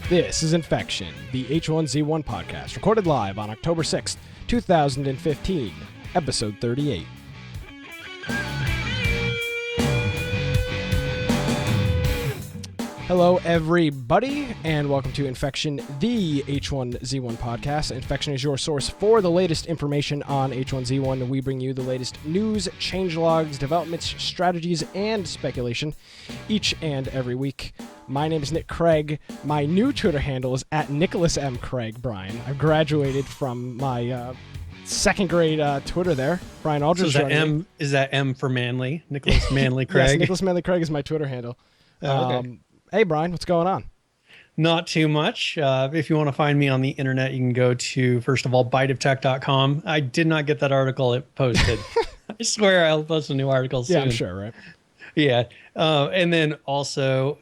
This is Infection, the H1Z1 podcast, recorded live on October 6th, 2015, episode 38. Hello, everybody, and welcome to Infection, the H1Z1 podcast. Infection is your source for the latest information on H1Z1. We bring you the latest news, changelogs, developments, strategies, and speculation each and every week. My name is Nick Craig. My new Twitter handle is at Nicholas M. Craig, Brian. I've graduated from my second grade Twitter there. Brian Aldridge. So is that M for Manly? Nicholas Manly Craig? Yes, Nicholas Manly Craig is my Twitter handle. Okay. Hey, Brian, what's going on? Not too much. If you want to find me on the internet, you can go to, first of all, biteoftech.com. I did not get that article it posted. I swear I'll post a new article soon. Yeah, I'm sure, right? Yeah. And then also,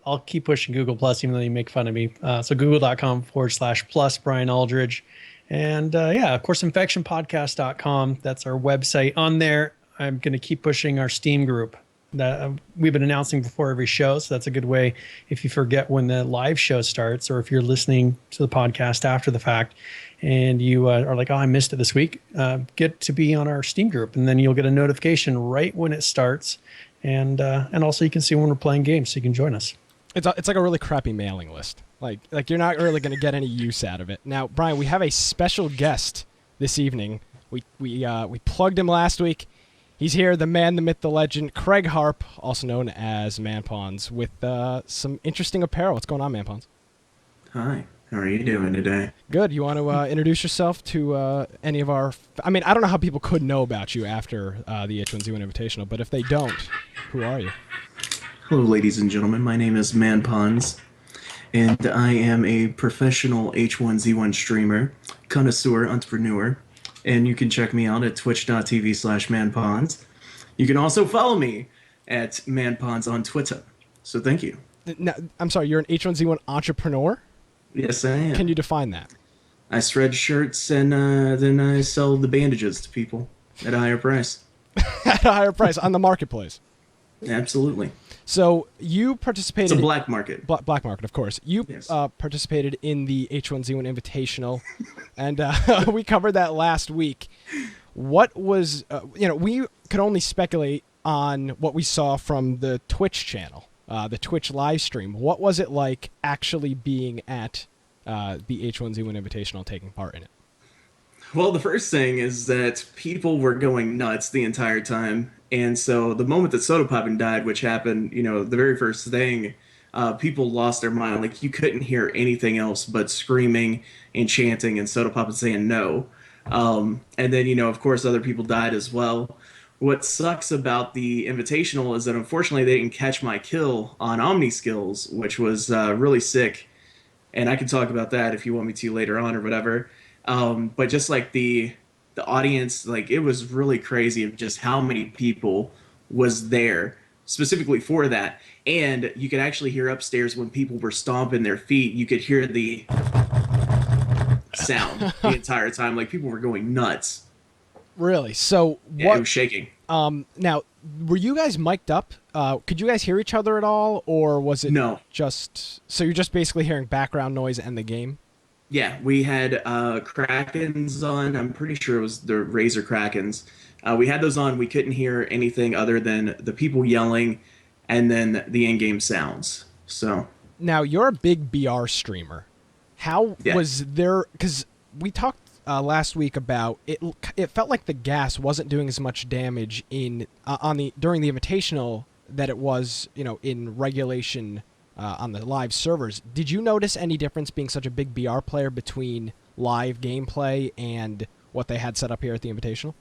I'll keep pushing Google Plus, even though you make fun of me. So google.com/plus Brian Aldridge. And of course, infectionpodcast.com. That's our website. On there, I'm going to keep pushing our Steam group that we've been announcing before every show. So that's a good way if you forget when the live show starts, or if you're listening to the podcast after the fact and you are like, oh, I missed it this week, get to be on our Steam group, and then you'll get a notification right when it starts. And also you can see when we're playing games, so you can join us. It's like a really crappy mailing list. Like you're not really going to get any use out of it. Now, Brian, we have a special guest this evening. We plugged him last week. He's here, the man, the myth, the legend, Craig Harp, also known as Manpons, with some interesting apparel. What's going on, Manpons? Hi, how are you doing today? Good. You want to introduce yourself to any of our... I mean, I don't know how people could know about you after the H1Z1 Invitational, but if they don't, who are you? Hello, ladies and gentlemen. My name is Manpons, and I am a professional H1Z1 streamer, connoisseur, entrepreneur. And you can check me out at twitch.tv/manpons. You can also follow me at manpons on Twitter. So thank you. Now, I'm sorry, you're an H1Z1 entrepreneur? Yes, I am. Can you define that? I shred shirts and then I sell the bandages to people at a higher price. At a higher price on the marketplace? Absolutely. So you participated... It's a black market. Black market, of course. You Yes. Participated in the H1Z1 Invitational, and we covered that last week. What was... we could only speculate on what we saw from the Twitch channel, the Twitch live stream. What was it like actually being at the H1Z1 Invitational, taking part in it? Well, the first thing is that people were going nuts the entire time. And so the moment that Soda Poppin died, which happened, the very first thing, people lost their mind. Like, you couldn't hear anything else but screaming and chanting and Soda Poppin saying no. And then, of course, other people died as well. What sucks about the Invitational is that, unfortunately, they didn't catch my kill on Omni Skills, which was really sick. And I can talk about that if you want me to later on or whatever. But just like the audience, like, it was really crazy of just how many people was there specifically for that. And you could actually hear upstairs when people were stomping their feet, you could hear the sound the entire time. Like, people were going nuts. Really? So Yeah, it was shaking. Now, were you guys mic'd up? Could you guys hear each other at all, or was it No. just... So you're just basically hearing background noise and the game? Yeah, we had Krakens on. I'm pretty sure it was the Razor Krakens. We had those on. We couldn't hear anything other than the people yelling and then the in-game sounds. So now, you're a big BR streamer. How Yeah. was there... Because we talked last week about... It felt like the gas wasn't doing as much damage during the Invitational that it was, in regulation... on the live servers. Did you notice any difference, being such a big BR player, between live gameplay and what they had set up here at the Invitational?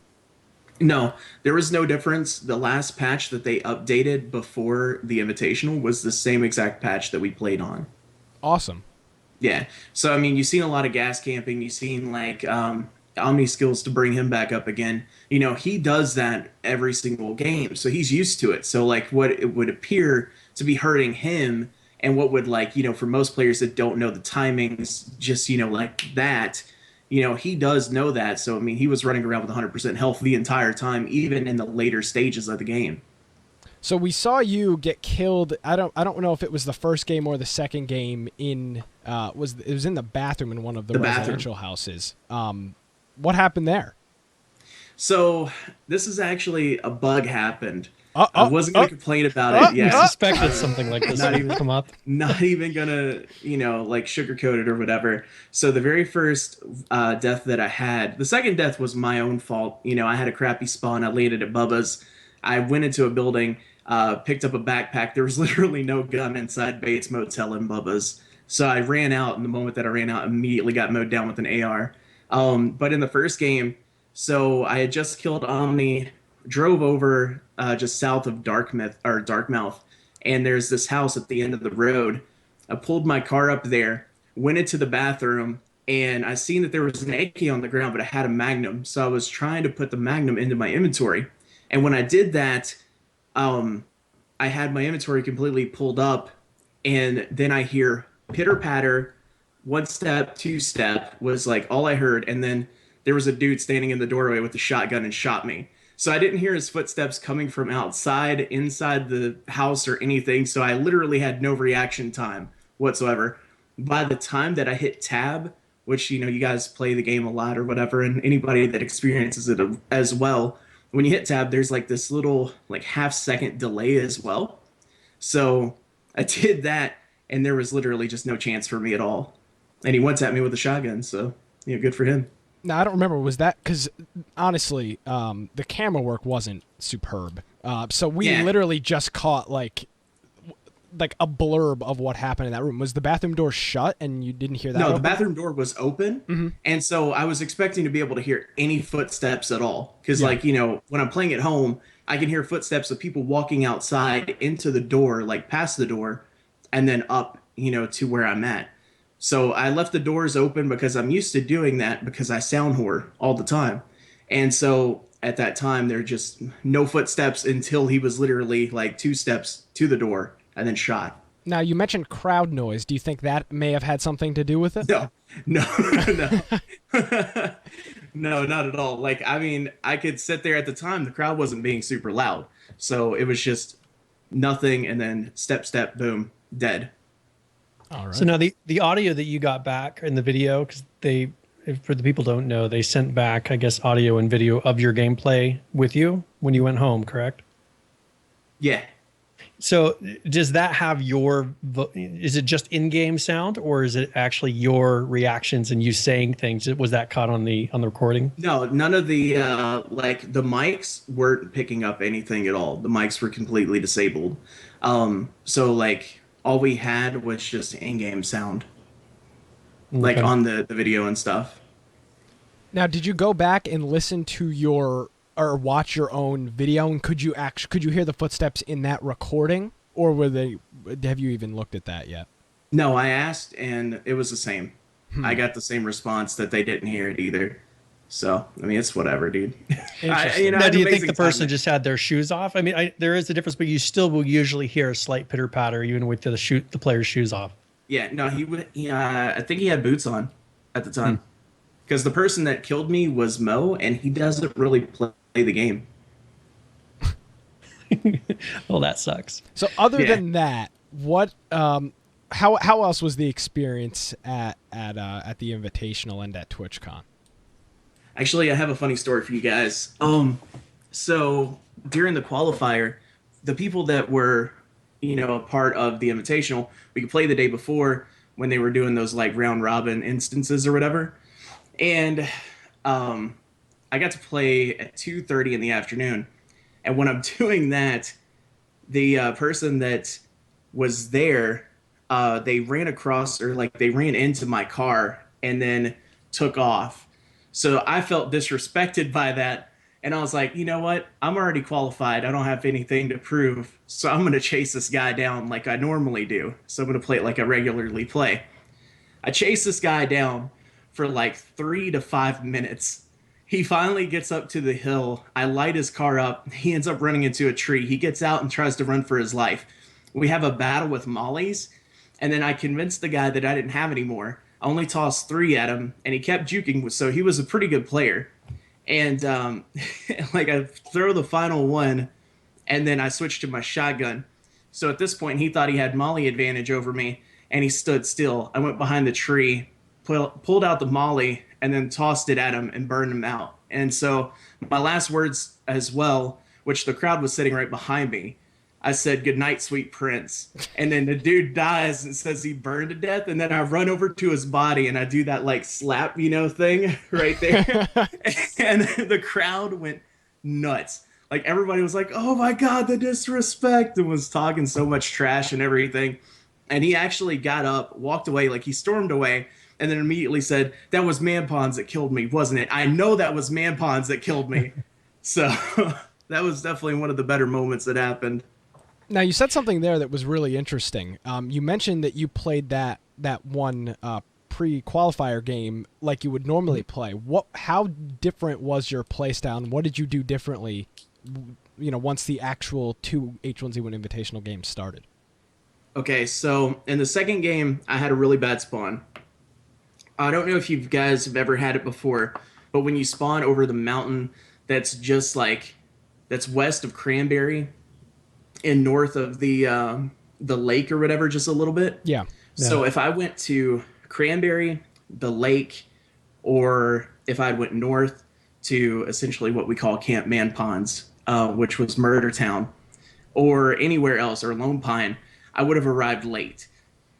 no, there was no difference. The last patch that they updated before the Invitational was the same exact patch that we played on. Awesome. Yeah. So, I mean, you've seen a lot of gas camping. You've seen, like, Omni Skills to bring him back up again. He does that every single game, so he's used to it. So, like, what it would appear to be hurting him, and what would, like, for most players that don't know the timings, just, like that, he does know that. So, I mean, he was running around with 100% health the entire time, even in the later stages of the game. So we saw you get killed. I don't know if it was the first game or the second game in it was in the bathroom in one of the residential houses. What happened there? So this is actually a bug happened. I wasn't going to complain about it. Yeah, I suspected something like this would come up. Not even gonna, like sugarcoat it or whatever. So the very first death that I had, the second death was my own fault. I had a crappy spawn. I landed at Bubba's. I went into a building, picked up a backpack. There was literally no gun inside Bates Motel in Bubba's. So I ran out, and the moment that I ran out, immediately got mowed down with an AR. But in the first game, so I had just killed Omni, drove over just south of Darkmouth, and there's this house at the end of the road. I pulled my car up there, went into the bathroom, and I seen that there was an AK on the ground, but I had a Magnum, so I was trying to put the Magnum into my inventory. And when I did that, I had my inventory completely pulled up, and then I hear pitter patter, 1 step, 2 step was like all I heard, and then there was a dude standing in the doorway with a shotgun and shot me. So I didn't hear his footsteps coming from outside, inside the house, or anything. So I literally had no reaction time whatsoever. By the time that I hit tab, which, you guys play the game a lot or whatever, and anybody that experiences it as well, when you hit tab, there's like this little like half-second delay as well. So I did that, and there was literally just no chance for me at all. And he went at me with a shotgun, so good for him. Now, I don't remember. Was that because, honestly, the camera work wasn't superb. So we literally just caught like a blurb of what happened in that room. Was the bathroom door shut and you didn't hear that? No, the bathroom door was open. And so I was expecting to be able to hear any footsteps at all. Because when I'm playing at home, I can hear footsteps of people walking outside into the door, like past the door, and then up, to where I'm at. So I left the doors open because I'm used to doing that because I sound whore all the time. And so at that time, there were just no footsteps until he was literally like 2 steps to the door and then shot. Now, you mentioned crowd noise. Do you think that may have had something to do with it? No. No, not at all. Like, I mean, I could sit there at the time. The crowd wasn't being super loud. So it was just nothing. And then step, boom, dead. All right. So now the audio that you got back in the video, because for the people who don't know, they sent back, I guess, audio and video of your gameplay with you when you went home, correct? Yeah. So does that have is it just in-game sound, or is it actually your reactions and you saying things? Was that caught on the recording? No, none of the the mics weren't picking up anything at all. The mics were completely disabled. So all we had was just in-game sound, like on the video and stuff. Now, did you go back and listen to or watch your own video, and could you hear the footsteps in that recording, or have you even looked at that yet? No, I asked, and it was the same. I got the same response that they didn't hear it either. So, I mean, it's whatever, dude. Now, do you think the person just had their shoes off? I mean, there is a difference, but you still will usually hear a slight pitter patter even with the player's shoes off. Yeah, no, I think he had boots on at the time. Because the person that killed me was Mo, and he doesn't really play the game. Well, that sucks. So other than that, what how else was the experience at the Invitational and at Twitchcon? Actually, I have a funny story for you guys. So during the qualifier, the people that were, a part of the Invitational, we could play the day before when they were doing those round robin instances or whatever. And I got to play at 2:30 in the afternoon. And when I'm doing that, the person that was there, they ran across they ran into my car and then took off. So I felt disrespected by that. And I was like, you know what? I'm already qualified. I don't have anything to prove. So I'm going to chase this guy down like I normally do. So I'm going to play it like I regularly play. I chase this guy down for 3 to 5 minutes. He finally gets up to the hill. I light his car up. He ends up running into a tree. He gets out and tries to run for his life. We have a battle with mollies. And then I convinced the guy that I didn't have any more. I only tossed 3 at him, and he kept juking, so he was a pretty good player. And I throw the final one, and then I switched to my shotgun. So at this point, he thought he had Molly advantage over me, and he stood still. I went behind the tree, pulled out the Molly, and then tossed it at him and burned him out. And so my last words as well, which the crowd was sitting right behind me, I said, "Good night, sweet prince." And then the dude dies and says he burned to death. And then I run over to his body and I do that like slap, thing right there. And the crowd went nuts. Like everybody was like, "Oh my God, the disrespect," and was talking so much trash and everything. And he actually got up, walked away, like he stormed away, and then immediately said, "That was Manpons that killed me, wasn't it? I know that was Manpons that killed me." So that was definitely one of the better moments that happened. Now, you said something there that was really interesting. You mentioned that you played that one pre-qualifier game like you would normally play. How different was your play style, and what did you do differently, once the actual 2 H1Z1 Invitational games started? Okay, so in the second game, I had a really bad spawn. I don't know if you guys have ever had it before, but when you spawn over the mountain that's west of Cranberry and north of the lake or whatever, just a little bit. Yeah. So if I went to Cranberry, the lake, or if I went north to essentially what we call Camp Manpons, which was Murder Town, or anywhere else, or Lone Pine, I would have arrived late.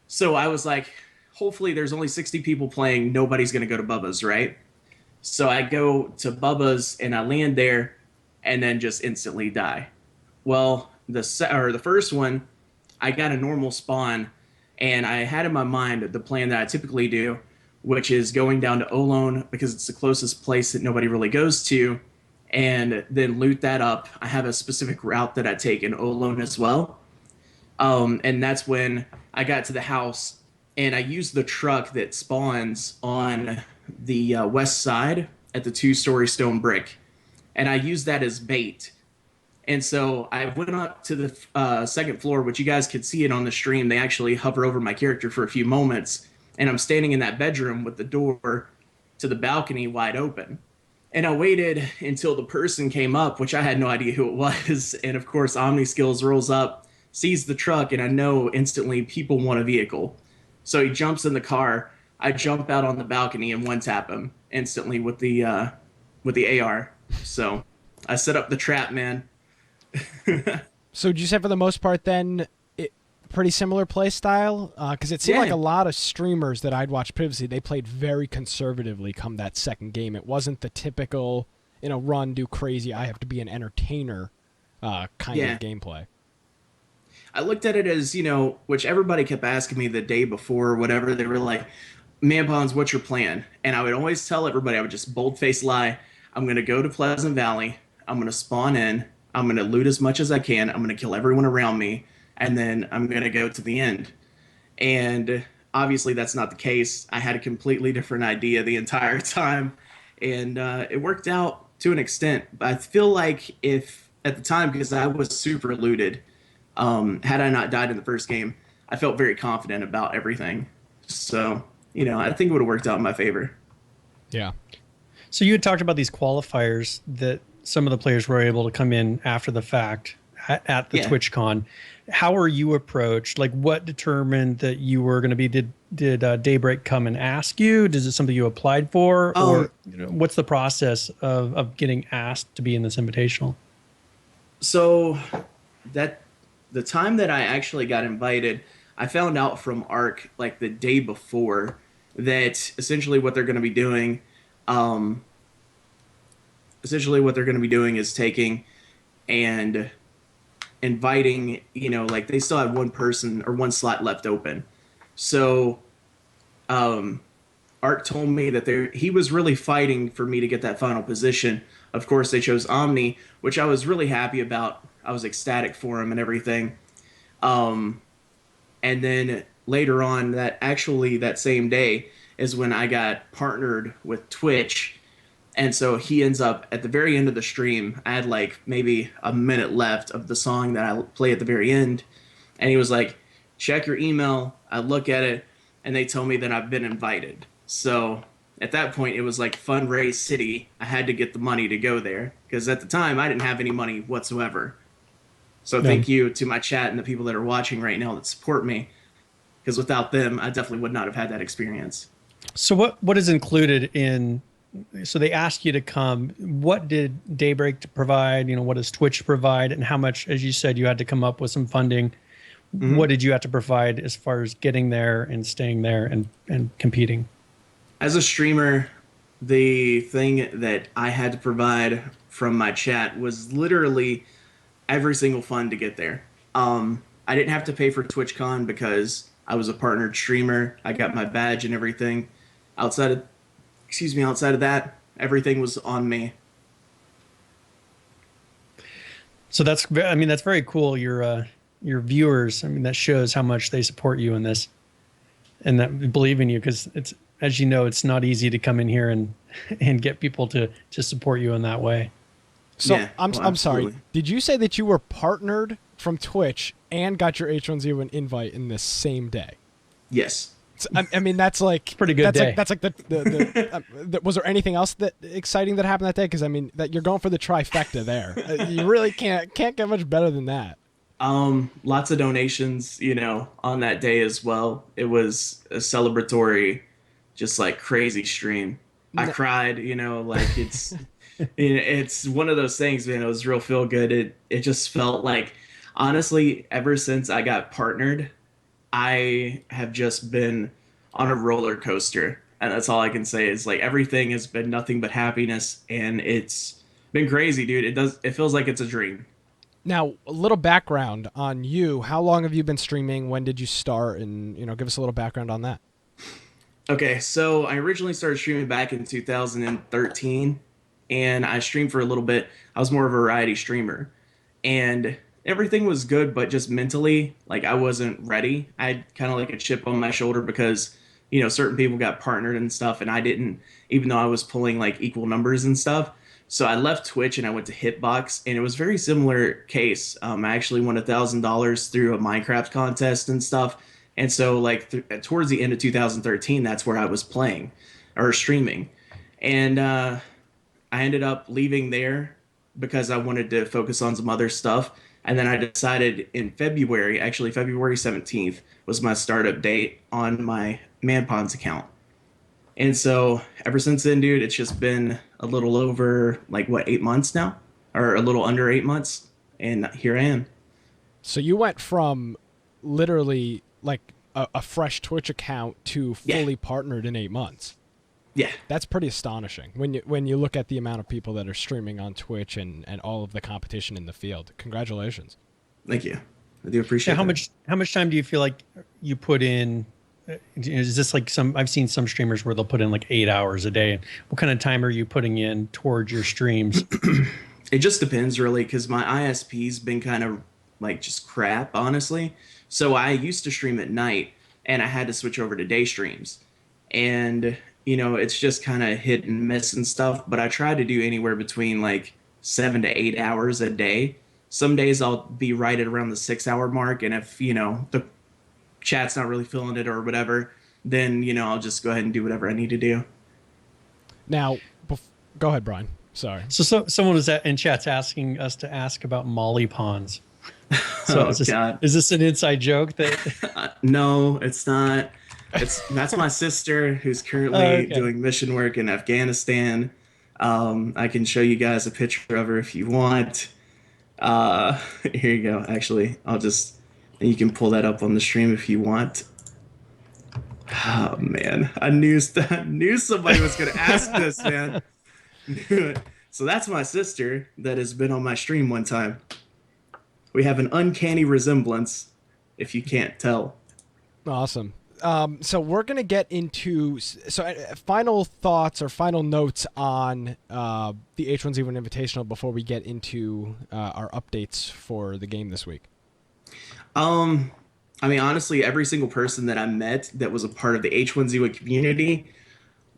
So I was like, hopefully there's only 60 people playing. Nobody's going to go to Bubba's, right? So I go to Bubba's and I land there and then just instantly die. Well, the first one, I got a normal spawn, and I had in my mind the plan that I typically do, which is going down to Olone because it's the closest place that nobody really goes to, and then loot that up. I have a specific route that I take in Olone as well. And that's when I got to the house, and I used the truck that spawns on the west side at the 2-story stone brick, and I used that as bait. And so I went up to the second floor, which you guys could see it on the stream. They actually hover over my character for a few moments. And I'm standing in that bedroom with the door to the balcony wide open. And I waited until the person came up, which I had no idea who it was. And of course, OmniSkills rolls up, sees the truck, and I know instantly people want a vehicle. So he jumps in the car. I jump out on the balcony and one-tap him instantly with the AR. So I set up the trap, man. So did you say for the most part then, pretty similar play style? Because it seemed like a lot of streamers that I'd watched previously, they played very conservatively come that second game. It wasn't the typical, run, do crazy, I have to be an entertainer kind of gameplay. I looked at it as, which everybody kept asking me the day before or whatever. They were like, "Manpons, what's your plan?" And I would always tell everybody, I would just bold-faced lie, "I'm going to go to Pleasant Valley, I'm going to spawn in, I'm going to loot as much as I can, I'm going to kill everyone around me, and then I'm going to go to the end." And obviously that's not the case. I had a completely different idea the entire time, and it worked out to an extent. But I feel like if, at the time, because I was super looted, had I not died in the first game, I felt very confident about everything. So, I think it would have worked out in my favor. Yeah. So you had talked about these qualifiers that some of the players were able to come in after the fact at the Twitchcon. How were you approached? Like, what determined that you were going to be? Did Daybreak come and ask you? Is it something you applied for, or what's the process of getting asked to be in this invitational? So that the time that I actually got invited, I found out from ARC like the day before that essentially what they're going to be doing. Essentially what they're going to be doing is taking and inviting, like they still have one person or one slot left open. So Art told me that he was really fighting for me to get that final position. Of course, they chose Omni, which I was really happy about. I was ecstatic for him and everything. And then later on, that same day is when I got partnered with Twitch. And so he ends up at the very end of the stream. I had like maybe a minute left of the song that I play at the very end. And he was like, "Check your email." I look at it and they tell me that I've been invited. So at that point, it was like fundraise city. I had to get the money to go there because at the time I didn't have any money whatsoever. So Yeah. thank you to my chat and the people that are watching right now that support me, because without them, I definitely would not have had that experience. So what is included in? So they ask you to come. What did Daybreak provide? What does Twitch provide, and how much? As you said, you had to come up with some funding. Mm-hmm. What did you have to provide as far as getting there and staying there and competing? As a streamer, the thing that I had to provide from my chat was literally every single fund to get there. I didn't have to pay for TwitchCon because I was a partnered streamer. I got my badge and everything. Outside of that, everything was on me. So that's very cool. Your viewers, that shows how much they support you in this, and that believe in you, because it's, as you know, it's not easy to come in here and get people to support you in that way. So Yeah, I'm sorry. absolutely. Did you say that you were partnered from Twitch and got your H1Z1 invite in the same day? Yes. So, I mean, that's like Pretty good day. That's like was there anything else that exciting that happened that day? Because I mean, that you're going for the trifecta there. You really can't get much better than that. Lots of donations, on that day as well. It was a celebratory, just like crazy stream. I cried, like it's one of those things, man. It was real feel good. It just felt like, honestly, ever since I got partnered, I have just been on a roller coaster, and that's all I can say is like everything has been nothing but happiness, and it's been crazy, dude. It feels like it's a dream. Now, a little background on you. How long have you been streaming? When did you start? And give us a little background on that. Okay, so I originally started streaming back in 2013, and I streamed for a little bit. I was more of a variety streamer, and everything was good, but just mentally, like I wasn't ready. I had kind of like a chip on my shoulder because, certain people got partnered and stuff, and I didn't, even though I was pulling like equal numbers and stuff. So I left Twitch and I went to Hitbox, and it was a very similar case. I actually won $1,000 through a Minecraft contest and stuff. And so, like, towards the end of 2013, that's where I was playing or streaming. And I ended up leaving there because I wanted to focus on some other stuff. And then I decided in February, actually, February 17th was my startup date on my Manpons account. And so, ever since then, dude, it's just been a little over, 8 months now? Or a little under 8 months. And here I am. So you went from literally like a fresh Twitch account to fully partnered in 8 months. Yeah. That's pretty astonishing when you look at the amount of people that are streaming on Twitch and all of the competition in the field. Congratulations. Thank you. I do appreciate Yeah, that. how much time do you feel like you put in? Is this like I've seen some streamers where they'll put in like 8 hours a day. What kind of time are you putting in towards your streams? It just depends, really, because my ISP's been kind of like just crap, honestly. So I used to stream at night, and I had to switch over to day streams. And, it's just kind of hit and miss and stuff. But I try to do anywhere between like 7 to 8 hours a day. Some days I'll be right at around the 6 hour mark. And if, the chat's not really feeling it or whatever, then, I'll just go ahead and do whatever I need to do. Now, go ahead, Brian. Sorry. So someone was in chat's asking us to ask about molly ponds. So God. Is this an inside joke that? No, it's not. That's my sister who's currently doing mission work in Afghanistan. I can show you guys a picture of her if you want. Here you go. Actually, you can pull that up on the stream if you want. Oh man, I knew somebody was gonna ask this, man. So that's my sister that has been on my stream one time. We have an uncanny resemblance, if you can't tell. Awesome. So we're going to get into final thoughts or final notes on the H1Z1 Invitational before we get into our updates for the game this week. Honestly, every single person that I met that was a part of the H1Z1 community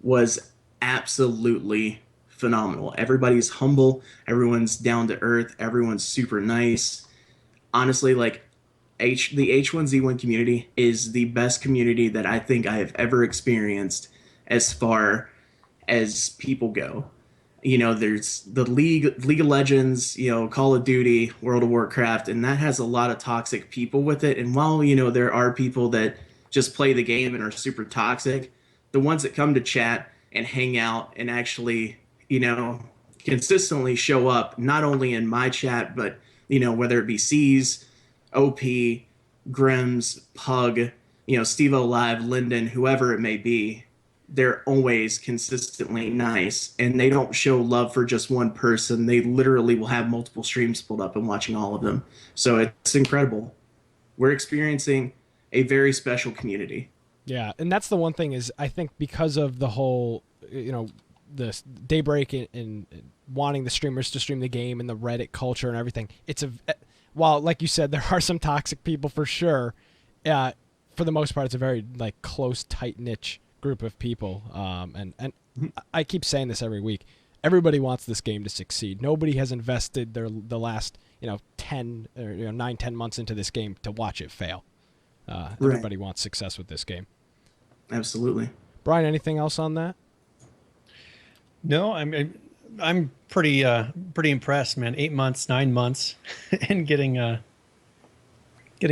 was absolutely phenomenal. Everybody's humble. Everyone's down to earth. Everyone's super nice. Honestly, the H1Z1 community is the best community that I think I have ever experienced as far as people go. There's the League of Legends, Call of Duty, World of Warcraft, and that has a lot of toxic people with it. And while, there are people that just play the game and are super toxic, the ones that come to chat and hang out and actually, consistently show up, not only in my chat, but, whether it be C's, OP, Grims, Pug, Steve-O Live, Linden, whoever it may be, they're always consistently nice, and they don't show love for just one person. They literally will have multiple streams pulled up and watching all of them. So it's incredible. We're experiencing a very special community. Yeah, and that's the one thing is I think because of the whole, the Daybreak and wanting the streamers to stream the game and the Reddit culture and everything, while like you said, there are some toxic people for sure, for the most part, it's a very close, tight niche group of people. And I keep saying this every week. Everybody wants this game to succeed. Nobody has invested the last 10 or 9-10 months into this game to watch it fail. Everybody wants success with this game. Absolutely. Brian, anything else on that? No, I'm pretty impressed, man. 8 months, 9 months, and getting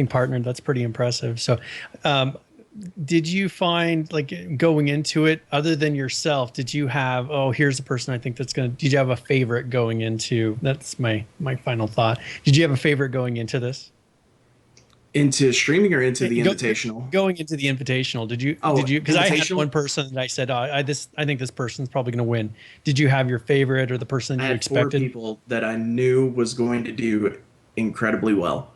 partnered. That's pretty impressive. So, did you find going into it, other than yourself, did you have, here's the person I think did you have a favorite going into, that's my final thought. Did you have a favorite going into this? Into streaming or into the invitational? Going into the invitational, did you? Because I had one person that I said, I think this person's probably going to win. Did you have your favorite or the person you expected? 4 people that I knew was going to do incredibly well.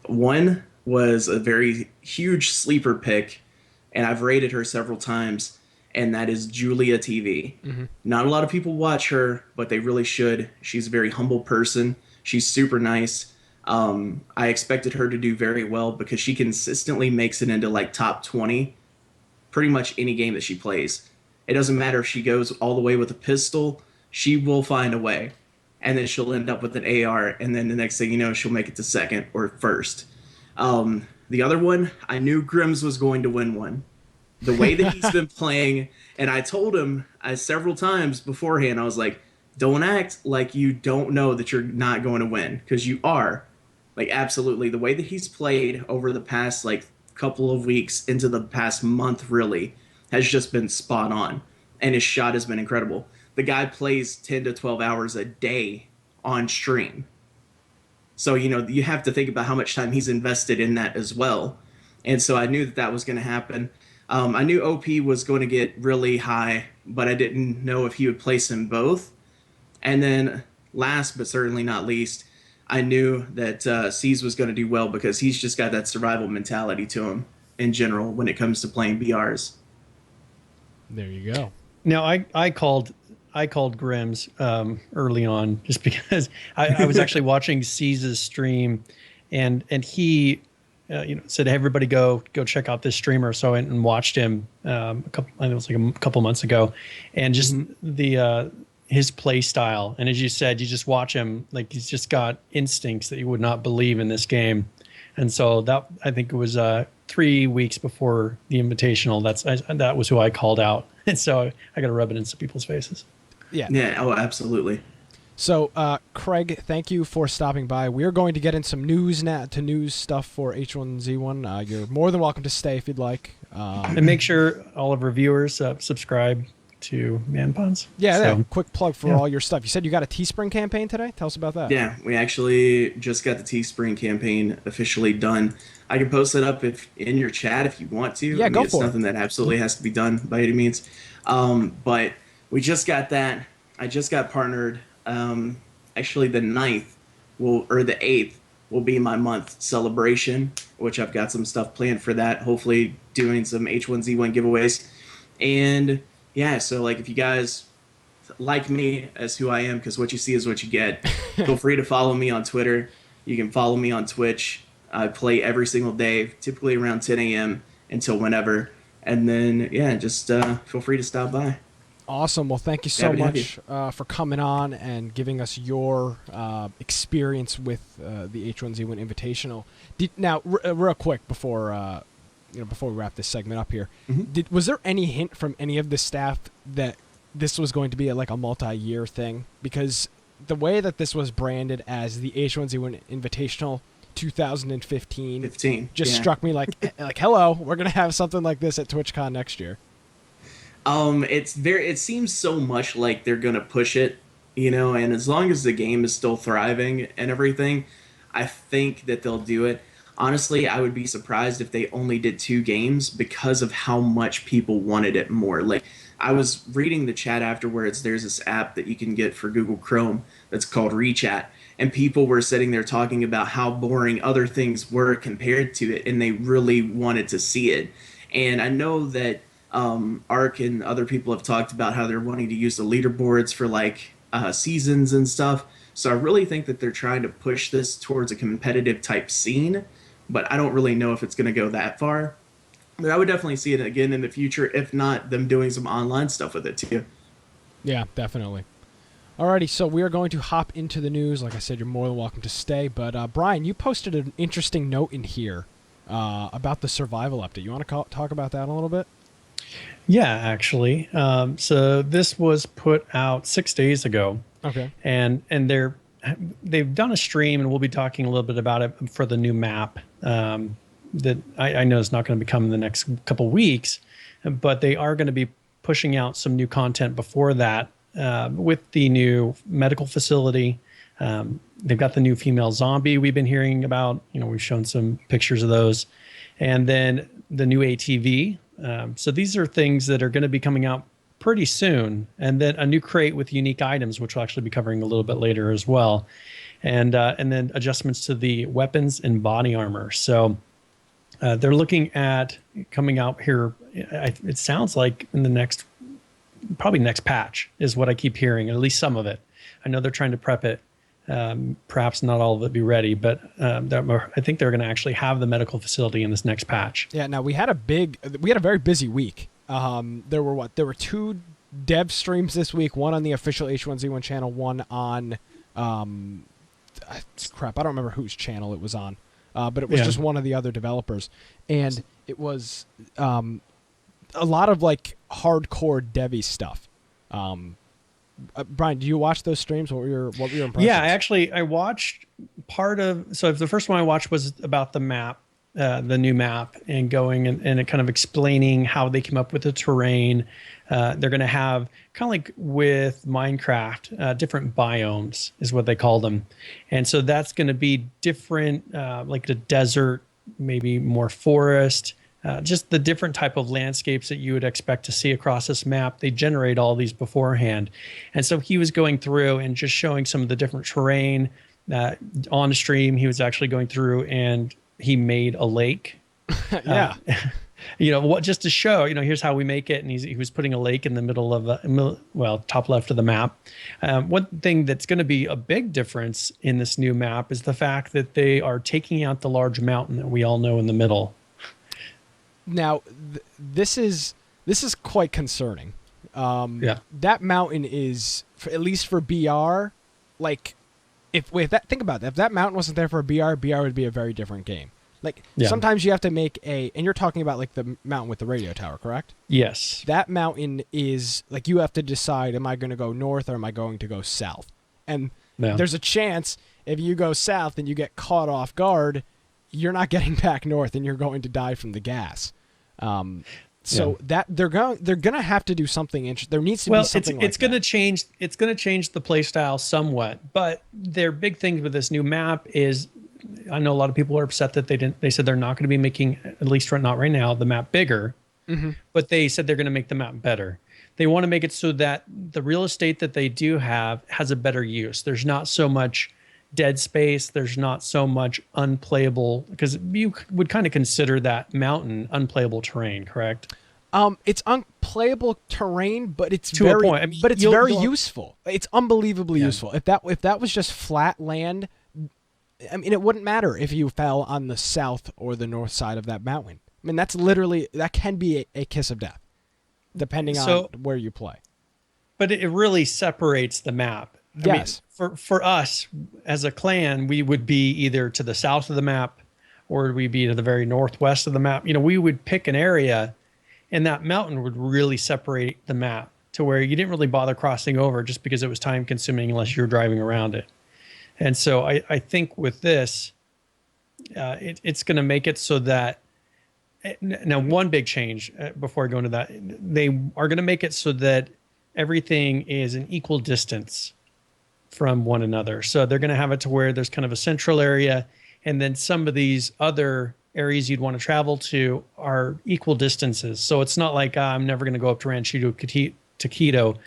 One was a very huge sleeper pick, and I've rated her several times, and that is Julia TV. Mm-hmm. Not a lot of people watch her, but they really should. She's a very humble person. She's super nice. I expected her to do very well because she consistently makes it into top 20 pretty much any game that she plays. It doesn't matter if she goes all the way with a pistol, she will find a way. And then she'll end up with an AR, and then the next thing you know, she'll make it to second or first. The other one, I knew Grims was going to win one. The way that he's been playing, and I told him several times beforehand, I was like, don't act like you don't know that you're not going to win, because you are. Absolutely. The way that he's played over the past, couple of weeks into the past month, really, has just been spot on. And his shot has been incredible. The guy plays 10 to 12 hours a day on stream. So, you have to think about how much time he's invested in that as well. And so I knew that was going to happen. I knew OP was going to get really high, but I didn't know if he would place them both. And then last but certainly not least, I knew that C's was going to do well because he's just got that survival mentality to him in general when it comes to playing BRs. There you go. Now, I called Grims early on just because I was actually watching C's stream, and he said, hey, everybody go check out this streamer. So I went and watched him I think it was a couple months ago, and just the his play style. And as you said, you just watch him, he's just got instincts that you would not believe in this game. And so that, I think it was 3 weeks before the invitational. That was who I called out. And so I got to rub it in some people's faces. Yeah. Yeah. Oh, absolutely. So, Craig, thank you for stopping by. We're going to get in some news stuff for H1Z1. You're more than welcome to stay if you'd like. And make sure all of our viewers subscribe to Manpons. Yeah, quick plug for all your stuff. You said you got a Teespring campaign today? Tell us about that. Yeah, we actually just got the Teespring campaign officially done. I can post it up in your chat if you want to. Yeah, go for it. It's nothing that absolutely has to be done by any means. But we just got that. I just got partnered. Actually, the 9th or the 8th will be my month celebration, which I've got some stuff planned for that. Hopefully doing some H1Z1 giveaways. And yeah, so if you guys like me as who I am, because what you see is what you get, feel free to follow me on Twitter. You can follow me on Twitch. I play every single day, typically around 10 a.m. until whenever. And then, yeah, just feel free to stop by. Awesome. Well, thank you so much for coming on and giving us your experience with the H1Z1 Invitational. Now, real quick before we wrap this segment up here, was there any hint from any of the staff that this was going to be like a multi-year thing, because the way that this was branded as the H1Z1 Invitational 2015 just struck me like hello, we're gonna have something like this at TwitchCon next year. It seems so much like they're gonna push it, and as long as the game is still thriving and everything, I think that they'll do it. Honestly, I would be surprised if they only did 2 games because of how much people wanted it more. Like, I was reading the chat afterwards. There's this app that you can get for Google Chrome that's called ReChat, and people were sitting there talking about how boring other things were compared to it, and they really wanted to see it. And I know that Ark and other people have talked about how they're wanting to use the leaderboards for like seasons and stuff. So I really think that they're trying to push this towards a competitive type scene, but I don't really know if it's going to go that far. But I would definitely see it again in the future, if not them doing some online stuff with it too. Yeah, definitely. Alrighty, so we are going to hop into the news. Like I said, you're more than welcome to stay. But Brian, you posted an interesting note in here about the survival update. You want to talk about that a little bit? Yeah, actually. So this was put out 6 days ago. Okay. And they've done a stream, and we'll be talking a little bit about it for the new map that I know is not going to become in the next couple weeks, but they are going to be pushing out some new content before that with the new medical facility. They've got the new female zombie we've been hearing about. We've shown some pictures of those. And then the new ATV. So these are things that are going to be coming out pretty soon. And then a new crate with unique items, which we'll actually be covering a little bit later as well. And then adjustments to the weapons and body armor. So they're looking at coming out here. It sounds like in the probably next patch is what I keep hearing, at least some of it. I know they're trying to prep it. Perhaps not all of it be ready, but I think they're going to actually have the medical facility in this next patch. Yeah. Now we had a very busy week. There were 2 dev streams this week. One on the official H1Z1 channel. One on I don't remember whose channel it was on. But it was just one of the other developers, and it was a lot of like hardcore devy stuff. Brian, do you watch those streams? What were your impressions? Yeah, I watched part of. So the first one I watched was about the map, the new map, and going and it kind of explaining how they came up with the terrain. They're going to have kind of like with Minecraft, different biomes is what they call them. And so that's going to be different, like the desert, maybe more forest, just the different type of landscapes that you would expect to see across this map. They generate all these beforehand. And so he was going through and just showing some of the different terrain. On stream, he was actually going through and he made a lake. Yeah. Just to show, here's how we make it. And he was putting a lake in the middle of top left of the map. One thing that's going to be a big difference in this new map is the fact that they are taking out the large mountain that we all know in the middle. Now, this is quite concerning. That mountain is, at least for BR, like, think about that. If that mountain wasn't there for BR would be a very different game. Like, sometimes you have to make and you're talking about like the mountain with the radio tower, correct? Yes. That mountain is like, you have to decide, am I going to go north or am I going to go south? And there's a chance if you go south and you get caught off guard, you're not getting back north and you're going to die from the gas. That they're going to have to do something interesting. There needs to be something it's going to change. It's going to change the play style somewhat, but their big thing with this new map is, I know a lot of people are upset that they said they're not going to be making, at least not right now, the map bigger, but they said they're going to make the map better. They want to make it so that the real estate that they do have has a better use. There's not so much dead space. There's not so much unplayable, because you would kind of consider that mountain unplayable terrain, correct? It's unplayable terrain, but it's to a point. I mean, but it's very useful. It's unbelievably useful. If that was just flat land, I mean, it wouldn't matter if you fell on the south or the north side of that mountain. I mean, that can be a kiss of death, depending on where you play. But it really separates the map. Yes. I mean, for us as a clan, we would be either to the south of the map or we'd be to the very northwest of the map. We would pick an area, and that mountain would really separate the map. to where you didn't really bother crossing over just because it was time consuming unless you're driving around it. And so I think with this, it's going to make it so that now one big change before I go into that, they are going to make it so that everything is an equal distance from one another. So they're going to have it to where there's kind of a central area, and then some of these other areas you'd want to travel to are equal distances. So it's not like I'm never going to go up to Rancho Quito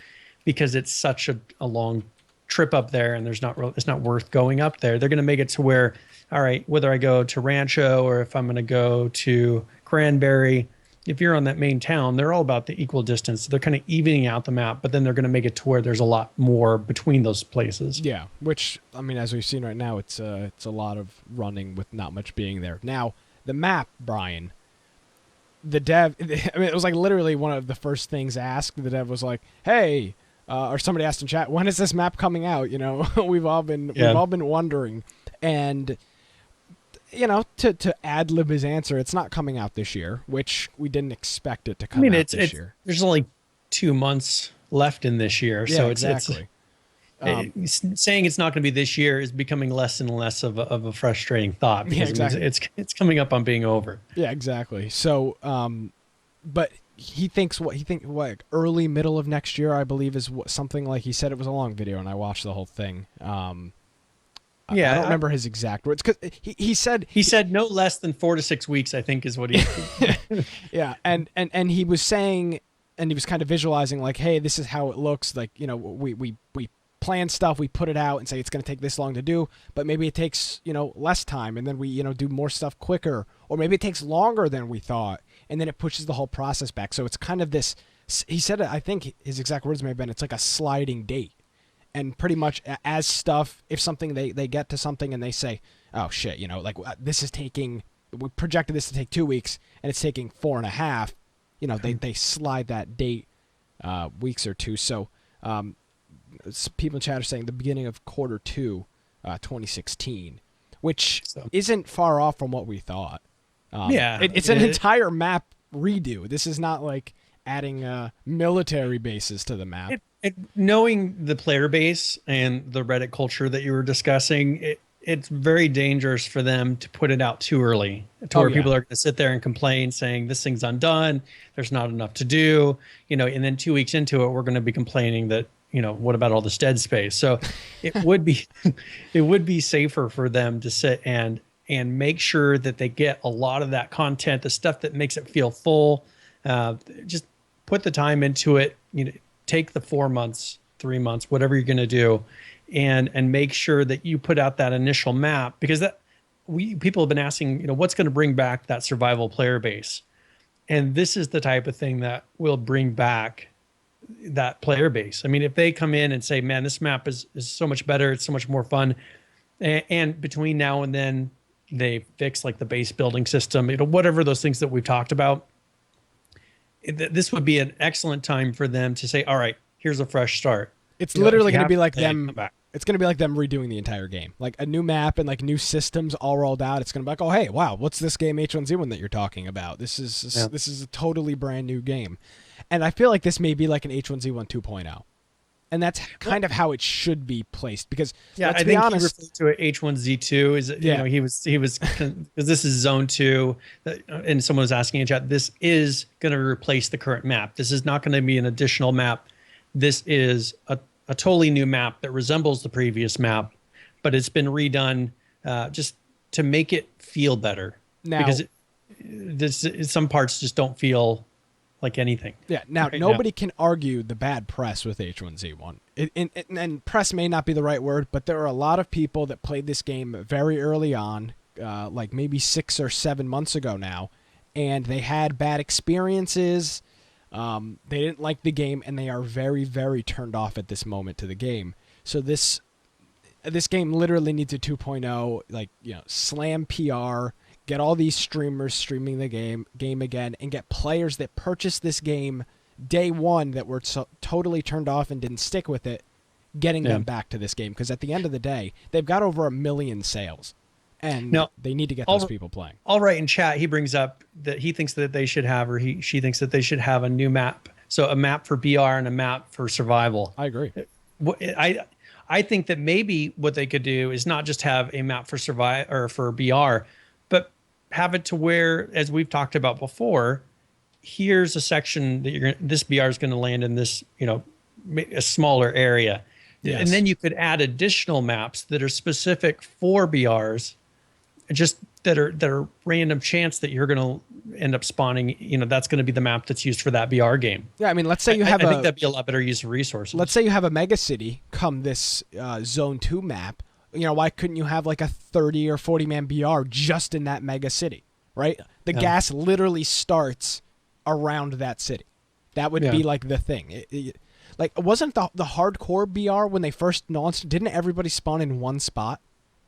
because it's such a long trip up there, and it's not worth going up there. They're going to make it to where, all right, whether I go to Rancho or if I'm going to go to Cranberry, if you're on that main town, they're all about the equal distance. They're kind of evening out the map, but then they're going to make it to where there's a lot more between those places. Yeah, which, I mean, as we've seen right now, it's a lot of running with not much being there. Now, the map, Brian, the dev, I mean, it was like literally one of the first things asked. The dev was like, hey, or somebody asked in chat, when is this map coming out? You know, we've all been wondering. And to ad lib his answer, it's not coming out this year, which we didn't expect it to come out this year. There's only 2 months left in this year. Yeah, so exactly. Saying it's not going to be this year is becoming less and less of a frustrating thought, because exactly. it's coming up on being over. Yeah, exactly. So, but he thinks early middle of next year, I believe, is something like he said. It was a long video, and I watched the whole thing. I don't remember his exact words, because he said no less than 4 to 6 weeks, I think is what he yeah, and he was saying, and he was kind of visualizing like, hey, this is how it looks like, we plan stuff, we put it out and say it's going to take this long to do, but maybe it takes less time, and then we do more stuff quicker, or maybe it takes longer than we thought, and then it pushes the whole process back. So it's kind of this, he said, I think his exact words may have been, it's like a sliding date. And pretty much as stuff, if something they get to something and they say, oh shit, this is taking, we projected this to take 2 weeks and it's taking 4.5, they slide that date weeks or two. So people in chat are saying the beginning of quarter 2, 2016, which isn't far off from what we thought. It's an entire map redo. This is not like adding military bases to the map. Knowing the player base and the Reddit culture that you were discussing, it's very dangerous for them to put it out too early, to where people are going to sit there and complain, saying this thing's undone, there's not enough to do, and then 2 weeks into it, we're going to be complaining that, what about all this dead space? So it would be safer for them to sit and make sure that they get a lot of that content, the stuff that makes it feel full. Just put the time into it, take the 4 months, 3 months, whatever you're going to do, and make sure that you put out that initial map, because people have been asking, what's going to bring back that survival player base. And this is the type of thing that will bring back that player base. I mean, if they come in and say, man, this map is so much better, it's so much more fun. And between now and then they fix like the base building system, whatever those things that we've talked about, this would be an excellent time for them to say, all right, here's a fresh start. It's literally going to be like them. It's going to be like them redoing the entire game, like a new map and like new systems all rolled out. It's going to be like, oh, hey, wow, what's this game H1Z1 that you're talking about? This is a totally brand new game. And I feel like this may be like an H1Z1 2.0. And that's kind of how it should be placed, because let's be honest, he referred to it H1Z2 is he was because this is zone 2, and someone was asking in chat, this is going to replace the current map. This is not going to be an additional map. This is a totally new map that resembles the previous map, but it's been redone just to make it feel better. Now, because some parts just don't feel like anything. Yeah. Now, nobody can argue the bad press with H1Z1. And press may not be the right word, but there are a lot of people that played this game very early on, like maybe 6 or 7 months ago now, and they had bad experiences. They didn't like the game, and they are very, very turned off at this moment to the game. So this game literally needs a 2.0, slam PR, get all these streamers streaming the game again, and get players that purchased this game day one that were totally turned off and didn't stick with it, getting them back to this game. Because at the end of the day, they've got over 1 million sales, and they need to get those people playing. All right, in chat, he brings up that he thinks that they should have, or she thinks that they should have a new map So a map for BR and a map for survival. I agree. I think that maybe what they could do is not just have a map for survive or for BR, but have it to where, as we've talked about before, here's a section that this BR is going to land in this, a smaller area. Yes. And then you could add additional maps that are specific for BRs, just that are random chance that you're going to end up spawning. That's going to be the map that's used for that BR game. Yeah, I mean, let's say you have I think that'd be a lot better use of resources. Let's say you have a mega city come this Zone 2 map. Why couldn't you have like a 30 or 40 man BR just in that mega city, right? The gas literally starts around that city. That would be like the thing. Like, wasn't the hardcore BR when they first launched, didn't everybody spawn in one spot?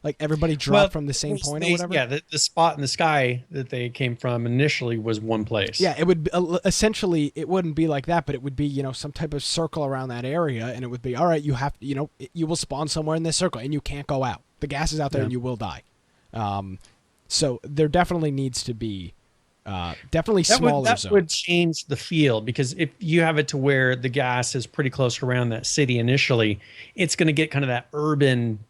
Like, everybody dropped from the same point or whatever? Yeah, the spot in the sky that they came from initially was one place. Yeah, it would essentially, it wouldn't be like that, but it would be, some type of circle around that area, and it would be, all right, you have, you will spawn somewhere in this circle, and you can't go out. The gas is out there, and you will die. So there definitely needs to be definitely smaller zones. That would change the feel, because if you have it to where the gas is pretty close around that city initially, it's going to get kind of that urban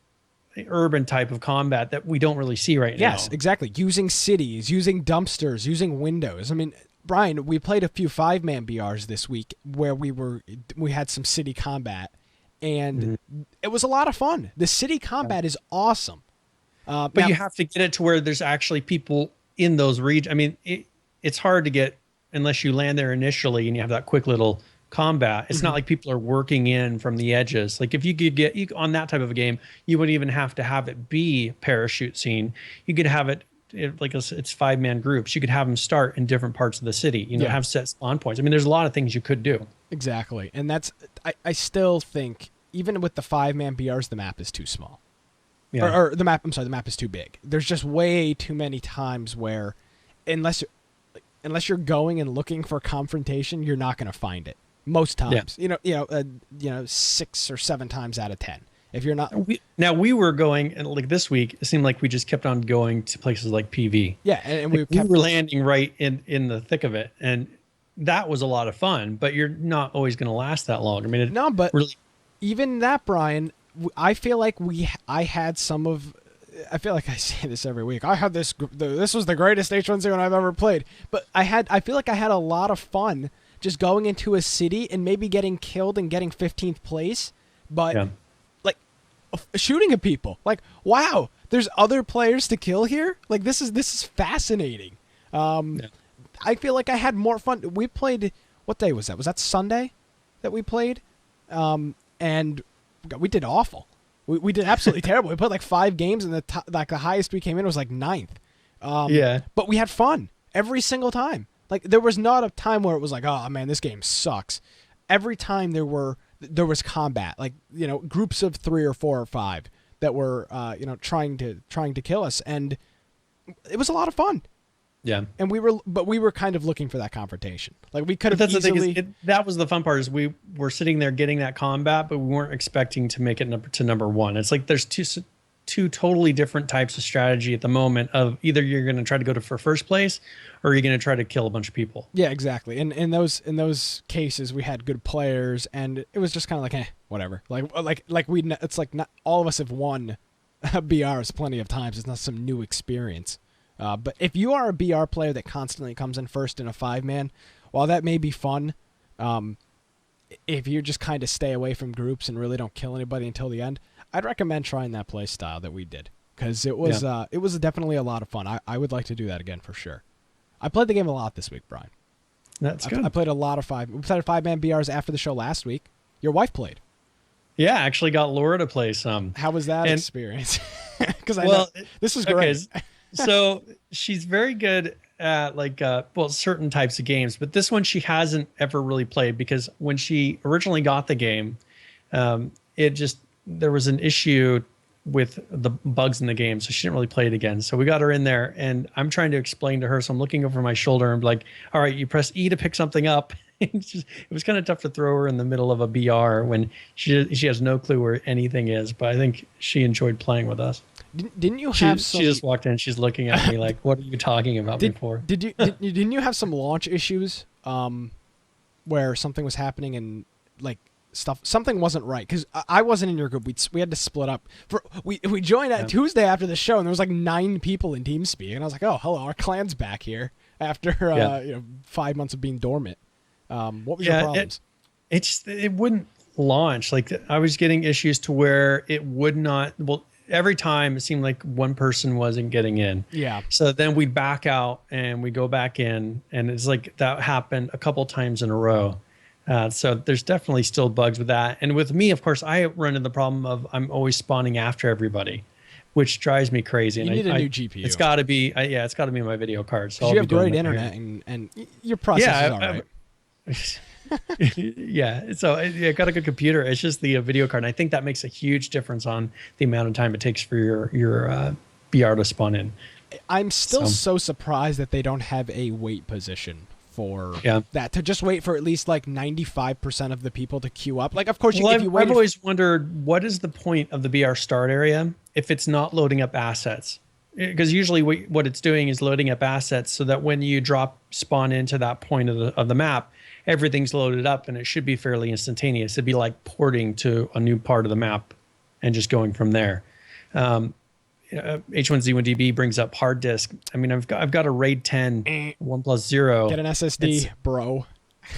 type of combat that we don't really see right now. Yes, exactly. Using cities, using dumpsters, using windows. I mean, Brian, we played a few 5-man BRs this week where we had some city combat, and it was a lot of fun. The city combat is awesome. But now, you have to get it to where there's actually people in those regions. I mean, it's hard to get unless you land there initially and you have that quick little combat. It's not like people are working in from the edges. Like if you could get on that type of a game, you wouldn't even have to have it be parachute scene. You could have it like it's 5-man groups. You could have them start in different parts of the city. Have set spawn points. I mean, there's a lot of things you could do. Exactly, and that's I still think even with the 5-man BRs, the map is too small. Yeah. Or the map. I'm sorry, the map is too big. There's just way too many times where, unless you're going and looking for confrontation, you're not going to find it. Most times, 6 or 7 times out of 10. If you're not, we were going, and like this week, it seemed like we just kept on going to places like PV. Yeah, and we were landing right in the thick of it, and that was a lot of fun. But you're not always going to last that long. I mean, even that, Brian, I feel like I feel like I say this every week. I had this was the greatest H1Z1 I've ever played. But I feel like I had a lot of fun just going into a city and maybe getting killed and getting 15th place, but like shooting at people. Like, wow, there's other players to kill here. Like this is fascinating. I feel like I had more fun. We played, what day was that? Was that Sunday that we played? And we did awful. We did absolutely terrible. We played like 5 games, and the highest we came in was like 9th. But we had fun every single time. Like there was not a time where it was like, oh man, this game sucks. Every time there was combat, like groups of 3 or 4 or 5 that were trying to kill us, and it was a lot of fun. Yeah, and we were kind of looking for that confrontation. Like we could have that's easily. The thing is, that was the fun part, is we were sitting there getting that combat, but we weren't expecting to make it to number 1. It's like there's two totally different types of strategy at the moment. Of either you're going to try to go for first place, or you're going to try to kill a bunch of people. Yeah, exactly. And in those cases, we had good players, and it was just kind of like, whatever. It's like not all of us have won BRs plenty of times. It's not some new experience. But if you are a BR player that constantly comes in first in a 5-man, while that may be fun, if you just kind of stay away from groups and really don't kill anybody until the end, I'd recommend trying that play style that we did, because it was definitely a lot of fun. I would like to do that again for sure. I played the game a lot this week, Brian. That's good. I played a lot of we played 5-man BRs after the show last week. Your wife played. Yeah, I actually got Laura to play some. How was that experience? Because I know this is great. Okay, so she's very good at certain types of games, but this one she hasn't ever really played, because when she originally got the game, there was an issue with the bugs in the game, so she didn't really play it again. So we got her in there, and I'm trying to explain to her. So I'm looking over my shoulder and like, all right, you press E to pick something up. It was kind of tough to throw her in the middle of a BR when she has no clue where anything is. But I think she enjoyed playing with us. Didn't you have She just walked in. She's looking at me like, "What are you talking about before?" Didn't you have some launch issues? where something was happening and like something wasn't right because I wasn't in your group. We had to split up. We joined at Tuesday after the show, and there was like 9 people in TeamSpeak, and I was like, oh, hello, our clan's back here after 5 months of being dormant. What was your problems? It wouldn't launch. Like I was getting issues to where it would not. Well, every time it seemed like one person wasn't getting in. Yeah. So then we'd back out and we go back in, and it's like that happened a couple times in a row. So there's definitely still bugs with that. And with me, of course, I run into the problem of I'm always spawning after everybody, which drives me crazy. You need a new GPU. It's got to be, it's got to be my video card. So you have great internet and your process is all right. Yeah. So I got a good computer. It's just the video card. And I think that makes a huge difference on the amount of time it takes for your BR to spawn in. I'm still so surprised that they don't have a wait position for that, to just wait for at least like 95% of the people to queue up. Like, of course, I've always wondered, what is the point of the BR start area if it's not loading up assets? Because usually what it's doing is loading up assets so that when you spawn into that point of the map, everything's loaded up and it should be fairly instantaneous. It'd be like porting to a new part of the map and just going from there. H1Z1 DB brings up hard disk. I mean, I've got a RAID 10 1+0. Get an SSD, bro.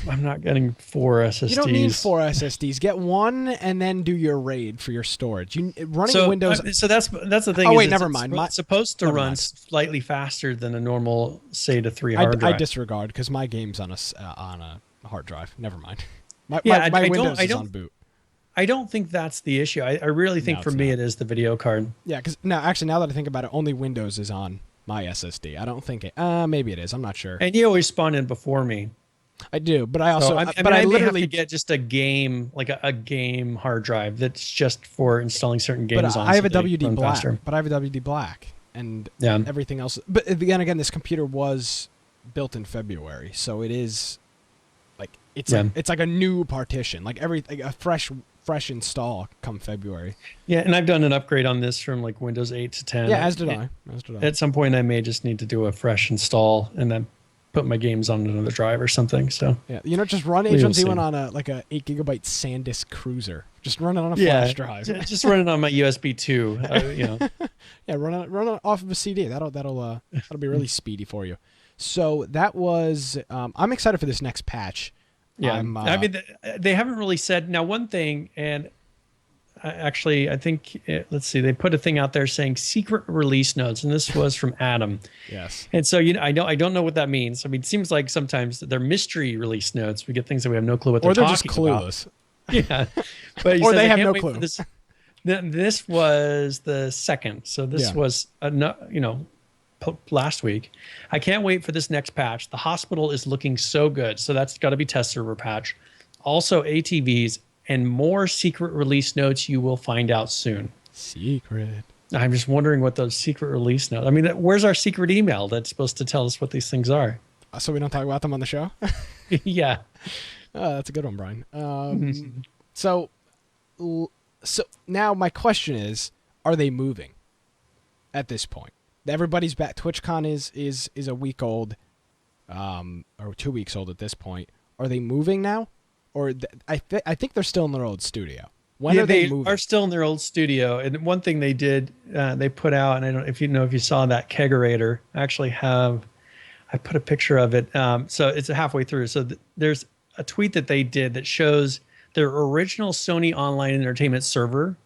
I'm not getting 4 SSDs. You don't need 4 SSDs. Get one and then do your RAID for your storage. Running Windows. So that's the thing. Oh wait, never mind. It's supposed to run slightly faster than a normal SATA 3 hard drive. I disregard because my game's on a hard drive. Never mind. My Windows is on boot. I don't think that's the issue. I really think for me it is the video card. Yeah, because now that I think about it, only Windows is on my SSD. I don't think it. Maybe it is. I'm not sure. And you always spawn in before me. I do, but I also. I literally get just a game, like a game hard drive that's just for installing certain games on. I have a WD Black, and everything else. But again, this computer was built in February, so it is like it's like a new partition, like a fresh install come February. Yeah, and I've done an upgrade on this from like Windows 8 to 10. Yeah, as did I. At some point, I may just need to do a fresh install and then put my games on another drive or something. So yeah, just run H1Z1 on a 8 GB SanDisk cruiser. Just run it on a flash drive. Just run it on my USB 2. Yeah, run it off of a CD. That'll be really speedy for you. So that was. I'm excited for this next patch. Yeah, I mean, they haven't really said. Now, one thing, and actually, I think, let's see, they put a thing out there saying secret release notes, and this was from Adam. Yes. And so, I don't know what that means. I mean, it seems like sometimes they're mystery release notes. We get things that we have no clue what they're talking about. Or they're just clueless. Yeah. But or they have no clue. This was the second. So this was, last week. I can't wait for this next patch. The hospital is looking so good. So that's got to be test server patch. Also ATVs and more secret release notes you will find out soon. Secret. I'm just wondering what those secret release notes. I mean, where's our secret email that's supposed to tell us what these things are? So we don't talk about them on the show? Yeah. That's a good one, Brian. So now my question is, are they moving at this point? Everybody's back. TwitchCon is a week old, or 2 weeks old at this point. Are they moving now, or I think they're still in their old studio? When are they moving? Are still in their old studio. And one thing they did, they put out, and I don't know if you saw that kegerator. I put a picture of it. So it's halfway through. So there's a tweet that they did that shows their original Sony Online Entertainment server.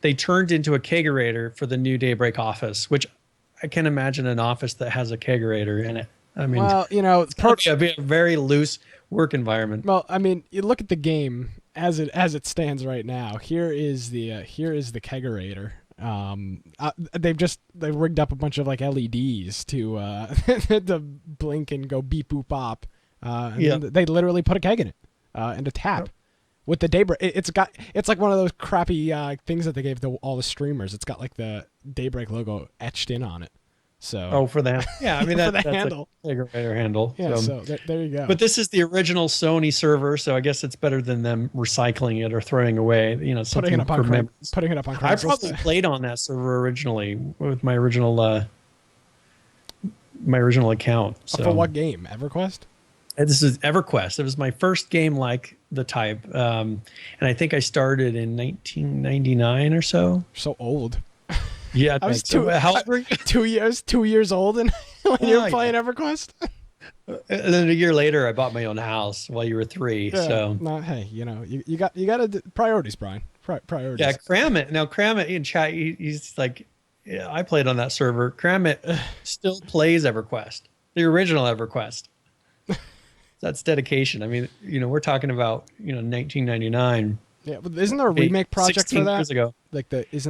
They turned into a kegerator for the new Daybreak office, which I can imagine an office that has a kegerator in it. I mean, well, it's probably a very loose work environment. Well, I mean, you look at the game as it stands right now. Here is the kegerator. They've rigged up a bunch of like LEDs to to blink and go beep boop bop. They literally put a keg in it and a tap. With the Daybreak, it's like one of those crappy things that they gave to all the streamers. It's got like the Daybreak logo etched in on it. So for that, yeah, I mean that's handle. A kegerator handle. Yeah, so there you go. But this is the original Sony server, so I guess it's better than them recycling it or throwing away. Putting it up on Craigslist. I probably played on that server originally with my original account. So. For what game? EverQuest? And this is EverQuest. It was my first game like the type. And I think I started in 1999 or so. So old. Yeah. I was how old were you? 2 years old and when you were playing EverQuest. And then a year later, I bought my own house while you were 3. Yeah, so hey, you got to priorities, Brian. Priorities. yeah, Kramit. Now Kramit in chat, he's like, yeah, I played on that server. Kramit still plays EverQuest, the original EverQuest. That's dedication. I mean, we're talking about 1999. Yeah, but isn't there a remake project for that? 16 years ago.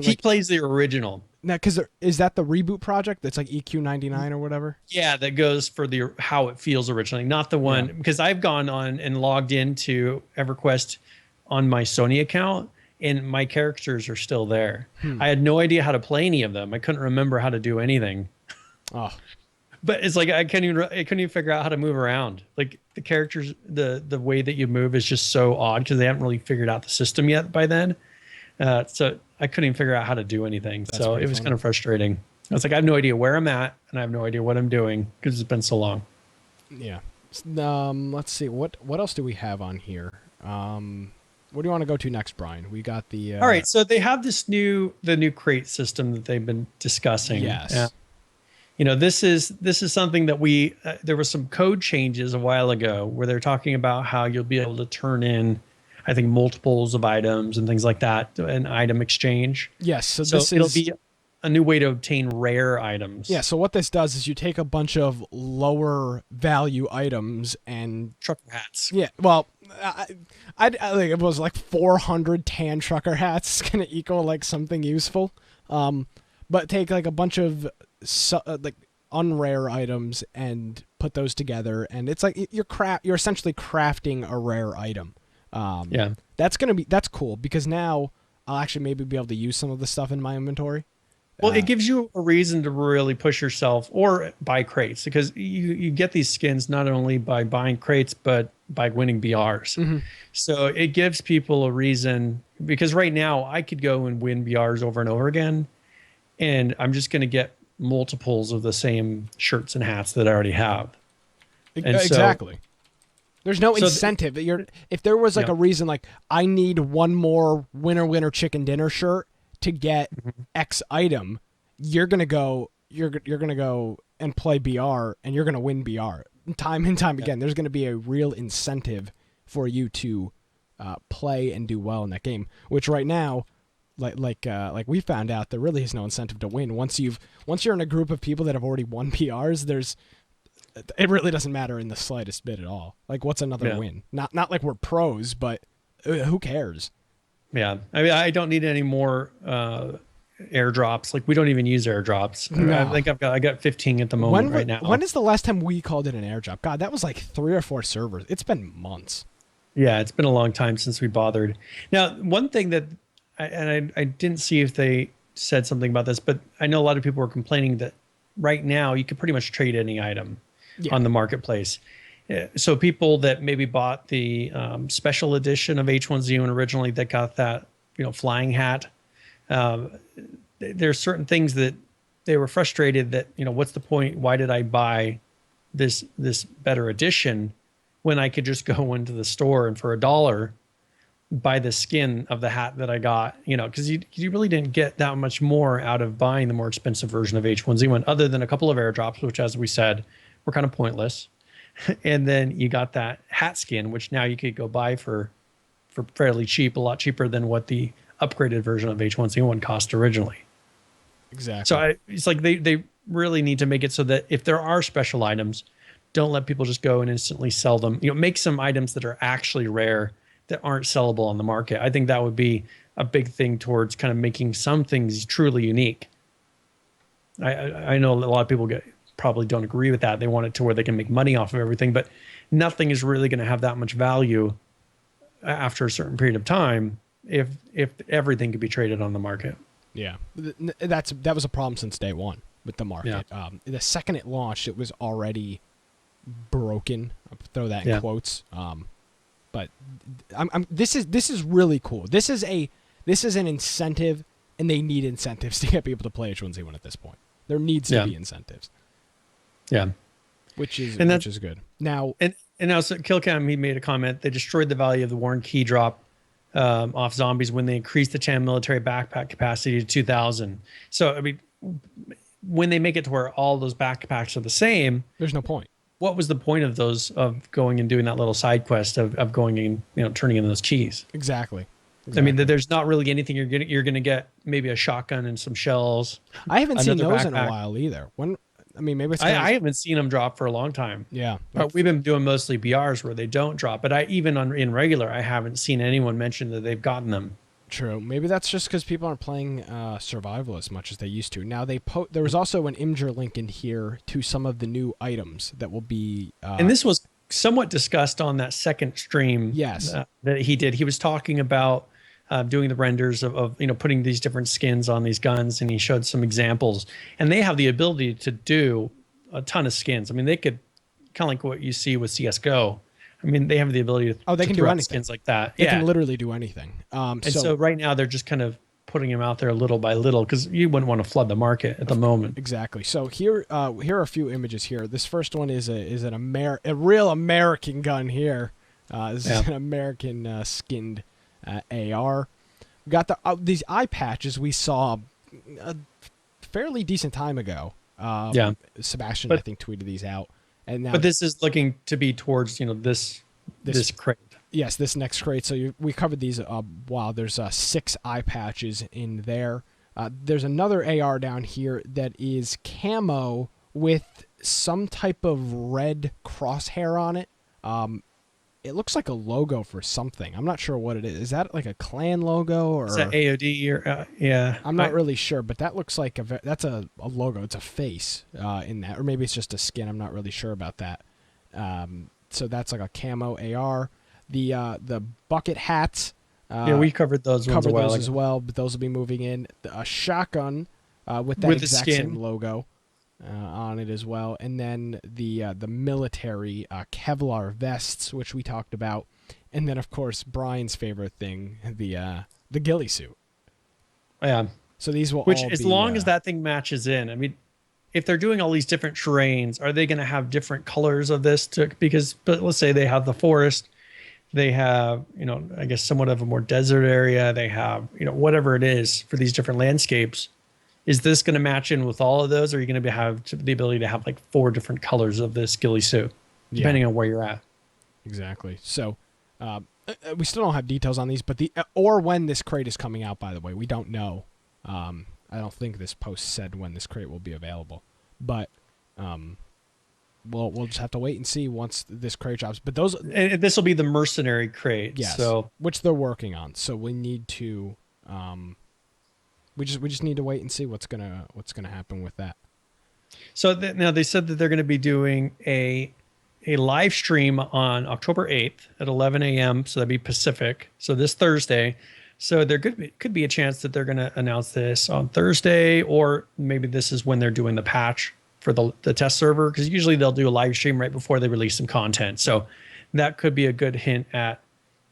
He plays the original. Now, because is that the reboot project that's like EQ99 or whatever? Yeah, that goes for the how it feels originally, not the one because I've gone on and logged into EverQuest on my Sony account, and my characters are still there. I had no idea how to play any of them. I couldn't remember how to do anything. Oh, but it's like I couldn't even figure out how to move around. Like the characters, the way that you move is just so odd because they haven't really figured out the system yet by then. So I couldn't even figure out how to do anything. That's so it was funny. kind of frustrating. I was like, I have no idea where I'm at, and I have no idea what I'm doing because it's been so long. Yeah. Let's see. What else do we have on here? What do you want to go to next, Brian? We got the. All right. So they have the new crate system that they've been discussing. Yes. This is something that there was some code changes a while ago where they're talking about how you'll be able to turn in, I think, multiples of items and things like that, an item exchange. Yes. So it'll be a new way to obtain rare items. Yeah. So what this does is you take a bunch of lower value items and trucker hats. Yeah. Well, I think it was like 400 tan trucker hats is gonna equal like something useful. But take like a bunch of like unrare items and put those together, and it's like you're essentially crafting a rare item. That's cool because now I'll actually maybe be able to use some of the stuff in my inventory. Well, it gives you a reason to really push yourself or buy crates because you get these skins not only by buying crates, but by winning BRs. Mm-hmm. So it gives people a reason because right now I could go and win BRs over and over again, and I'm just going to get multiples of the same shirts and hats that I already have. And exactly. There's no incentive. If there was like a reason, like I need one more winner chicken dinner shirt to get X item, you're gonna go and play BR, and you're gonna win BR time and time again. There's gonna be a real incentive for you to play and do well in that game. Which right now, like we found out, there really is no incentive to win. Once you're in a group of people that have already won PRs, it really doesn't matter in the slightest bit at all. Like, what's another win? Not like we're pros, but who cares? Yeah, I mean, I don't need any more airdrops. Like, we don't even use airdrops. No. I think I got 15 at the moment right now. When is the last time we called it an airdrop? God, that was like 3 or 4 servers. It's been months. Yeah, it's been a long time since we bothered. Now, one thing that, I didn't see if they said something about this, but I know a lot of people were complaining that right now you can pretty much trade any item on the marketplace. So people that maybe bought the special edition of H1Z1 originally that got that flying hat, there's certain things that they were frustrated that what's the point? Why did I buy this better edition when I could just go into the store and for $1 buy the skin of the hat that I got? Because you really didn't get that much more out of buying the more expensive version of H1Z1 other than a couple of airdrops, which, as we said, were kind of pointless. And then you got that hat skin, which now you could go buy for fairly cheap, a lot cheaper than what the upgraded version of H1Z1 cost originally. Exactly. So it's like they really need to make it so that if there are special items, don't let people just go and instantly sell them. Make some items that are actually rare that aren't sellable on the market. I think that would be a big thing towards kind of making some things truly unique. I know a lot of people probably don't agree with that. They want it to where they can make money off of everything, but nothing is really going to have that much value after a certain period of time if everything could be traded on the market. Yeah, that was a problem since day one with the market. Yeah. The second it launched, it was already broken. I'll throw that in quotes. But this is really cool. This is an incentive, and they need incentives to get people to play H1Z1 at this point. There needs to be incentives. Yeah, which is good. Now, and And now, so Killcam, he made a comment. They destroyed the value of the Warren key drop off zombies when they increased the TAM military backpack capacity to 2,000. So, I mean, when they make it to where all those backpacks are the same, there's no point. What was the point of those, of going and doing that little side quest of going and, turning in those keys? Exactly. I mean, there's not really anything you're gonna get. Maybe a shotgun and some shells. I haven't seen those backpack in a while either. Maybe it's I haven't seen them drop for a long time. Yeah, but we've been doing mostly BRs where they don't drop. But in regular, I haven't seen anyone mention that they've gotten them. True. Maybe that's just because people aren't playing survival as much as they used to. Now there was also an Imgur link in here to some of the new items that will be. And this was somewhat discussed on that second stream. Yes, that he did. He was talking about doing the renders of putting these different skins on these guns, and he showed some examples. And they have the ability to do a ton of skins. I mean, they could kind of like what you see with CS:GO. I mean, they have the ability to they can do anything. skins like that. They can literally do anything. And so right now they're just kind of putting them out there little by little because you wouldn't want to flood the market at the moment. Exactly. So here are a few images here. This first one is a real American gun here. This is an American skinned AR. We got these eye patches we saw a fairly decent time ago. Sebastian, I think, tweeted these out. And now, but this is looking to be towards this crate. Yes, this next crate. So we covered these. Wow, there's 6 eye patches in there. There's another AR down here that is camo with some type of red crosshair on it. It looks like a logo for something. I'm not sure what it is. Is that like a clan logo or is that AOD or yeah? I'm not really sure, but that looks like that's a logo. It's a face in that, or maybe it's just a skin. I'm not really sure about that. So that's like a camo AR. The bucket hats. We covered those ones as well, but those will be moving in. A shotgun with that exact same logo on it as well, and then the military Kevlar vests, which we talked about, and then of course Brian's favorite thing, the ghillie suit. Yeah. So these will as long as that thing matches in. I mean, if they're doing all these different terrains, are they going to have different colors of this? But let's say they have the forest, they have I guess somewhat of a more desert area, they have whatever it is for these different landscapes. Is this going to match in with all of those, or are you going to have the ability to have like 4 different colors of this ghillie suit, depending on where you're at? Exactly. So we still don't have details on these, but or when this crate is coming out, by the way, we don't know. I don't think this post said when this crate will be available, but we'll just have to wait and see once this crate drops. But this will be the mercenary crate, yes, so which they're working on. So we need to. We just need to wait and see what's gonna happen with that. So now they said that they're going to be doing a live stream on October 8th at 11 a.m. So that'd be Pacific. So this Thursday. So there could be a chance that they're going to announce this on Thursday, or maybe this is when they're doing the patch for the test server, because usually they'll do a live stream right before they release some content. So that could be a good hint at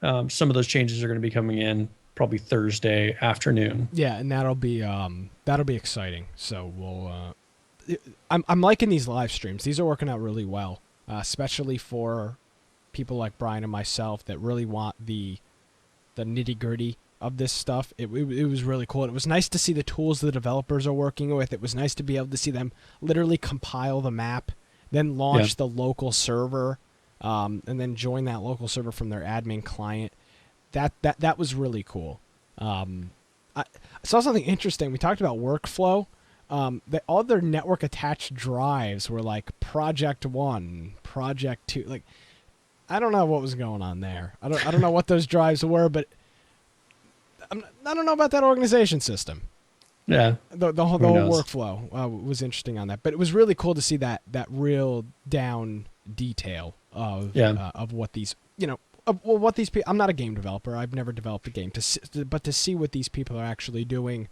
some of those changes are going to be coming in probably Thursday afternoon. Yeah, and that'll be exciting. So we'll. I'm liking these live streams. These are working out really well, especially for people like Brian and myself that really want the nitty gritty of this stuff. It was really cool. It was nice to see the tools the developers are working with. It was nice to be able to see them literally compile the map, then launch the local server, and then join that local server from their admin client. That was really cool. I saw something interesting. We talked about workflow. All their network attached drives were like Project 1, Project 2. Like, I don't know what was going on there. I don't know what those drives were, but I don't know about that organization system. Yeah. The whole workflow was interesting on that, but it was really cool to see that real down detail of what these what these people. I'm not a game developer. I've never developed a game, but to see what these people are actually doing,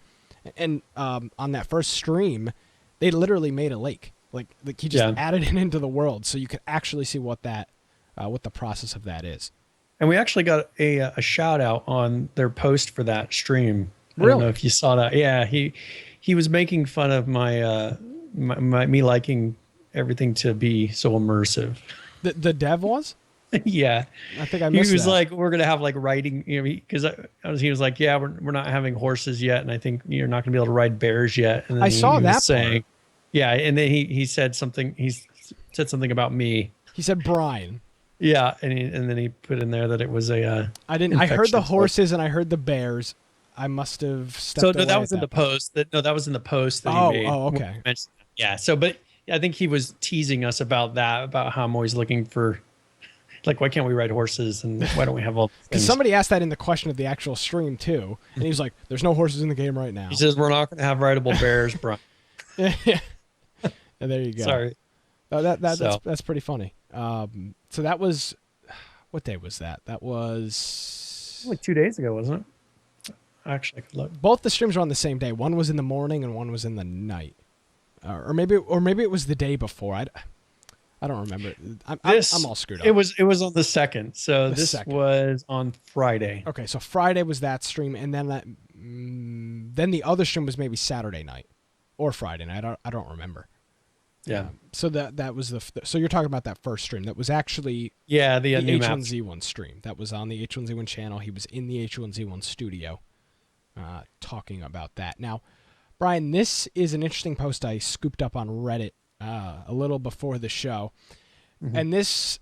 and on that first stream, they literally made a lake. Like he just added it into the world, so you could actually see what the process of that is. And we actually got a shout out on their post for that stream. Really? I don't know if you saw that. Yeah, he was making fun of my me liking everything to be so immersive. The dev was? Yeah. I think I missed He was that. like, we're going to have like riding, because he was like, yeah, we're not having horses yet. And I think you're not going to be able to ride bears yet. And then I saw he that was saying, part. yeah. And then he said something, said something about me. He said Brian. Yeah. And then he put in there that it was a, I heard the infection. horses and I heard the bears. I must have stepped away. So no, that was in the post. That was in the post that he made. Oh, okay. Yeah. So, but I think he was teasing us about that, about how I'm always looking for, like, why can't we ride horses and why don't we have all? Because somebody asked that in the question of the actual stream too, and he was like, "There's no horses in the game right now." He says we're not going to have rideable bears, Brian. Yeah. And there you go. Sorry. That's pretty funny. So that was, what day was that? That was like 2 days ago, wasn't it? Actually, I could look. Both the streams were on the same day. One was in the morning and one was in the night, or maybe it was the day before. I don't remember. I'm all screwed up. It was on the 2nd. So this was on Friday. Okay, so Friday was that stream, and then then the other stream was maybe Saturday night or Friday night. I don't remember. Yeah. So that was so you're talking about that first stream that was actually the H1Z1 stream that was on the H1Z1 channel. He was in the H1Z1 studio, talking about that. Now, Brian, this is an interesting post I scooped up on Reddit a little before the show, and this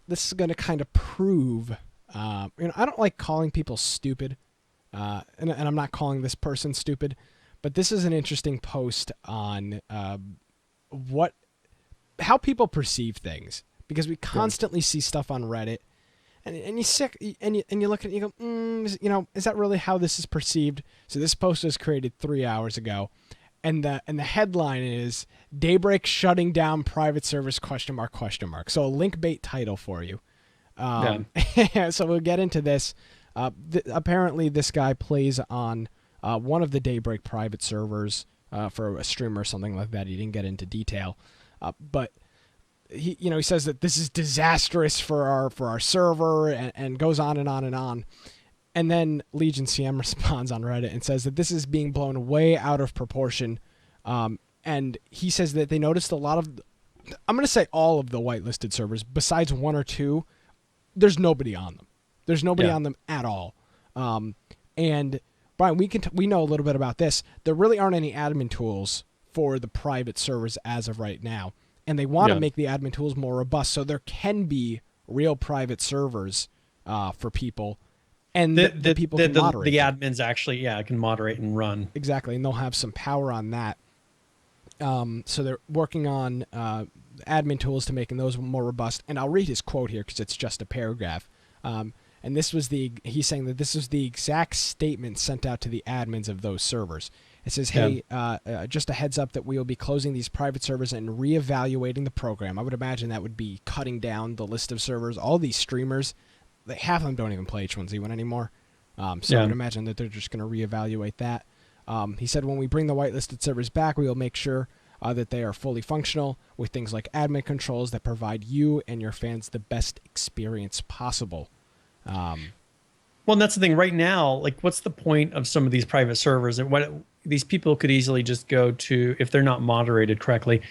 is going to kind of prove. I don't like calling people stupid, and I'm not calling this person stupid, but this is an interesting post on how people perceive things, because we constantly see stuff on Reddit, and you look at it and you go, is that really how this is perceived? So this post was created 3 hours ago. And the headline is Daybreak shutting down private service ? So a link bait title for you. So we'll get into this. Apparently this guy plays on one of the Daybreak private servers for a streamer or something like that. He didn't get into detail, but he says that this is disastrous for our server, and goes on and on and on. And then Legion CM responds on Reddit and says that this is being blown way out of proportion. And he says that they noticed a lot of, I'm going to say all of the whitelisted servers, besides one or two, there's nobody on them. There's nobody on them at all. And Brian, we know a little bit about this. There really aren't any admin tools for the private servers as of right now. And they want to make the admin tools more robust, so there can be real private servers for people. And the people can moderate. The admins actually, can moderate and run. Exactly, and they'll have some power on that. So they're working on admin tools to making those more robust. And I'll read his quote here because it's just a paragraph. And he's saying that this was the exact statement sent out to the admins of those servers. It says, hey, just a heads up that we will be closing these private servers and reevaluating the program. I would imagine that would be cutting down the list of servers. All these streamers, half of them don't even play H1Z1 anymore. I would imagine that they're just going to reevaluate that. He said, when we bring the whitelisted servers back, we will make sure that they are fully functional with things like admin controls that provide you and your fans the best experience possible. Well, and that's the thing right now, like, what's the point of some of these private servers? And what these people could easily just go to, if they're not moderated correctly,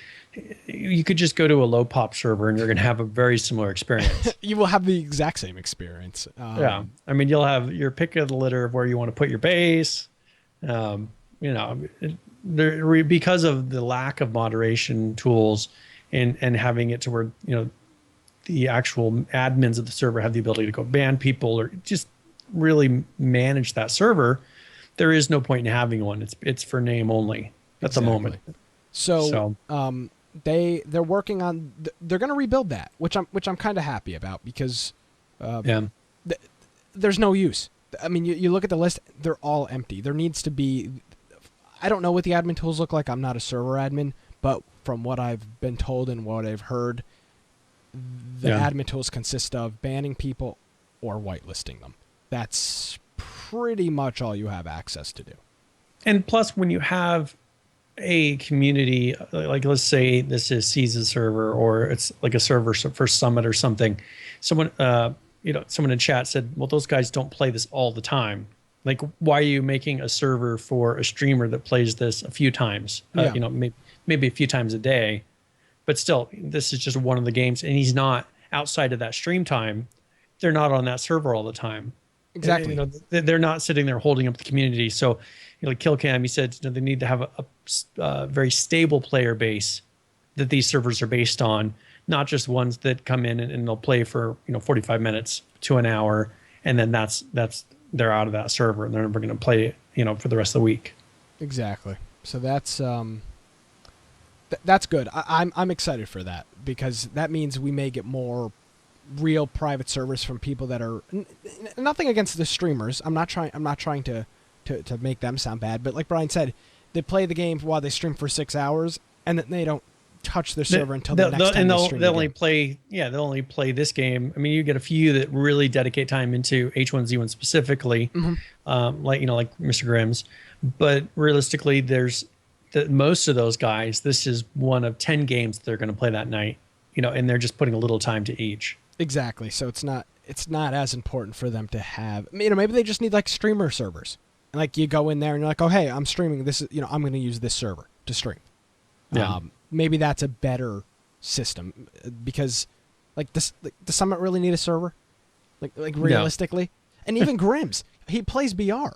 you could just go to a low pop server and you're going to have a very similar experience. You will have the exact same experience. I mean, you'll have your pick of the litter of where you want to put your base. Because of the lack of moderation tools and having it to where, the actual admins of the server have the ability to go ban people or just really manage that server, there is no point in having one. It's for name only at the moment. So they're working on, they're going to rebuild that, which I'm kind of happy about, because there's no use. I mean, you look at the list, they're all empty. There needs to be, I don't know what the admin tools look like. I'm not a server admin, but from what I've been told and what I've heard, the admin tools consist of banning people or whitelisting them. That's pretty much all you have access to do. And plus, when you have a community, like let's say this is Caesar's server, or it's like a server for Summit or something, someone in chat said, well, those guys don't play this all the time. Like, why are you making a server for a streamer that plays this a few times, maybe a few times a day? but still, this is just one of the games, and he's not outside of that stream time. They're not on that server all the time. Exactly. You know, they're not sitting there holding up the community. So, you know, like Killcam, he said, you know, they need to have a very stable player base that these servers are based on, not just ones that come in and they'll play for, you know, 45 minutes to an hour, and then that's they're out of that server and they're never going to play, you know, for the rest of the week. Exactly. So that's good. I'm excited for that, because that means we may get more real private servers from people that are nothing against the streamers. I'm not trying to make them sound bad, but like Brian said, they play the game while they stream for 6 hours, and then they don't touch their server until the next time they stream. They'll only play this game. I mean, you get a few that really dedicate time into H1Z1 specifically, like Mr. Grimm's. But realistically, most of those guys, this is one of 10 games that they're going to play that night, you know, and they're just putting a little time to each. Exactly. So it's not as important for them to have, you know, maybe they just need like streamer servers. And like you go in there and you're like, oh, hey, I'm streaming this, you know, I'm going to use this server to stream. Yeah. Maybe that's a better system, because like does Summit really need a server? Like realistically? No. And even Grimm's, he plays BR.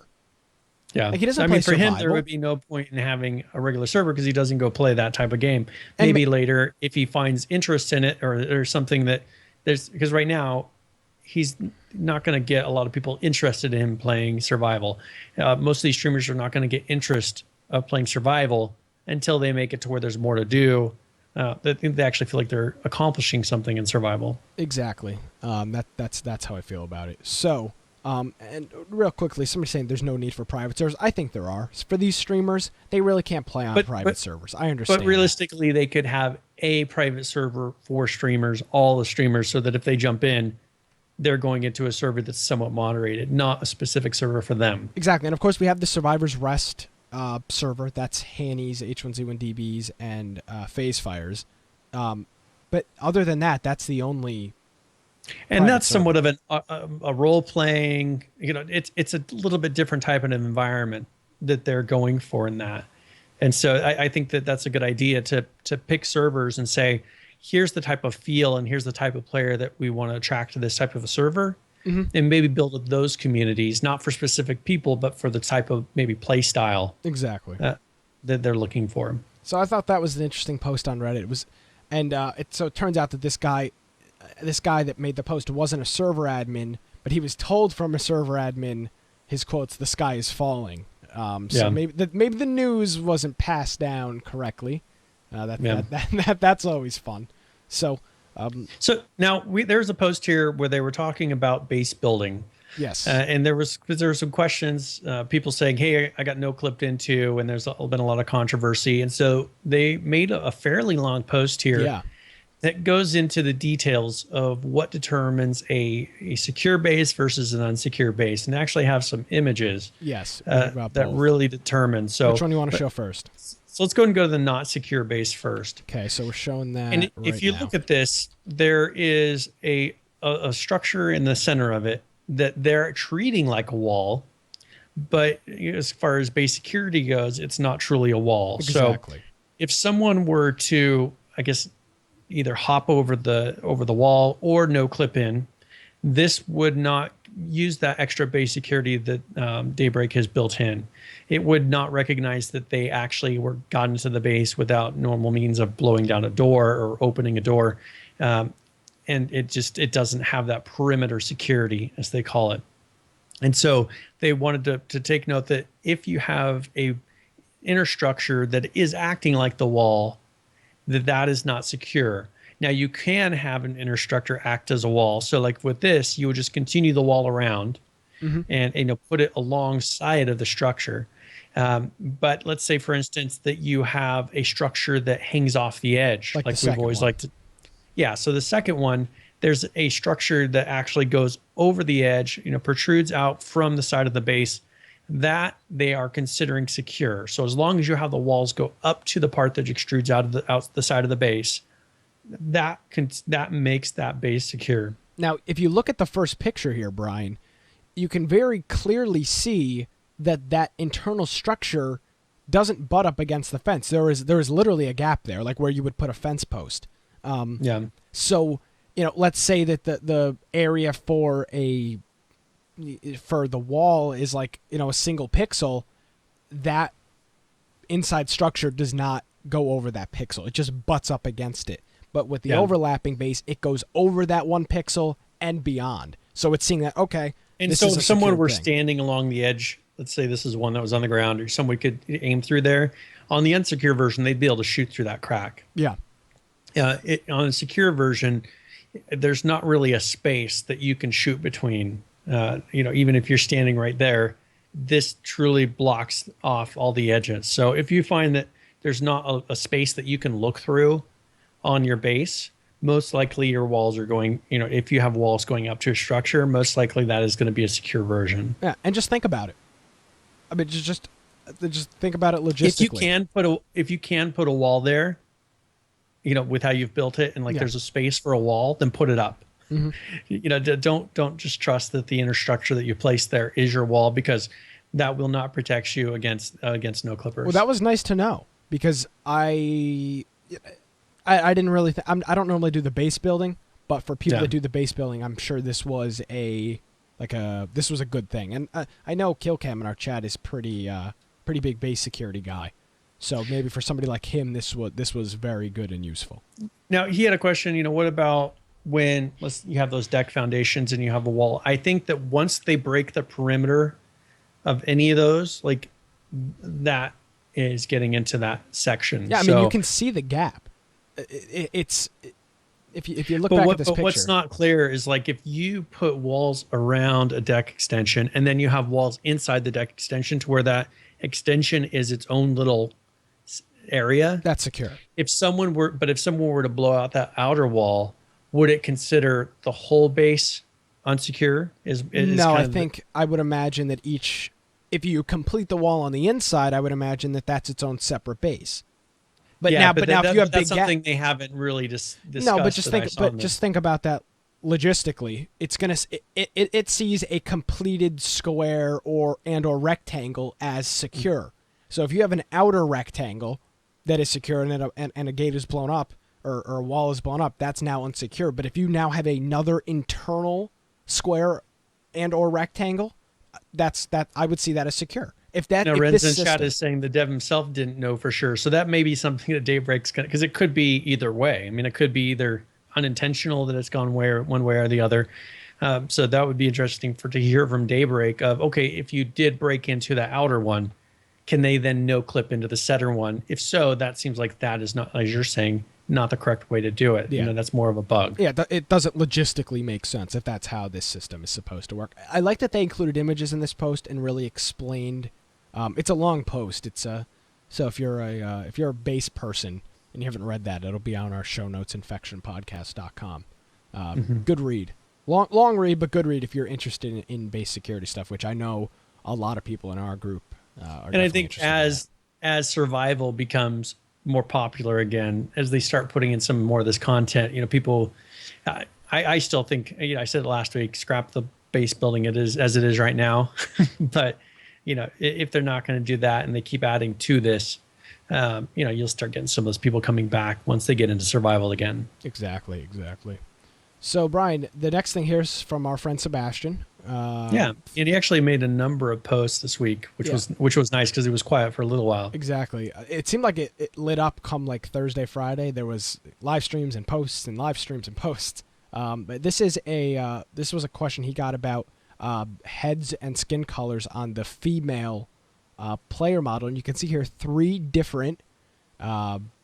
Yeah. Like he doesn't play for survival. him, there would be no point in having a regular server because he doesn't go play that type of game. Maybe later, if he finds interest in it or something that because right now he's not going to get a lot of people interested in him playing survival. Most of these streamers are not going to get interest of playing survival until they make it to where there's more to do. They actually feel like they're accomplishing something in survival. Exactly. That's how I feel about it. So, and real quickly, somebody's saying there's no need for private servers. I think there are. For these streamers, they really can't play on private servers. I understand. But realistically, they could have a private server for streamers, all the streamers, so that if they jump in, they're going into a server that's somewhat moderated, not a specific server for them. Exactly. And of course, we have the Survivor's Rest server. That's Hanny's, H1Z1 DBs, and Phase Fires. But other than that, that's the only. And that's somewhat of a role playing. You know, it's a little bit different type of environment that they're going for in that. And so I think that that's a good idea to pick servers and say, here's the type of feel and here's the type of player that we want to attract to this type of a server. And maybe build those communities, not for specific people, but for the type of maybe play style exactly that they're looking for. So I thought that was an interesting post on Reddit. It was, and so it turns out that this guy that made the post wasn't a server admin, but he was told from a server admin, his quotes, "The sky is falling." So maybe the news wasn't passed down correctly. That's always fun. So. So now there's a post here where they were talking about base building. Yes. And there were some questions, people saying, hey, I got no clipped into, and there's been a lot of controversy. And so they made a fairly long post here that goes into the details of what determines a secure base versus an unsecure base, and actually have some images that really determine. So which one do you want to show first? So let's go and go to the not secure base first. Okay, so we're showing that. And if you look at this, there is a structure in the center of it that they're treating like a wall, but as far as base security goes, it's not truly a wall. Exactly. So if someone were to, I guess, either hop over the wall or no clip in, this would not use that extra base security that Daybreak has built in. It would not recognize that they actually got into the base without normal means of blowing down a door or opening a door. And it doesn't have that perimeter security, as they call it. And so they wanted to take note that if you have a inner structure that is acting like the wall, that is not secure. Now you can have an inner structure act as a wall. So like with this, you would just continue the wall around and put it alongside of the structure. But let's say, for instance, that you have a structure that hangs off the edge, like we've always liked to. Yeah. So the second one, there's a structure that actually goes over the edge, protrudes out from the side of the base, that they are considering secure. So as long as you have the walls go up to the part that extrudes out the side of the base, that makes that base secure. Now, if you look at the first picture here, Brian, you can very clearly see that internal structure doesn't butt up against the fence. There is literally a gap there, like where you would put a fence post. So, let's say that the area for the wall is like, a single pixel, that inside structure does not go over that pixel. It just butts up against it. But with the overlapping base, it goes over that 1 pixel and beyond. So it's seeing that, okay. And so if someone were standing along the edge, let's say this is one that was on the ground, or someone could aim through there, on the unsecure version, they'd be able to shoot through that crack. Yeah. On a secure version, there's not really a space that you can shoot between. Even if you're standing right there, this truly blocks off all the edges. So if you find that there's not a space that you can look through on your base, most likely your walls are going, if you have walls going up to a structure, most likely that is going to be a secure version. Yeah, and just think about it. I mean, just think about it logistically. If you can put a wall there, with how you've built it, and there's a space for a wall, then put it up. Mm-hmm. Don't just trust that the inner structure that you placed there is your wall, because that will not protect you against no clippers. Well, that was nice to know, because I didn't really I don't normally do the base building, but for people that do the base building, I'm sure this was a good thing. And I know Killcam in our chat is pretty big base security guy. So maybe for somebody like him, this was very good and useful. Now, he had a question, what about when you have those deck foundations and you have a wall? I think that once they break the perimeter of any of those, that is getting into that section. Yeah, I mean, you can see the gap. It's if you look back at this picture. What's not clear is if you put walls around a deck extension and then you have walls inside the deck extension to where that extension is its own little area. That's secure. If someone were to blow out that outer wall, would it consider the whole base unsecure? No, I think I would imagine that if you complete the wall on the inside, I would imagine that that's its own separate base. But now if you have big that's something they haven't really discussed. No, but just think about that logistically. It's it sees a completed square or rectangle as secure. So if you have an outer rectangle that is secure and a gate is blown up or a wall is blown up, that's now unsecure. But if you now have another internal square and or rectangle, I would see that as secure. Ren's in chat is saying the dev himself didn't know for sure. So that may be something that Daybreak's going to, because it could be either way. I mean, it could be either unintentional that it's gone one way or the other. So that would be interesting to hear from Daybreak of, okay, if you did break into the outer one, can they then no clip into the center one? If so, that seems like that is not, as you're saying, not the correct way to do it. Yeah. That's more of a bug. Yeah, it doesn't logistically make sense if that's how this system is supposed to work. I like that they included images in this post and really explained. It's a long post. So if you're a base person and you haven't read that, it'll be on our show notes, infectionpodcast.com. Good read. Long read, but good read if you're interested in base security stuff, which I know a lot of people in our group are. And I think as survival becomes more popular again, as they start putting in some more of this content, people, I still think, I said it last week, scrap the base building it is as it is right now, but if they're not going to do that and they keep adding to this, you'll start getting some of those people coming back once they get into survival again. Exactly. So, Brian, the next thing here is from our friend Sebastian. And he actually made a number of posts this week, which was nice because he was quiet for a little while. Exactly. It seemed like it lit up come Thursday, Friday. There was live streams and posts and live streams and posts. But this was a question he got about heads and skin colors on the female player model, and you can see here 3 different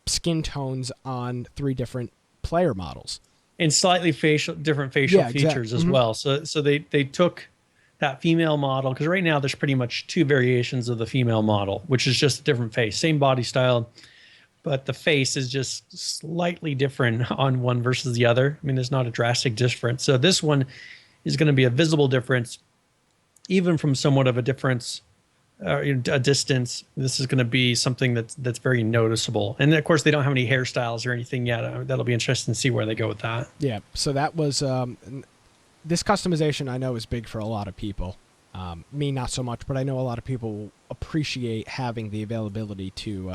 skin tones on 3 different player models, and slightly different facial features as well. So they took that female model, because right now there's pretty much 2 variations of the female model, which is just a different face, same body style, but the face is just slightly different on one versus the other. I mean, there's not a drastic difference. So this one is going to be a visible difference, even from somewhat of a difference, a distance. This is going to be something that's very noticeable. And of course, they don't have any hairstyles or anything yet. That'll be interesting to see where they go with that. Yeah. So that was this customization. I know is big for a lot of people. Me, not so much, but I know a lot of people appreciate having the availability to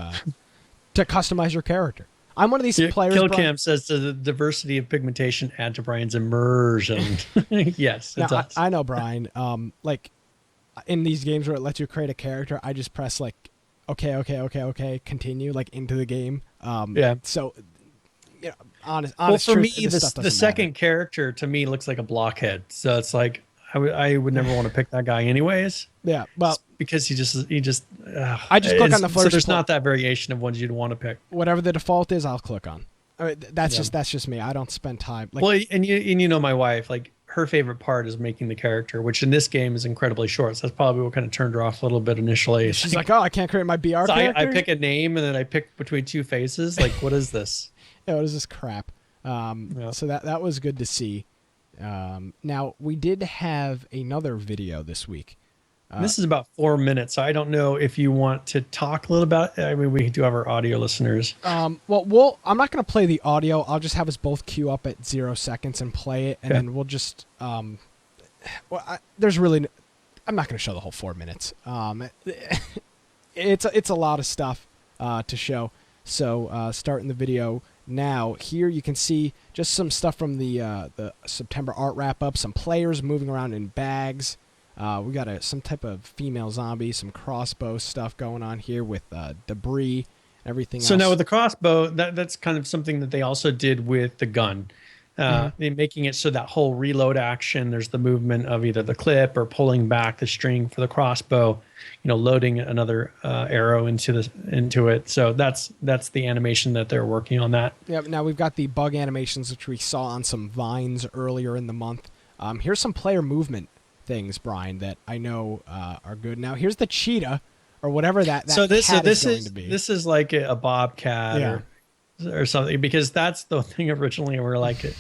customize your character. I'm one of these players. Killcam says the diversity of pigmentation add to Brian's immersion. Yes, it does. I know, Brian. Like in these games where it lets you create a character, I just press like, okay, continue, like into the game. Yeah. So, honest. Well, for truth, me, the second character to me looks like a blockhead. So it's like I would never want to pick that guy anyways. Yeah, well, because he just. I just click on the first. So there's not that variation of ones you'd want to pick. Whatever the default is, I'll click on. I mean, that's just me. I don't spend time. Like, well, and you know my wife, like her favorite part is making the character, which in this game is incredibly short. So that's probably what kind of turned her off a little bit initially. She's like, oh, I can't create my BR so character. I pick a name and then I pick between two faces. Like, what is this? Yeah, what is this crap? So that was good to see. Now, we did have another video this week. This is about 4 minutes, so I don't know if you want to talk a little about it. I mean, we do have our audio listeners. Well, I'm not going to play the audio. I'll just have us both queue up at 0 seconds and play it, and then we'll just... there's really... I'm not going to show the whole 4 minutes. It's a lot of stuff to show. So starting the video now. Here you can see just some stuff from the September art wrap-up, some players moving around in bags. We got some type of female zombie, some crossbow stuff going on here with debris, everything else. So now with the crossbow, that's kind of something that they also did with the gun. Making it so that whole reload action, there's the movement of either the clip or pulling back the string for the crossbow, loading another arrow into it. So that's the animation that they're working on that. Yeah. Now we've got the bug animations, which we saw on some vines earlier in the month. Here's some player movement things, Brian, that I know are good. Now here's the cheetah or whatever that cat is going to be. This is like a bobcat or something, because that's the thing originally. We're like,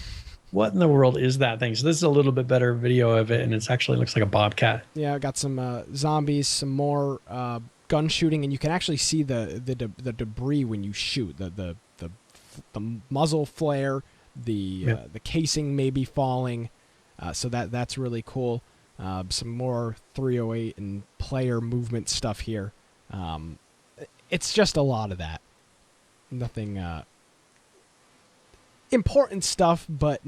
what in the world is that thing? So this is a little bit better video of it, and it actually looks like a bobcat. Yeah, got some zombies, some more gun shooting, and you can actually see the debris when you shoot. The muzzle flare, the casing may be falling, so that's really cool. Some more 308 and player movement stuff here. It's just a lot of that. Nothing important stuff, but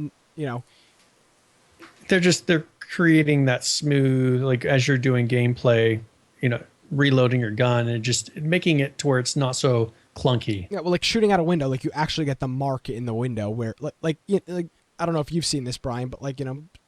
they're creating that smooth, like as you're doing gameplay, reloading your gun and just making it to where it's not so clunky. Yeah, well, like shooting out a window, like you actually get the mark in the window where, like I don't know if you've seen this, Brian, but like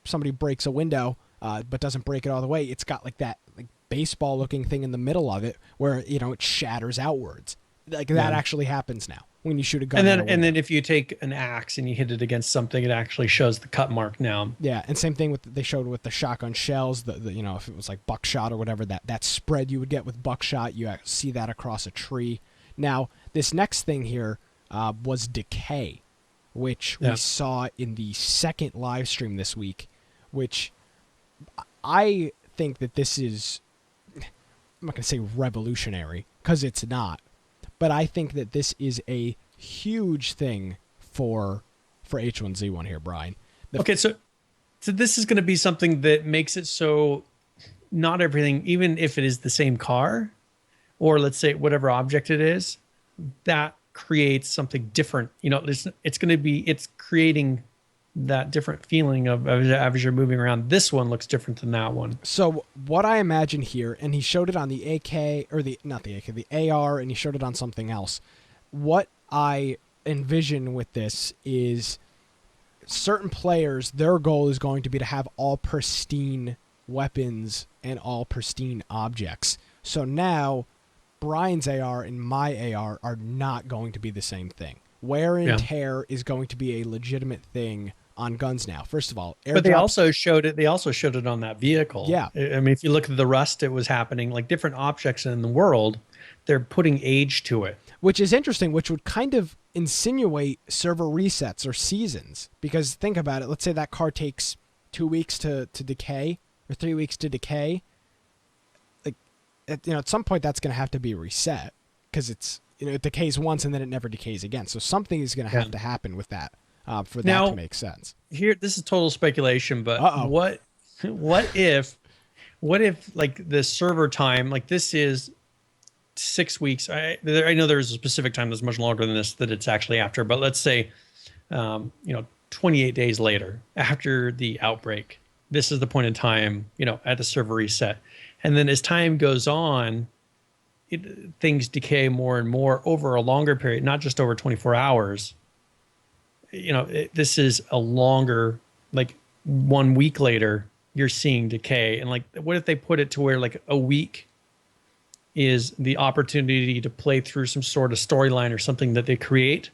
somebody breaks a window, but doesn't break it all the way. It's got like that like baseball looking thing in the middle of it where it shatters outwards. Like that actually happens now when you shoot a gun. And then if you take an axe and you hit it against something, it actually shows the cut mark now. Yeah, and same thing they showed with the shotgun shells. The if it was like buckshot or whatever, that spread you would get with buckshot, you see that across a tree. Now this next thing here was decay, which we saw in the second live stream this week, which I think that this is, I'm not going to say revolutionary because it's not. But I think that this is a huge thing for H1Z1 here, Brian. So this is going to be something that makes it so not everything, even if it is the same car, or let's say whatever object it is, that creates something different. It's creating that different feeling of as you're moving around. This one looks different than that one. So what I imagine here, and he showed it on the AK, or the AR, and he showed it on something else. What I envision with this is certain players, their goal is going to be to have all pristine weapons and all pristine objects. So now Brian's AR and my AR are not going to be the same thing. Wear and tear is going to be a legitimate thing on guns now. First of all, but they also showed it on that vehicle. Yeah. I mean, if you look at the rust, it was happening, like different objects in the world, they're putting age to it. Which is interesting, which would kind of insinuate server resets or seasons. Because think about it, let's say that car takes 2 weeks to decay or 3 weeks to decay. Like, at some point that's going to have to be reset because it decays once and then it never decays again. So something is going to have to happen with that. For that to make sense. Here, this is total speculation, but what what if like the server time, like this is 6 weeks. I know there's a specific time that's much longer than this that it's actually after, but let's say, 28 days later after the outbreak, this is the point in time, at the server reset. And then as time goes on, things decay more and more over a longer period, not just over 24 hours. This is a longer, like 1 week later, you're seeing decay. And like, what if they put it to where like a week is the opportunity to play through some sort of storyline or something that they create,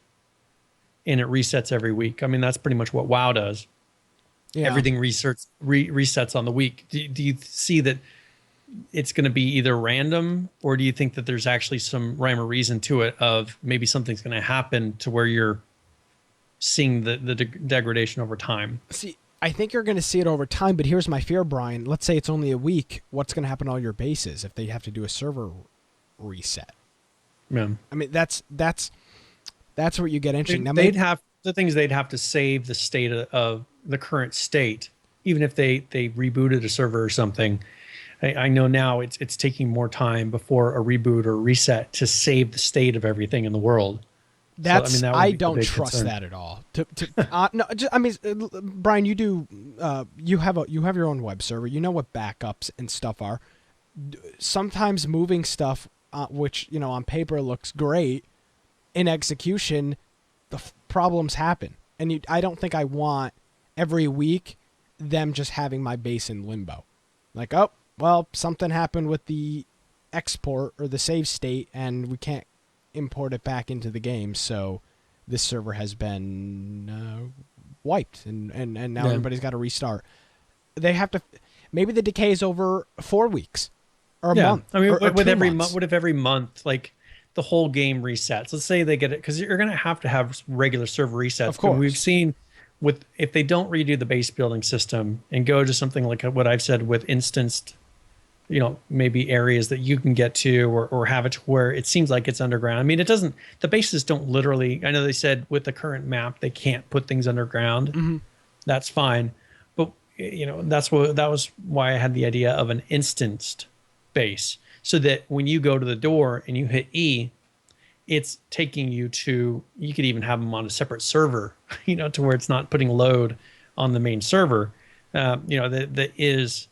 and it resets every week? I mean, that's pretty much what WoW does. Yeah. Everything resets on the week. Do you see that it's going to be either random, or do you think that there's actually some rhyme or reason to it of maybe something's going to happen to where you're seeing the degradation over time? See, I think you're going to see it over time, but here's my fear, Brian. Let's say it's only a week. What's going to happen to all your bases if they have to do a server reset? Yeah. I mean, that's where you get interesting. They'd have to save the state of the current state, even if they rebooted a server or something. I know now it's taking more time before a reboot or reset to save the state of everything in the world. I don't trust that at all. Brian, you do. You have your own web server. You know what backups and stuff are. Sometimes moving stuff, which on paper looks great, in execution, the problems happen. And I don't think I want every week them just having my base in limbo. Like, oh, well, something happened with the export or the save state, and we can't import it back into the game, so this server has been wiped, and now everybody's got to restart. They have to. Maybe the decay is over 4 weeks or a month. I mean, what if every month, like the whole game resets? Let's say they get it, because you're going to have regular server resets. Of course, we've seen if they don't redo the base building system and go to something like what I've said with instanced, maybe areas that you can get to, or have it to where it seems like it's underground. I mean, the bases don't literally, I know they said with the current map, they can't put things underground. Mm-hmm. That's fine. But, that was why I had the idea of an instanced base, so that when you go to the door and you hit E, it's taking you to, you could even have them on a separate server, to where it's not putting load on the main server. That is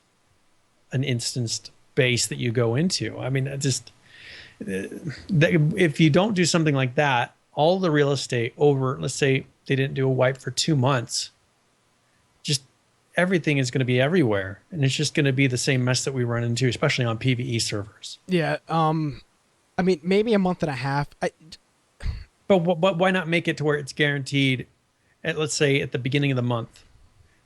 an instanced base that you go into. I mean, if you don't do something like that, all the real estate over, let's say they didn't do a wipe for 2 months, just everything is going to be everywhere. And it's just going to be the same mess that we run into, especially on PvE servers. Yeah. I mean, maybe a month and a half. But why not make it to where it's guaranteed let's say at the beginning of the month,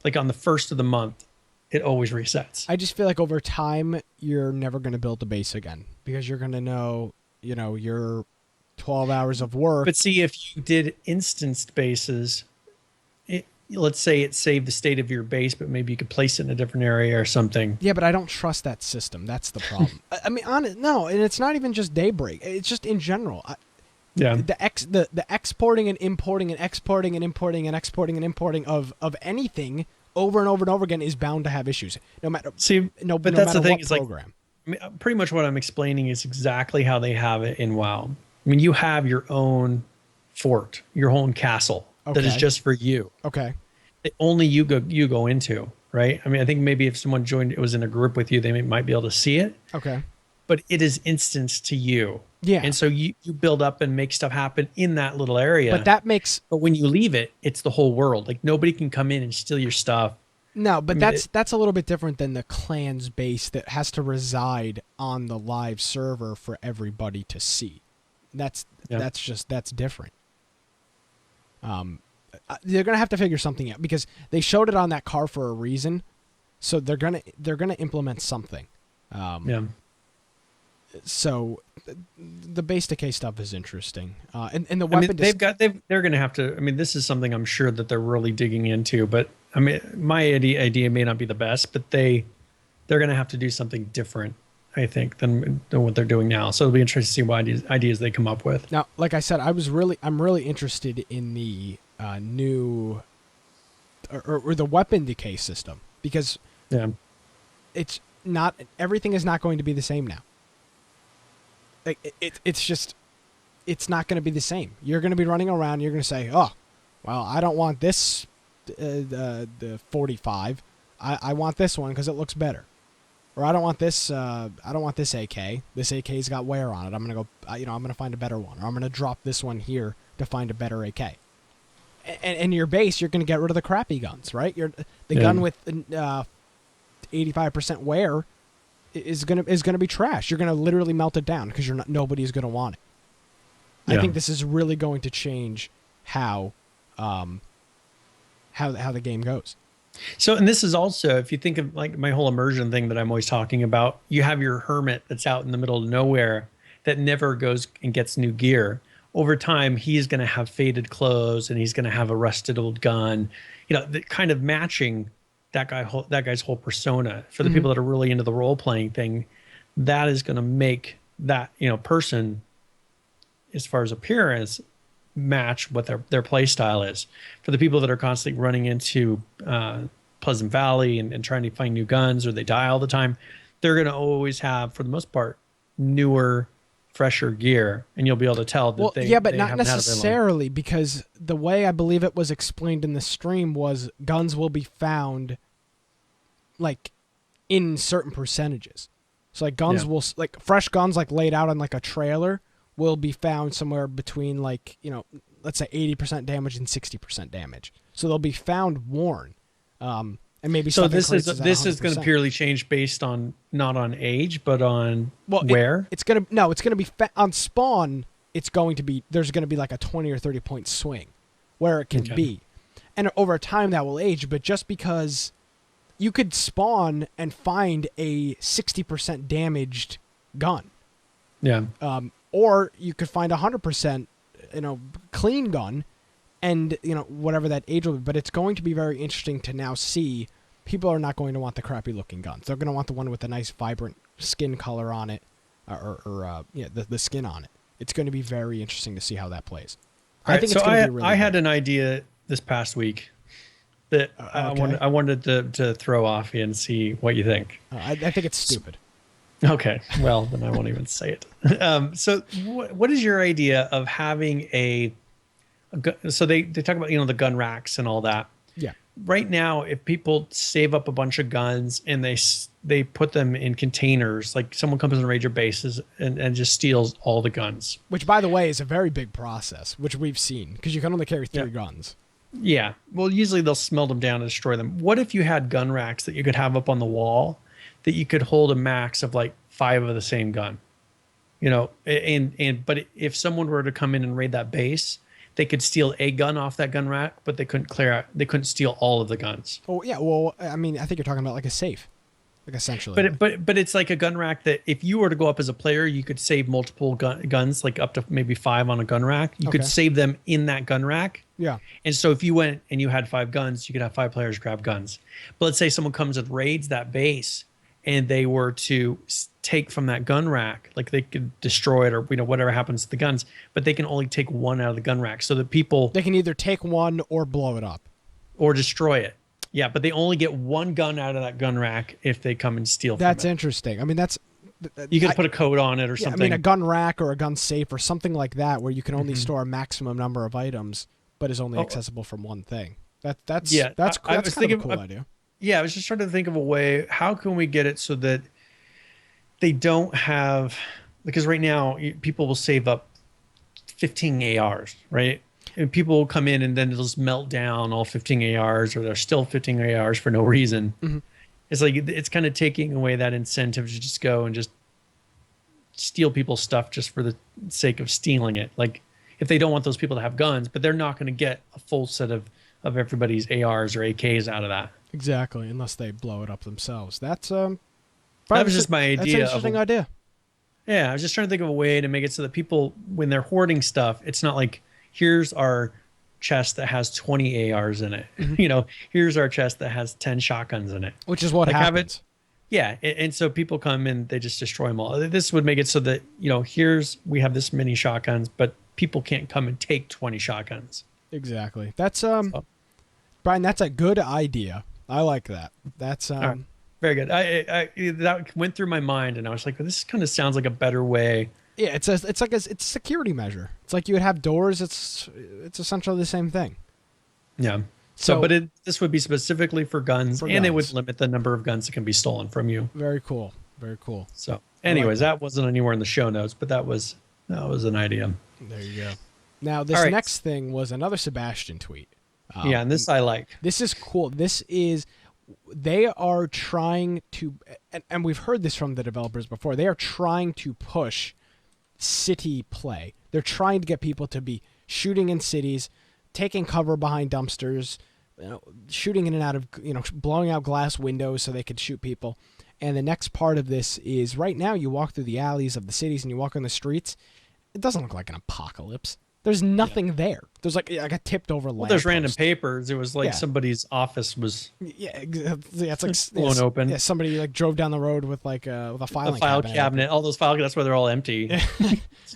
like on the first of the month, it always resets. I just feel like over time, you're never going to build a base again, because you're going to know, your 12 hours of work. But see, if you did instanced bases, let's say it saved the state of your base, but maybe you could place it in a different area or something. Yeah, but I don't trust that system. That's the problem. I mean, no, and it's not even just Daybreak. It's just in general. The exporting and importing and exporting and importing and exporting and importing of anything over and over and over again is bound to have issues, no matter. See, no, but that's the thing. Is program. Like, pretty much what I'm explaining is exactly how they have it in WoW. I mean, you have your own fort, your own castle that is just for you. Okay. Only you go into, right? I mean, I think maybe if someone joined, it was in a group with you, they might be able to see it. Okay. But it is instanced to you. Yeah. And so you build up and make stuff happen in that little area. But when you leave it, it's the whole world. Like, nobody can come in and steal your stuff. No, but that's a little bit different than the clan's base that has to reside on the live server for everybody to see. That's different. They're gonna have to figure something out, because they showed it on that car for a reason. So they're gonna implement something. So the base decay stuff is interesting, and the weapon. They're going to have to. I mean, this is something I'm sure that they're really digging into. But I mean, my idea may not be the best, but they're going to have to do something different, I think, than what they're doing now. So it'll be interesting to see what ideas they come up with. Now, like I said, I'm really interested in the new or the weapon decay system, because not everything is not going to be the same now. Like it's not going to be the same. You're going to be running around. You're going to say, oh, well, I don't want this the 45. I want this one because it looks better. Or I don't want this. I don't want this AK. This AK's got wear on it. I'm gonna go. I'm gonna find a better one. Or I'm gonna drop this one here to find a better AK. And your base, you're gonna get rid of the crappy guns, right? The gun with 85% wear is gonna be trash. You're gonna literally melt it down because nobody's gonna want it. Yeah. I think this is really going to change how the game goes. So, and this is also, if you think of like my whole immersion thing that I'm always talking about, you have your hermit that's out in the middle of nowhere that never goes and gets new gear. Over time, he's going to have faded clothes and he's going to have a rusted old gun, kind of matching that guy's whole persona. For the people that are really into the role playing thing, that is going to make that, person, as far as appearance, match what their play style is. For the people that are constantly running into Pleasant Valley and trying to find new guns, or they die all the time, they're going to always have, for the most part, newer, fresher gear, and you'll be able to tell that but not necessarily, because the way I believe it was explained in the stream was guns will be found like in certain percentages. So like guns will, like fresh guns like laid out on like a trailer will be found somewhere between like, let's say 80% damage and 60% damage. So they'll be found worn. And maybe so this is going to purely change based on not on age, but on wear. It's going to be on spawn. There's going to be like a 20 or 30 point swing where it can be. And over time that will age, but just because you could spawn and find a 60% damaged gun. Yeah. Or you could find 100%, clean gun, and whatever that age will be. But it's going to be very interesting to now see. People are not going to want the crappy looking guns. They're going to want the one with the nice vibrant skin color on it, the skin on it. It's going to be very interesting to see how that plays. I think it's going to be really. I had an idea this past week that I wanted to throw off you and see what you think. I think it's stupid. Okay, well, then I won't even say it. So what is your idea of having so they talk about, the gun racks and all that. Yeah. Right now, if people save up a bunch of guns and they put them in containers, like someone comes and raids your bases and just steals all the guns. Which, by the way, is a very big process, which we've seen, because you can only carry 3 guns. Yeah. Well, usually they'll smelt them down and destroy them. What if you had gun racks that you could have up on the wall that you could hold a max of like 5 of the same gun, but if someone were to come in and raid that base, they could steal a gun off that gun rack, but they couldn't steal all of the guns. Oh yeah. Well, I mean, I think you're talking about like a safe, like essentially. But it's like a gun rack that if you were to go up as a player, you could save multiple guns, like up to maybe 5 on a gun rack. You could save them in that gun rack. Yeah. And so if you went and you had 5 guns, you could have 5 players grab guns. But let's say someone comes and raids that base, and they were to take from that gun rack, like they could destroy it or whatever happens to the guns, but they can only take 1 out of the gun rack. So that they can either take 1 or blow it up or destroy it. Yeah, but they only get 1 gun out of that gun rack if they come and steal. That's interesting. I mean, you could put a code on it or something. I mean, a gun rack or a gun safe or something like that, where you can only store a maximum number of items, but is only accessible from one thing. That's kind of a cool idea. Yeah, I was just trying to think of a way. How can we get it so that they don't have, because right now people will save up 15 ARs, right? And people will come in and then it'll just melt down all 15 ARs, or there's still 15 ARs for no reason. Mm-hmm. It's like it's kind of taking away that incentive to just go and just steal people's stuff just for the sake of stealing it. Like if they don't want those people to have guns, but they're not going to get a full set of everybody's ARs or AKs out of that. Exactly, unless they blow it up themselves. That's that was just my idea. That's an interesting idea. Yeah, I was just trying to think of a way to make it so that people, when they're hoarding stuff, it's not like, here's our chest that has 20 ARs in it. Mm-hmm. Here's our chest that has 10 shotguns in it. Which is what happens. Yeah, and so people come in, they just destroy them all. This would make it so that, we have this many shotguns, but people can't come and take 20 shotguns. Exactly. That's Brian, that's a good idea. I like that. That's right. Very good. I that went through my mind, and I was like, well, this kind of sounds like a better way. Yeah, it's like it's a security measure. It's like you would have doors. It's essentially the same thing. Yeah. So, But this would be specifically for guns, For and it guns. would limit the number of guns that can be stolen from you. very cool. Very cool. So, anyways, that wasn't anywhere in the show notes, but that was an idea. There you go. Now, this next thing was another Sebastian tweet. Yeah, and this I like. This is cool. They are trying to, and we've heard this from the developers before, they are trying to push city play. They're trying to get people to be shooting in cities, taking cover behind dumpsters, shooting in and out of, blowing out glass windows so they could shoot people. And the next part of this is right now you walk through the alleys of the cities and you walk on the streets. It doesn't look like an apocalypse. There's nothing there. There's like a tipped over lamp. Well, there's random papers. It was like somebody's office was it's like blown open. Yeah, somebody like drove down the road with like a filing cabinet. All those file. That's why they're all empty.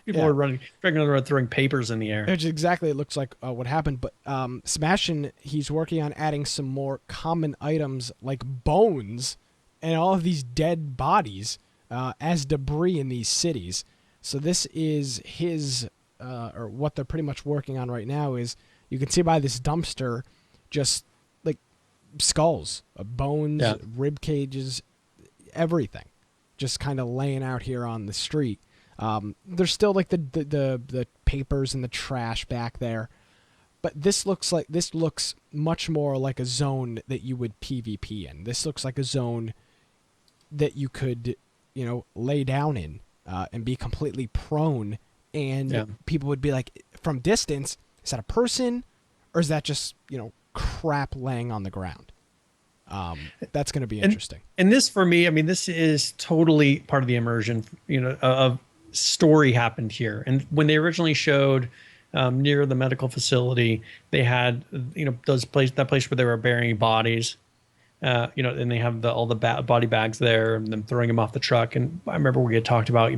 People were dragging on the road, throwing papers in the air. Which exactly it looks like what happened. But Sebastian, he's working on adding some more common items like bones and all of these dead bodies as debris in these cities. So this is his. Or what they're pretty much working on right now is you can see by this dumpster just like skulls, bones, rib cages, everything just kind of laying out here on the street. There's still like the papers and the trash back there, but this looks much more like a zone that you would PvP in. This looks like a zone that you could lay down in and be completely prone. And people would be like, from distance, is that a person or is that just, crap laying on the ground? That's going to be interesting. And this, for me, I mean, this is totally part of the immersion, of story happened here. And when they originally showed near the medical facility, they had, that place where they were burying bodies, and they have all the body bags there and them throwing them off the truck. And I remember we had talked about,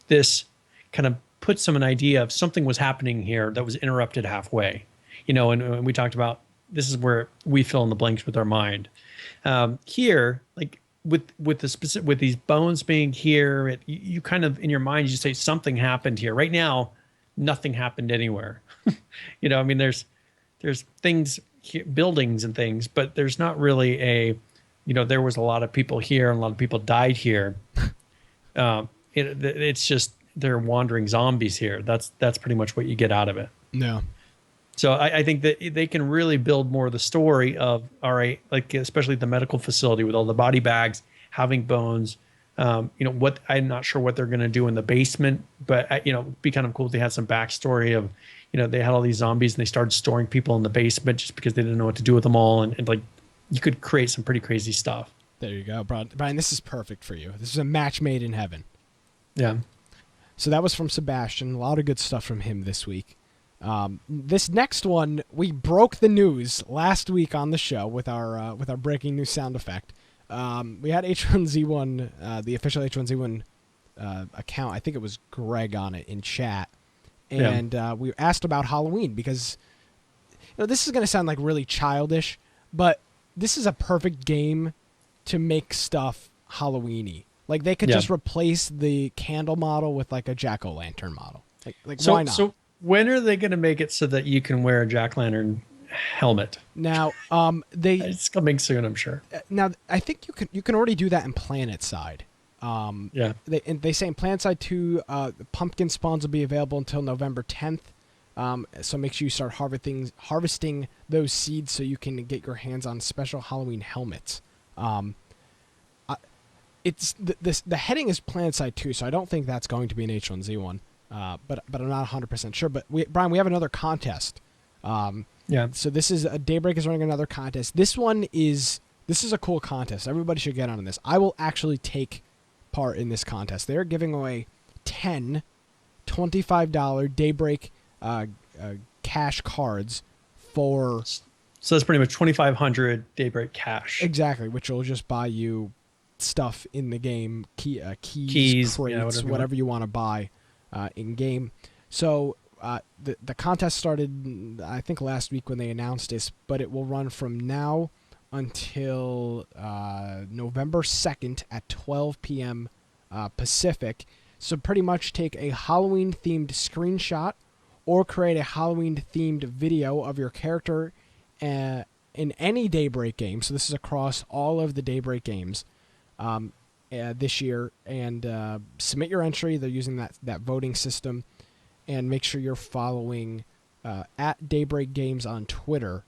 this kind of put an idea of something was happening here that was interrupted halfway, and we talked about this is where we fill in the blanks with our mind. Here, like with these bones being here, you kind of in your mind you say something happened here. Right now, nothing happened anywhere. I mean, there's things, here, buildings and things, but there's not really there was a lot of people here and a lot of people died here. It's just. They're wandering zombies here. That's pretty much what you get out of it. No. So I think that they can really build more of the story of, all right, like especially the medical facility with all the body bags, having bones. What I'm not sure what they're going to do in the basement, but it'd be kind of cool if they had some backstory of, they had all these zombies and they started storing people in the basement just because they didn't know what to do with them all, and like you could create some pretty crazy stuff. There you go, Brian. This is perfect for you. This is a match made in heaven. Yeah. So that was from Sebastian. A lot of good stuff from him this week. This next one, we broke the news last week on the show with our breaking news sound effect. We had H1Z1, the official H1Z1 account. I think it was Greg on it in chat, and we asked about Halloween because this is going to sound like really childish, but this is a perfect game to make stuff Halloween-y. Like they could just replace the candle model with like a jack-o'-lantern model. Like why not? So when are they going to make it so that you can wear a jack-o'-lantern helmet? Now, it's coming soon, I'm sure. Now, I think you can already do that in Planet Side. They say in Planet Side 2, the pumpkin spawns will be available until November 10th. So make sure you start harvesting those seeds so you can get your hands on special Halloween helmets. It's the heading is Planet Side 2, so I don't think that's going to be an H1Z1. But I'm not 100% sure. But Brian, we have another contest. So this is Daybreak is running another contest. This is a cool contest. Everybody should get on this. I will actually take part in this contest. They're giving away 10 $25 Daybreak cash cards for. So that's pretty much 2,500 Daybreak cash. Exactly, which will just buy you stuff in the game, keys, crates, whatever you want to buy in game. So the contest started, I think, last week when they announced this, but it will run from now until November 2nd at 12 p.m. Pacific. So pretty much take a Halloween-themed screenshot or create a Halloween-themed video of your character in any Daybreak game. So this is across all of the Daybreak games this year. And submit your entry. They're using that voting system. And make sure you're following at Daybreak Games on Twitter.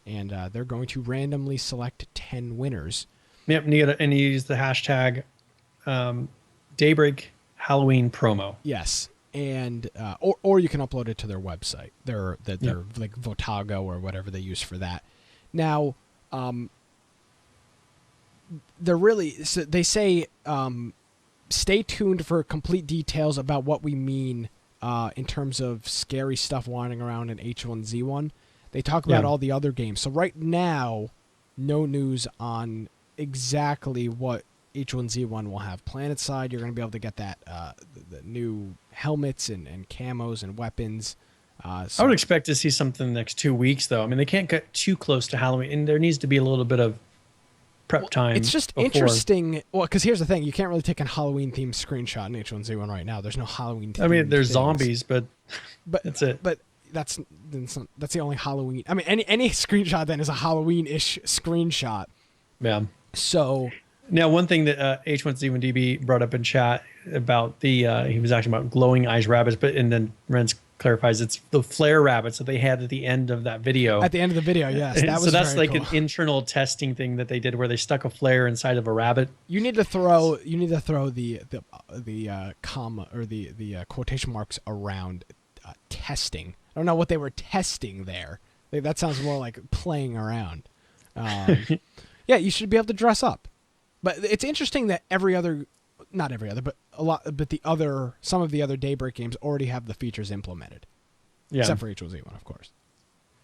And they're going to randomly select 10 winners. Yep, and you use the hashtag Daybreak Halloween promo. Yes, and or you can upload it to their website. Their like Votago or whatever they use for that. Now, they say stay tuned for complete details about what we mean in terms of scary stuff wandering around in H1Z1. They talk about all the other games. So right now, no news on exactly what H1Z1 will have. PlanetSide, you're going to be able to get that the new helmets and camos and weapons. So I would expect to see something in the next 2 weeks, though. I mean, they can't get too close to Halloween, and there needs to be a little bit of prep time. It's just interesting. Well, because here's the thing. You can't really take a Halloween-themed screenshot in H1Z1 right now. There's no Halloween-themed I mean, there's things. zombies, but that's it. But that's the only Halloween. I mean, any screenshot then is a Halloween-ish screenshot. Yeah. So now, one thing that H1Z1 DB brought up in chat about he was actually about glowing eyes rabbits, and then Renz clarifies it's the flare rabbits that they had at the end of that video. At the end of the video, yes, that was so that's very like cool. an internal testing thing that they did where they stuck a flare inside of a rabbit. You need to throw the comma or the quotation marks around testing. I don't know what they were testing there. That sounds more like playing around. Yeah, you should be able to dress up. But it's interesting that not every other, but some of the other Daybreak games already have the features implemented. Yeah. Except for H1Z1, of course.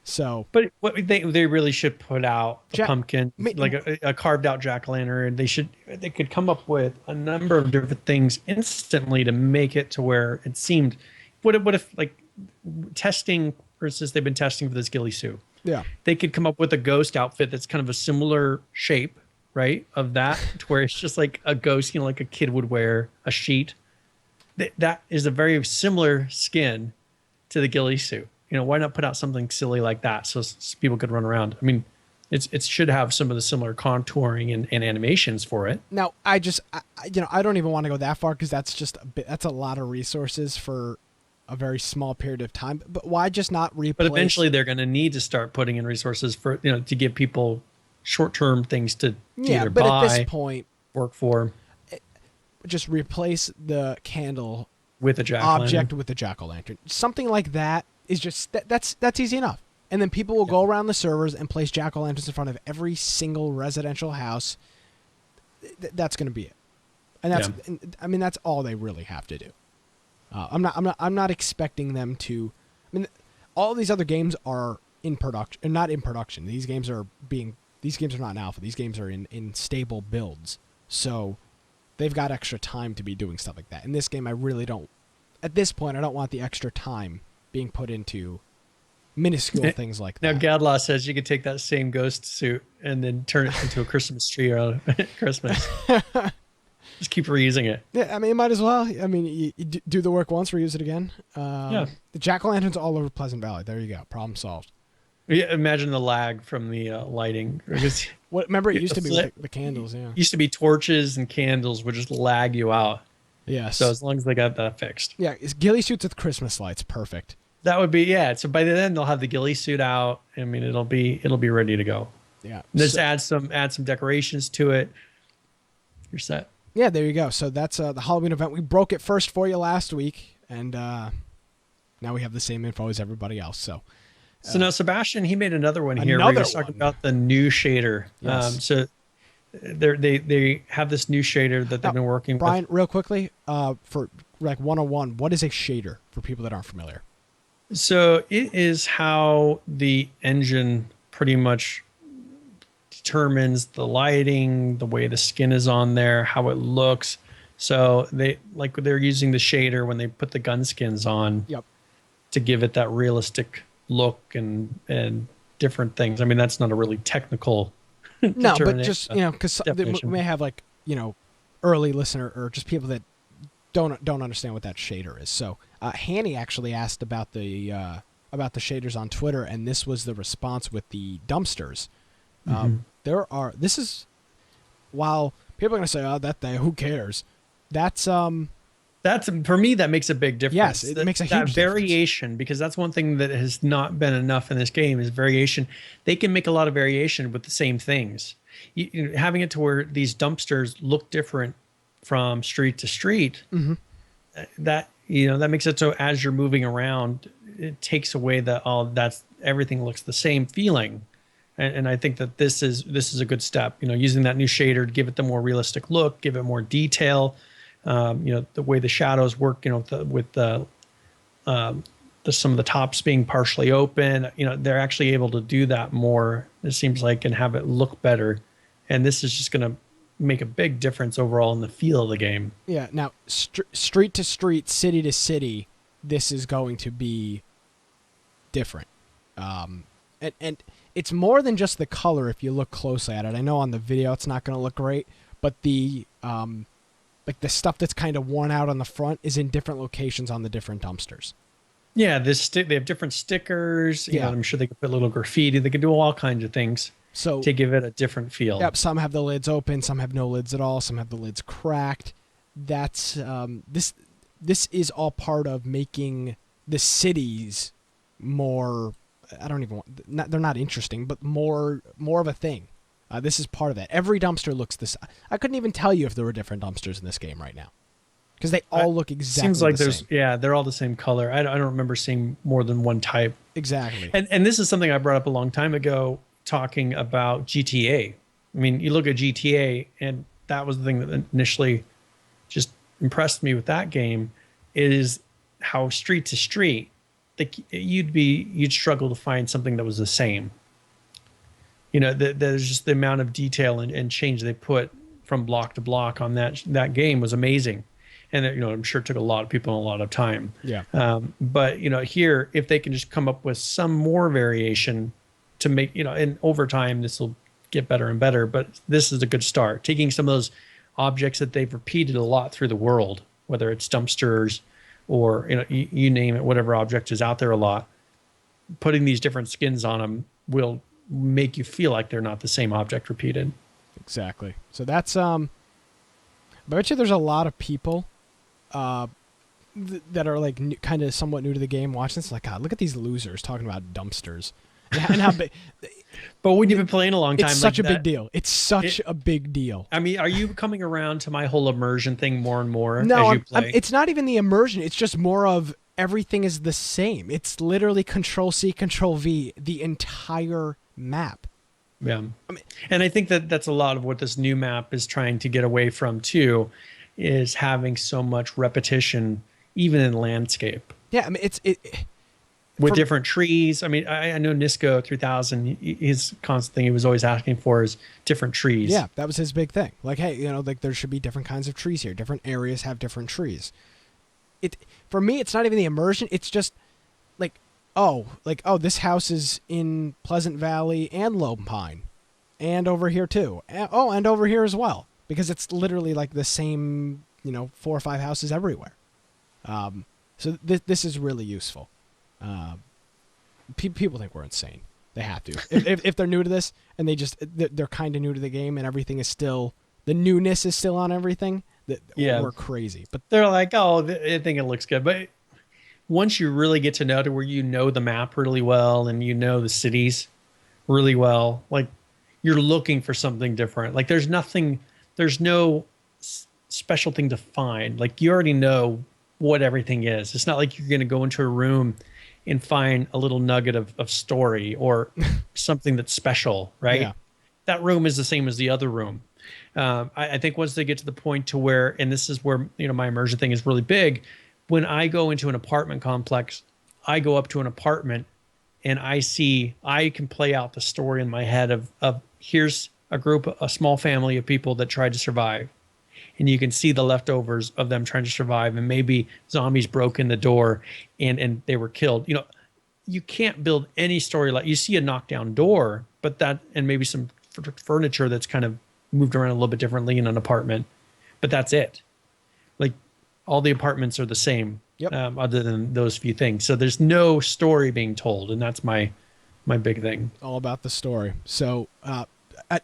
So, but what they really should put out a pumpkin, like a carved out jack-o'-lantern. They could come up with a number of different things instantly to make it to where it seemed. What if like testing, for instance, they've been testing for this ghillie suit. Yeah. They could come up with a ghost outfit that's kind of a similar shape, right? Of that, to where it's just like a ghost, like a kid would wear a sheet. That is a very similar skin to the ghillie suit. Why not put out something silly like that so people could run around? I mean, it should have some of the similar contouring and animations for it. Now, I don't even want to go that far because that's a lot of resources for a very small period of time. But why just not replace? But eventually, they're going to need to start putting in resources for to give people short-term things to either but buy, at this point, work for. Just replace the candle with a object with a jack-o'-lantern. Something like that is just that's easy enough. And then people will go around the servers and place jack-o'-lanterns in front of every single residential house. That's going to be it. And that's all they really have to do. I'm not expecting them to. I mean, all of these other games are in production, not in production. These games are not in alpha. These games are in stable builds. So they've got extra time to be doing stuff like that. In this game, I really don't. At this point, I don't want the extra time being put into minuscule things like that. Now, Gadlaw says you could take that same ghost suit and then turn it into a Christmas tree around Christmas. Just keep reusing it. Yeah, I mean, you might as well. I mean, you do the work once, reuse it again. The jack-o'-lanterns all over Pleasant Valley. There you go. Problem solved. Yeah, imagine the lag from the lighting. Remember, it used to be with the candles, yeah. Used to be torches and candles would just lag you out. Yes. So as long as they got that fixed. Yeah, it's ghillie suits with Christmas lights. Perfect. That would be, yeah. So by then they'll have the ghillie suit out. I mean, it'll be ready to go. Yeah. Just add some decorations to it. You're set. Yeah, there you go. So that's the Halloween event. We broke it first for you last week, and now we have the same info as everybody else. So now Sebastian, he made another one here where he was talking about the new shader. Yes. So they have this new shader that they've been working with. Brian, real quickly, for like 101, what is a shader for people that aren't familiar? So it is how the engine pretty much determines the lighting, the way the skin is on there, how it looks. So they're using the shader when they put the gun skins on to give it that realistic look and different things. I mean, that's not a really technical No, but determine just, because we definition. may have like, early listener or just people that don't understand what that shader is. So Hanny actually asked about the shaders on Twitter, and this was the response with the dumpsters. While people are going to say, oh, who cares? That's for me, that makes a big difference. Yes, it makes a huge variation, because that's one thing that has not been enough in this game is variation. They can make a lot of variation with the same things. Having it to where these dumpsters look different from street to street, that makes it so as you're moving around, it takes away that's everything looks the same feeling. And I think that this is a good step, using that new shader to give it the more realistic look, give it more detail. The way the shadows work, with some of the tops being partially open, they're actually able to do that more, it seems like, and have it look better. And this is just going to make a big difference overall in the feel of the game. Yeah. Now, street to street, city to city, this is going to be different. And it's more than just the color if you look closely at it. I know on the video it's not going to look great, but the the stuff that's kind of worn out on the front is in different locations on the different dumpsters. Yeah, they have different stickers. I'm sure they could put little graffiti. They could do all kinds of things to give it a different feel. Yep, some have the lids open, some have no lids at all, some have the lids cracked. That's this is all part of making the cities more. They're not interesting, but more of a thing. This is part of that. Every dumpster looks this. I couldn't even tell you if there were different dumpsters in this game right now, because they all look exactly seems like the same. they're all the same color. I don't remember seeing more than one type. Exactly. And this is something I brought up a long time ago, talking about GTA. I mean, you look at GTA, and that was the thing that initially just impressed me with that game, is how street to street, you'd struggle to find something that was the same. There's just the amount of detail and change they put from block to block on that game was amazing. And I'm sure it took a lot of people a lot of time. Yeah. But here, if they can just come up with some more variation to make, and over time this will get better and better. But this is a good start. Taking some of those objects that they've repeated a lot through the world, whether it's dumpsters or you name it, whatever object is out there a lot, putting these different skins on them will make you feel like they're not the same object repeated. Exactly. So that's I bet you there's a lot of people that are like kind of somewhat new to the game watching this, like, God, look at these losers talking about dumpsters and how big. But when you've been playing a long time, it's such a big deal. It's such a big deal. I mean, are you coming around to my whole immersion thing more and more no, as you play? It's not even the immersion. It's just more of everything is the same. It's literally Control-C, Control-V, the entire map. Yeah. And I think that's a lot of what this new map is trying to get away from too, is having so much repetition, even in landscape. Yeah, I mean, with different trees. I mean, I know Nisco 3000, his constant thing he was always asking for is different trees. Yeah, that was his big thing. Like, hey, like there should be different kinds of trees here. Different areas have different trees. For me, it's not even the immersion. It's just this house is in Pleasant Valley and Lone Pine, and over here too. And over here as well, because it's literally like the same, 4 or 5 houses everywhere. So this is really useful. People think we're insane. They have to. if they're new to this and they're kind of new to the game and everything is still, the newness is still on everything. We're crazy. But they're like, oh, I think it looks good. But once you really get to know to where you know the map really well and you know the cities really well, like you're looking for something different. Like there's no special thing to find. Like you already know what everything is. It's not like you're going to go into a room and find a little nugget of story or something that's special, right? Yeah. That room is the same as the other room. I think once they get to the point to where, and this is where, my immersion thing is really big. When I go into an apartment complex, I go up to an apartment and I can play out the story in my head of here's a small family of people that tried to survive. And you can see the leftovers of them trying to survive, and maybe zombies broke in the door and they were killed. You can't build any story like you see a knockdown door, but and maybe some furniture that's kind of moved around a little bit differently in an apartment, but that's it. Like all the apartments are the same, other than those few things. So there's no story being told, and that's my big thing. All about the story. So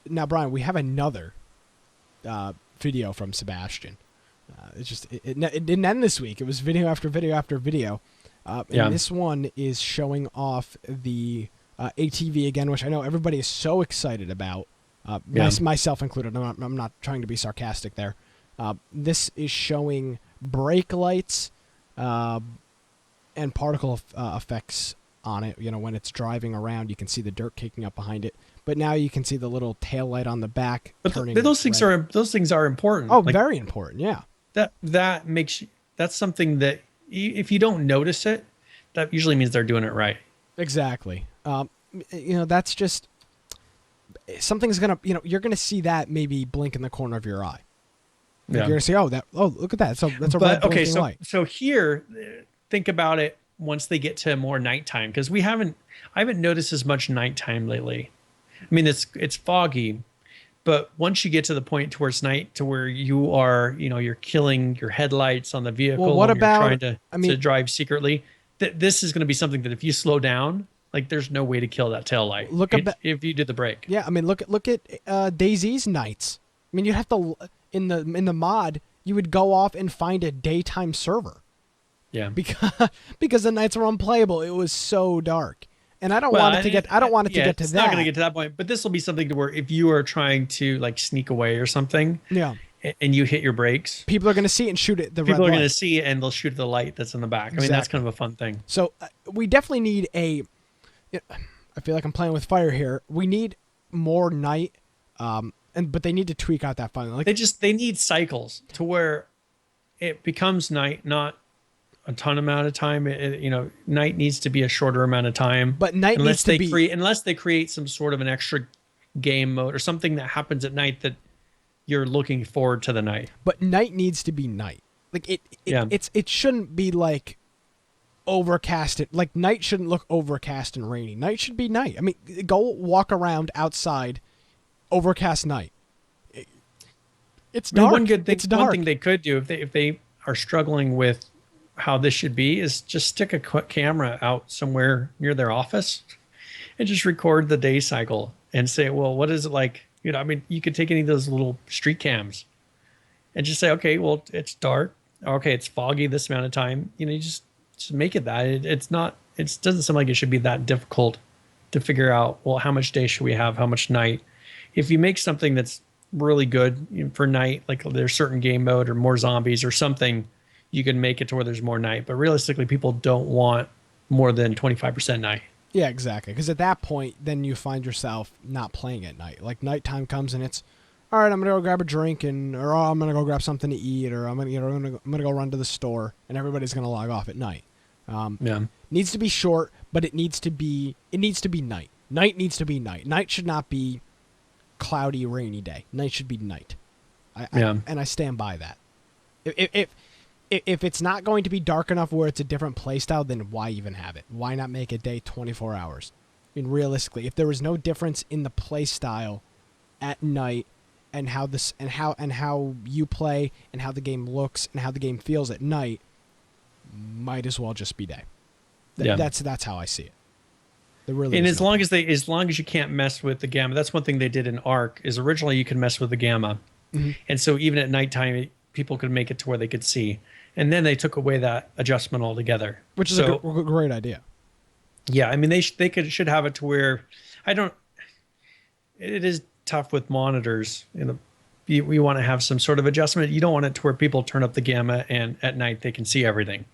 now, Brian, we have another video from Sebastian. It didn't end this week. It was video after video after video. And this one is showing off the ATV again, which I know everybody is so excited about, myself included. I'm not trying to be sarcastic there. This is showing brake lights and particle effects on it. You know, when it's driving around, you can see the dirt kicking up behind it. But now you can see the little tail light on the back. But those things are important. Oh, like, very important. Yeah. That makes you, that's something that if you don't notice it, that usually means they're doing it right. Exactly. That's just something's gonna. You're gonna see that maybe blink in the corner of your eye. Like you're gonna say, look at that. So that's a red blinking light. So here, think about it once they get to more nighttime, because I haven't noticed as much nighttime lately. I mean, it's foggy, but once you get to the point towards night to where you are, you're killing your headlights on the vehicle. Well, what about you're trying to drive secretly? This is going to be something that if you slow down, like there's no way to kill that tail light. If you do the brake. Yeah, I mean, look at DayZ's nights. I mean, you have to in the mod, you would go off and find a daytime server. Yeah, because the nights were unplayable. It was so dark. And I don't want it to get. I don't want it to get to that. It's not going to get to that point. But this will be something to where if you are trying to like sneak away or something, and you hit your brakes, people are going to see it and shoot it. People are going to see it and they'll shoot the light that's in the back. I mean, that's kind of a fun thing. So we definitely need I feel like I'm playing with fire here. We need more night, but they need to tweak out that fun. Like they need cycles to where it becomes night, not a ton amount of time. Night needs to be a shorter amount of time. But night needs to be unless they create some sort of an extra game mode or something that happens at night that you're looking forward to the night. But night needs to be night. Like it shouldn't be like overcast. Like night shouldn't look overcast and rainy. Night should be night. I mean, go walk around outside, overcast night. It's dark. One thing they could do if they are struggling with how this should be is just stick a camera out somewhere near their office and just record the day cycle and say, well, what is it like? I mean, you could take any of those little street cams and just say, okay, well, it's dark. Okay, it's foggy this amount of time. You just make it that. It doesn't seem like it should be that difficult to figure out, well, how much day should we have? How much night? If you make something that's really good for night, like there's certain game mode or more zombies or something, you can make it to where there's more night. But realistically, people don't want more than 25% night. Yeah, exactly. Because at that point, then you find yourself not playing at night. Like nighttime comes and it's, all right, I'm gonna go grab a drink or I'm gonna go grab something to eat, or I'm gonna go run to the store, and everybody's gonna log off at night. Needs to be short, but it needs to be night. Night needs to be night. Night should not be cloudy, rainy day. Night should be night. And I stand by that. If it's not going to be dark enough where it's a different play style, then why even have it? Why not make a day 24 hours? I mean, realistically, if there was no difference in the play style at night and how you play and how the game looks and how the game feels at night, might as well just be day. That's how I see it. As long as you can't mess with the gamma, that's one thing they did in Ark. Is originally you could mess with the gamma, and so even at nighttime, people could make it to where they could see. And then they took away that adjustment altogether, which is a great idea. Yeah, I mean they should have it to where it is tough with monitors. We want to have some sort of adjustment. You don't want it to where people turn up the gamma and at night they can see everything.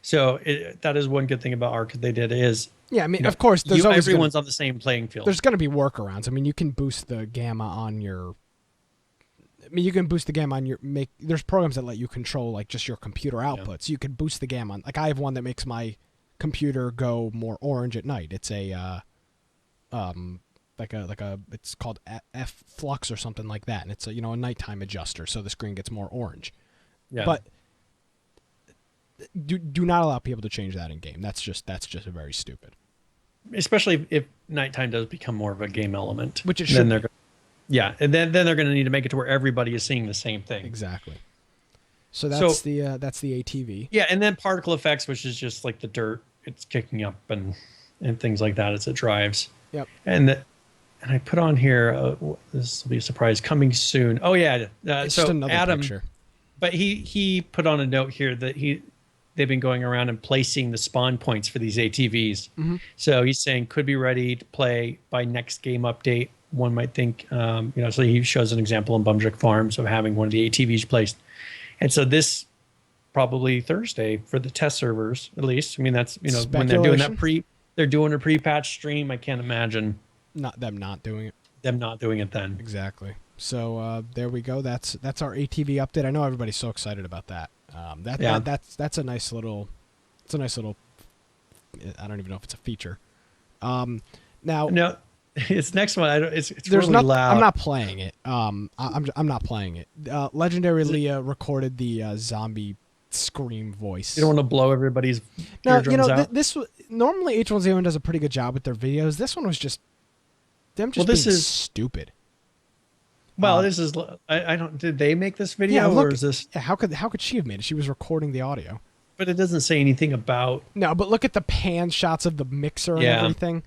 So that is one good thing about Ark they did is. Yeah, I mean, of course, everyone's on the same playing field. There's going to be workarounds. I mean, you can boost the gamma on your. I mean, you can boost the gamma on your There's programs that let you control like just your computer outputs. You could boost the gamma on. Like I have one that makes my computer go more orange at night. It's a it's called F Flux or something like that, and it's a nighttime adjuster, so the screen gets more orange. Yeah. But do not allow people to change that in game. That's just very stupid. Especially if nighttime does become more of a game element, which it should. Yeah, and then they're going to need to make it to where everybody is seeing the same thing. Exactly. So that's the ATV. Yeah, and then particle effects, which is just like the dirt, it's kicking up and things like that as it drives. Yep. And I put on here, this will be a surprise, coming soon. Oh yeah, It's so just another Adam, picture. but he put on a note here that they've been going around and placing the spawn points for these ATVs. Mm-hmm. So he's saying could be ready to play by next game update. One might think, so he shows an example in Bumjuk Farms of having one of the ATVs placed. And so this probably Thursday for the test servers, at least. I mean, that's, when they're doing they're doing a pre-patch stream. I can't imagine them not doing it. Them not doing it then. Exactly. So there we go. That's our ATV update. I know everybody's so excited about that. That's a nice little. It's a nice little. I don't even know if it's a feature. Now. No, it's next one. It's there's really loud. I'm not playing it. I'm not playing it. Legendary Leah recorded the zombie scream voice. You don't want to blow everybody's eardrums out. This normally H1Z1 does a pretty good job with their videos. This one was just them being stupid. Well, this is I don't. Did they make this video or is this? Yeah, how could she have made it? She was recording the audio. But it doesn't say anything about. No, but look at the pan shots of the mixer and everything.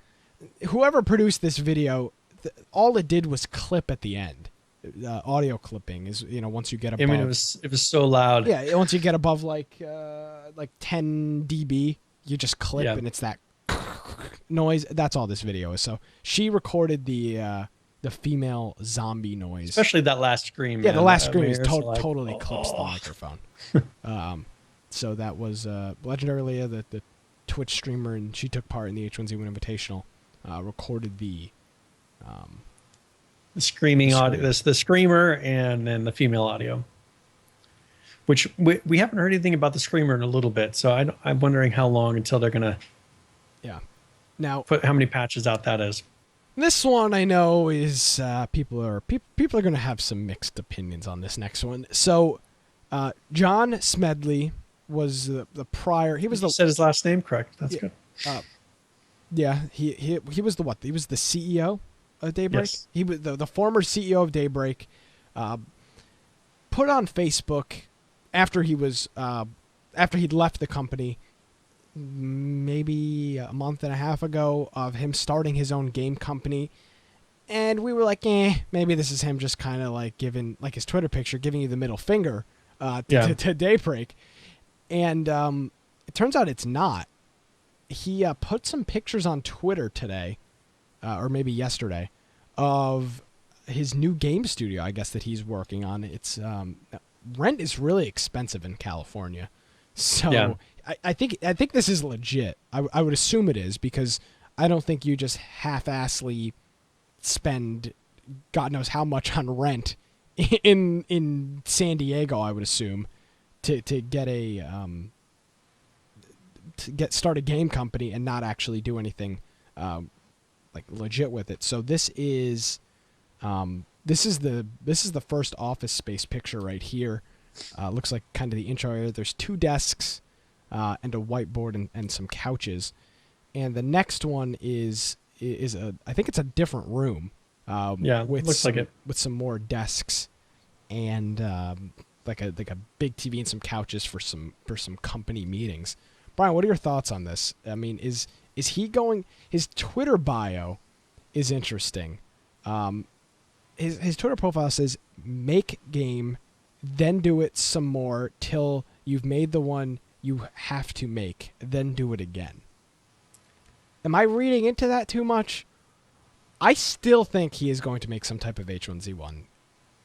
Whoever produced this video, all it did was clip at the end. Audio clipping is once you get above. I mean, it was so loud. Yeah, once you get above like 10 dB, you just clip and it's that noise. That's all this video is. So she recorded the female zombie noise, especially that last scream. Yeah, the last scream is totally clips the microphone. So that was Legendary Leah, the Twitch streamer, and she took part in the H1Z1 Invitational. Recorded the screaming audio, the screamer, and then the female audio. Which we haven't heard anything about the screamer in a little bit, so I'm wondering how long until they're gonna. Yeah. Now put how many patches out that is. This one I know is people are going to have some mixed opinions on this next one. So, John Smedley was the prior. He was said his last name correct. That's good. Yeah, he was the what? He was the CEO of Daybreak. Yes. He was the former CEO of Daybreak. Put on Facebook after he'd left the company, maybe a month and a half ago, of him starting his own game company, and we were like, maybe this is him just kind of like giving, like his Twitter picture, giving you the middle finger to Daybreak, and it turns out it's not. He put some pictures on Twitter today, or maybe yesterday, of his new game studio, I guess, that he's working on. It's rent is really expensive in California, so I think this is legit. I would assume it is, because I don't think you just half-assly spend God knows how much on rent in San Diego. I would assume to get a start a game company and not actually do anything like legit with it. So this is the first office space picture right here. Looks like kind of the intro area. There's 2 desks and a whiteboard and some couches, and the next one is I think it's a different room. Looks like it, with some more desks and like a big TV and some couches for some company meetings. Brian, what are your thoughts on this? I mean, is he going? His Twitter bio is interesting. His Twitter profile says, "Make game, then do it some more till you've made the one you have to make, then do it again." Am I reading into that too much? I still think he is going to make some type of H1Z1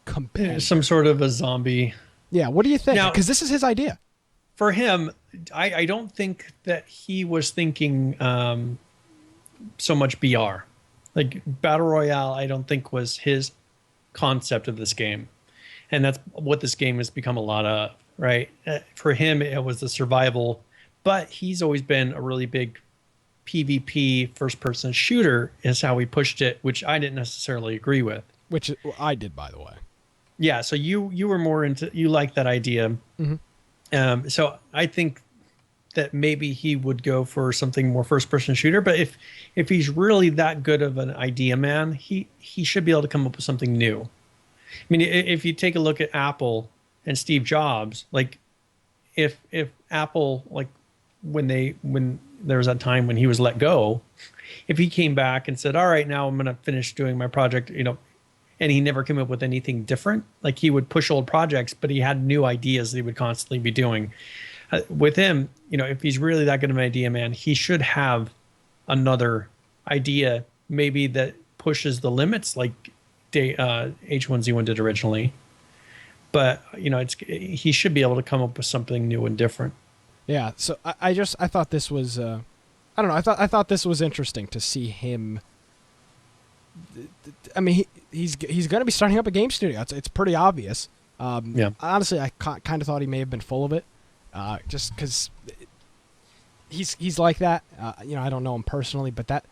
competitor. Some sort of a zombie. Yeah, what do you think? Because this is his idea. For him, I don't think that he was thinking so much BR. Like Battle Royale, I don't think was his concept of this game. And that's what this game has become a lot of, right? For him, it was the survival, but he's always been a really big PvP first-person shooter is how he pushed it, which I didn't necessarily agree with. Which I did, by the way. Yeah, so you were more into, you liked that idea. Mm-hmm. So I think that maybe he would go for something more first-person shooter. But if he's really that good of an idea man, he should be able to come up with something new. I mean, if you take a look at Apple and Steve Jobs, like if Apple, like when there was that time when he was let go, if he came back and said, all right, now I'm going to finish doing my project, and he never came up with anything different, like he would push old projects, but he had new ideas that he would constantly be doing. With him, if he's really that good of an idea man, he should have another idea maybe that pushes the limits like H1Z1 did originally. But he should be able to come up with something new and different. Yeah. So I thought this was I don't know. I thought this was interesting to see him. I mean, he's going to be starting up a game studio. It's pretty obvious. Yeah. Honestly, I kind of thought he may have been full of it. Just because he's like that. I don't know him personally, but that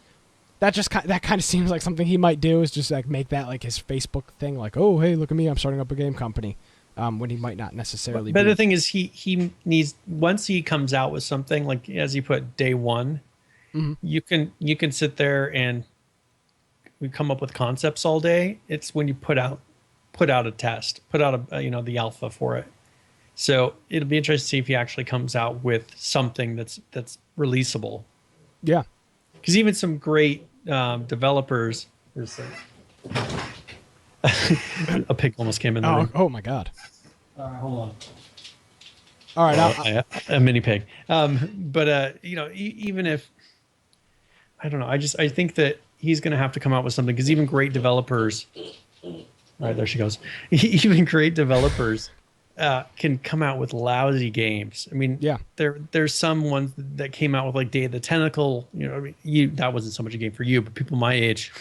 kind of seems like something he might do, is just like make that like his Facebook thing, like, oh hey, look at me, I'm starting up a game company, when he might not necessarily. But the thing is, he needs, once he comes out with something, like as you put day one, mm-hmm. you can sit there and we come up with concepts all day. It's when you put out a test, put out the alpha for it. So it'll be interesting to see if he actually comes out with something that's releasable. Yeah, because even some great developers. A pig almost came in the room. Oh my god! Hold on. All right, a mini pig. Even if I don't know, I think that he's going to have to come out with something, because even great developers. All right, there she goes. Even great developers can come out with lousy games. I mean, yeah, there's some ones that came out with like Day of the Tentacle. That wasn't so much a game for you, but people my age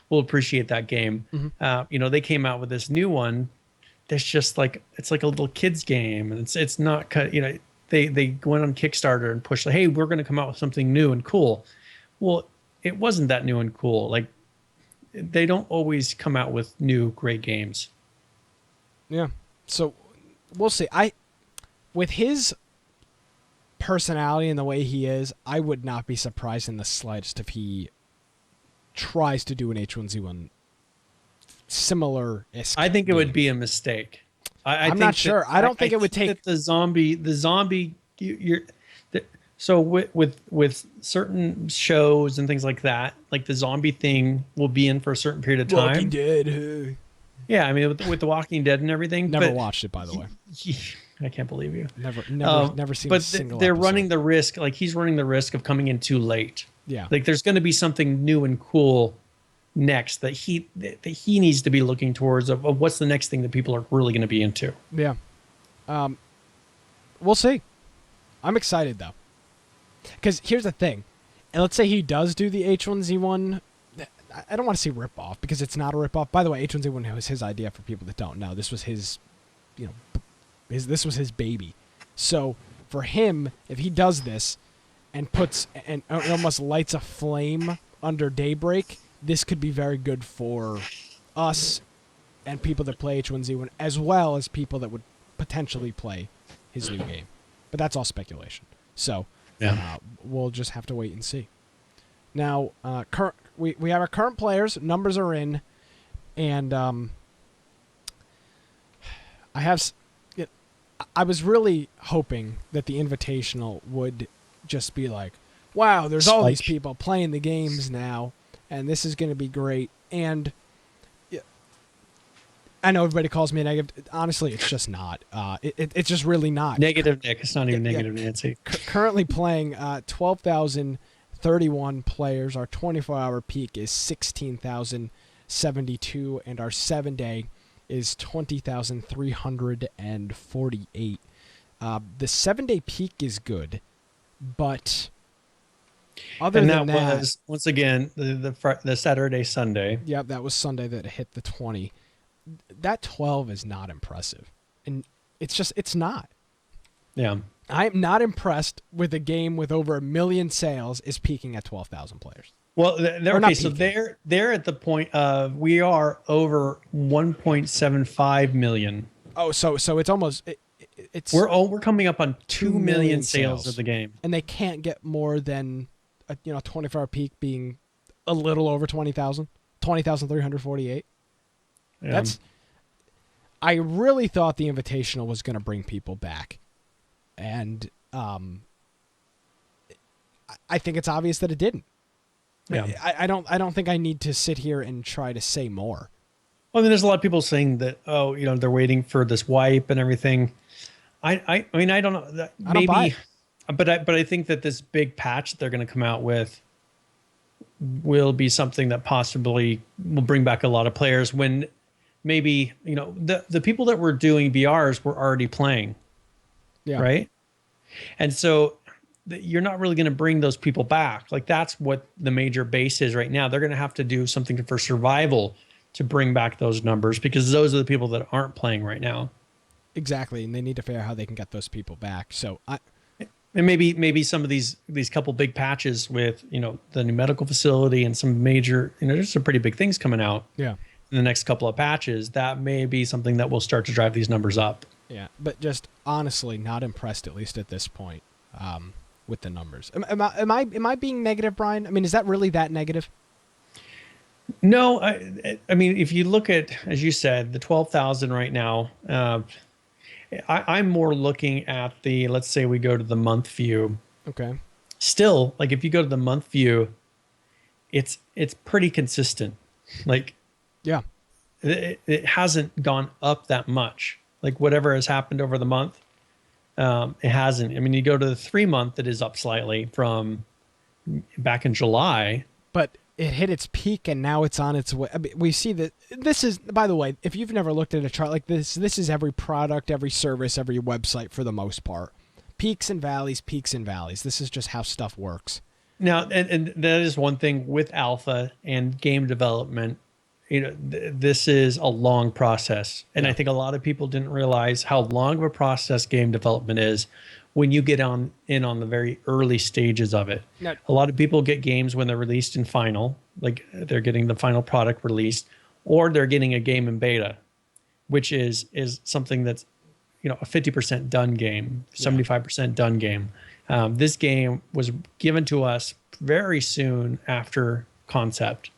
will appreciate that game. Mm-hmm. They came out with this new one that's just like, it's like a little kids game, and it's not cut. They went on Kickstarter and pushed, like, hey, we're going to come out with something new and cool. Well, it wasn't that new and cool. Like, they don't always come out with new great games. Yeah. So we'll see. With his personality and the way he is, I would not be surprised in the slightest if he tries to do an H1Z1 similar. I think it would be a mistake. I'm not sure. I don't think it would take the zombie. So with certain shows and things like that, like the zombie thing will be in for a certain period of time. Walking Dead. Yeah, I mean with the Walking Dead and everything. Never watched it, by the way. I can't believe you. Never seen. But a single they're episode. running the risk. Like, he's running the risk of coming in too late. Yeah. Like, there's going to be something new and cool next that he needs to be looking towards of what's the next thing that people are really going to be into. Yeah. We'll see. I'm excited though. Because here's the thing, and let's say he does do the H1Z1. I don't want to say rip off, because it's not a rip off. By the way, H1Z1 was his idea. For people that don't know, this was his, this was his baby. So for him, if he does this and puts and almost lights a flame under Daybreak, this could be very good for us and people that play H1Z1, as well as people that would potentially play his new game. But that's all speculation. So. Yeah, we'll just have to wait and see. Now, we have our current players. Numbers are in, and I was really hoping that the Invitational would just be like, wow, there's all these people playing the games now, and this is going to be great. And I know everybody calls me negative. Honestly, it's just not. It's just really not. Negative, Nick. It's not even negative, Nancy. Currently playing 12,031 players. Our 24-hour peak is 16,072, and our 7-day is 20,348. The 7-day peak is good, but other than that was once again the Saturday, Sunday. Yep, that was Sunday that hit the 20. That 12 is not impressive, and it's not. Yeah, I'm not impressed with a game with over 1 million sales is peaking at 12,000 players. Well, so they're at the point of, we are over 1.75 million. Oh, so it's almost we're coming up on 2 million sales of the game, and they can't get more than 24-hour peak being a little over 20,348. Yeah. I really thought the Invitational was going to bring people back, and I think it's obvious that it didn't. Yeah. I don't think I need to sit here and try to say more. Well, I mean, there's a lot of people saying that, they're waiting for this wipe and everything. I mean, I don't know. Maybe, I don't buy it. but I think that this big patch that they're going to come out with will be something that possibly will bring back a lot of players when maybe, the people that were doing BRs were already playing. Yeah. Right. And so you're not really going to bring those people back. Like, that's what the major base is right now. They're going to have to do something for survival to bring back those numbers, because those are the people that aren't playing right now. Exactly. And they need to figure out how they can get those people back. So and maybe some of these couple big patches with, the new medical facility and some major, there's some pretty big things coming out. Yeah. In the next couple of patches, that may be something that will start to drive these numbers up. Yeah. But just honestly not impressed, at least at this point, with the numbers. Am I being negative, Brian? I mean, is that really that negative? No, I mean, if you look at, as you said, the 12,000 right now, I'm more looking at let's say we go to the month view. Okay. Still, like, if you go to the month view, it's pretty consistent. Like, yeah, it hasn't gone up that much. Like, whatever has happened over the month, it hasn't. I mean, you go to the 3 month, it is up slightly from back in July. But it hit its peak and now it's on its way. I mean, we see that this is, by the way, if you've never looked at a chart like this is every product, every service, every website for the most part. Peaks and valleys, peaks and valleys. This is just how stuff works. Now, and that is one thing with alpha and game development. This is a long process. And I think a lot of people didn't realize how long of a process game development is when you get in on the very early stages of it. No. A lot of people get games when they're released in final, like they're getting the final product released, or they're getting a game in beta, which is something that's, a 50% done game, 75% done game. This game was given to us very soon after concept.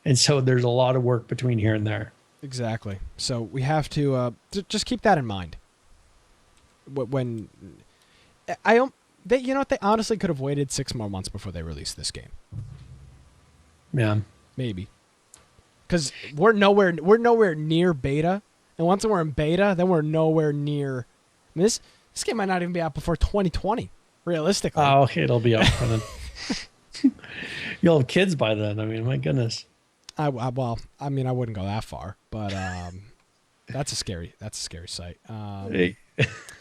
And so there's a lot of work between here and there. Exactly. So we have to just keep that in mind. When they honestly could have waited 6 more months before they released this game. Yeah, maybe, because we're nowhere near beta, and once we're in beta, then we're nowhere near. I mean, this game might not even be out before 2020, realistically. Oh, it'll be out by then. You'll have kids by then. I mean, my goodness. I wouldn't go that far, but that's a scary sight. Hey.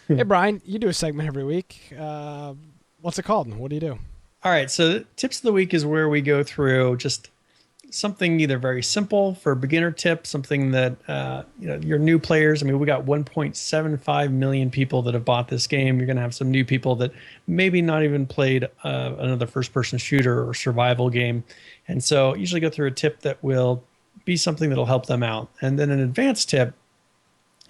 Hey, Brian, you do a segment every week. What's it called? What do you do? All right. So tips of the week is where we go through just something either very simple for beginner tip, something that, your new players. I mean, we got 1.75 million people that have bought this game. You're going to have some new people that maybe not even played another first person shooter or survival game. And so usually go through a tip that will be something that'll help them out. And then an advanced tip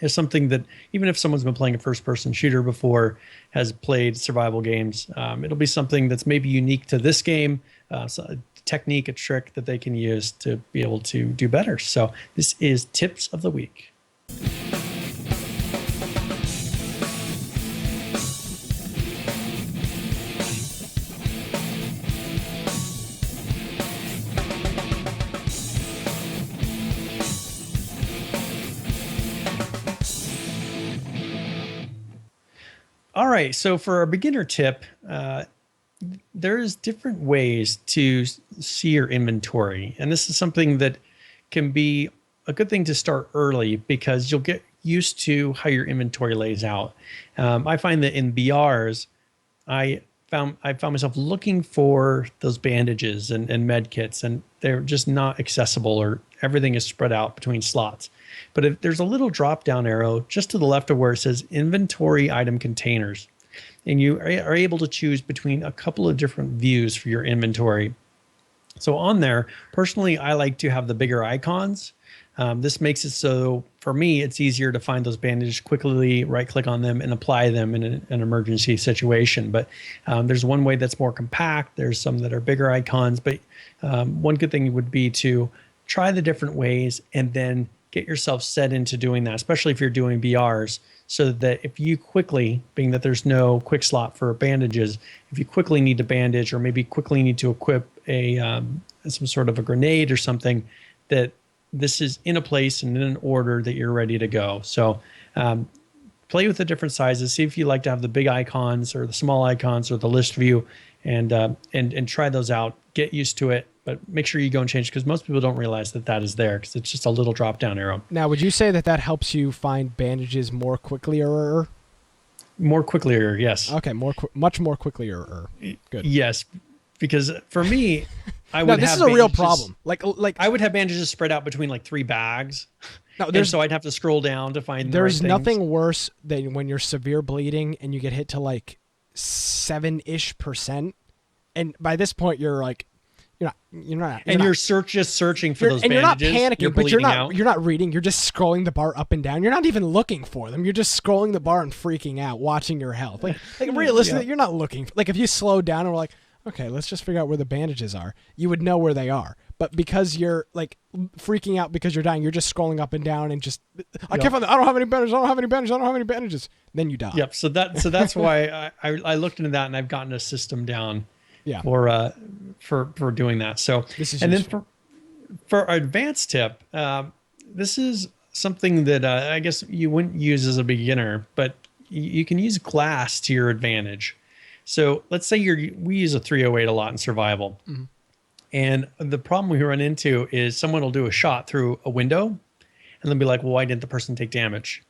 is something that even if someone's been playing a first-person shooter before, has played survival games, it'll be something that's maybe unique to this game, so a technique, a trick that they can use to be able to do better. So this is Tips of the Week. All right, so for a beginner tip, there's different ways to see your inventory. And this is something that can be a good thing to start early because you'll get used to how your inventory lays out. I find that in BRs, I found myself looking for those bandages and med kits, and they're just not accessible, or everything is spread out between slots. But if there's a little drop down arrow just to the left of where it says inventory item containers, and you are able to choose between a couple of different views for your inventory. So on there, personally, I like to have the bigger icons. This makes it so for me, it's easier to find those bandages quickly, right click on them and apply them in an emergency situation. But there's one way that's more compact. There's some that are bigger icons, but one good thing would be to try the different ways and then get yourself set into doing that, especially if you're doing BRs, so that if you quickly, being that there's no quick slot for bandages, if you quickly need to bandage or maybe quickly need to equip a some sort of a grenade or something, that this is in a place and in an order that you're ready to go. So play with the different sizes. See if you like to have the big icons or the small icons or the list view, and try those out. Get used to it, but make sure you go and change, because most people don't realize that that is there because it's just a little drop down arrow. Now, would you say that that helps you find bandages more quickly or? More quickly, yes. Okay, much more quickly or good. Yes, because for me, I would. No, this have is a real bandages- problem. Like I would have bandages spread out between like 3 bags. no, And so I'd have to scroll down to find the right there's things. nothing worse than when you're severe bleeding and you get hit to like 7-ish%, and by this point you're like, You're just searching for those and bandages. you're not panicking, but bleeding out. you're not reading. You're just scrolling the bar up and down. You're not even looking for them. You're just scrolling the bar and freaking out, watching your health. Like realistically, You're not looking. Like if you slow down and we're like, okay, let's just figure out where the bandages are, you would know where they are. But because you're like freaking out because you're dying, you're just scrolling up and down and just, I can't find them. I don't have any bandages. I don't have any bandages. I don't have any bandages. Then you die. Yep. So that's why I looked into that, and I've gotten a system down. Yeah. For doing that. So This is and useful. then for our advanced tip, this is something that I guess you wouldn't use as a beginner, but you can use glass to your advantage. So let's say we use a 308 a lot in survival. Mm-hmm. And the problem we run into is someone will do a shot through a window and they'll be like, well, why didn't the person take damage?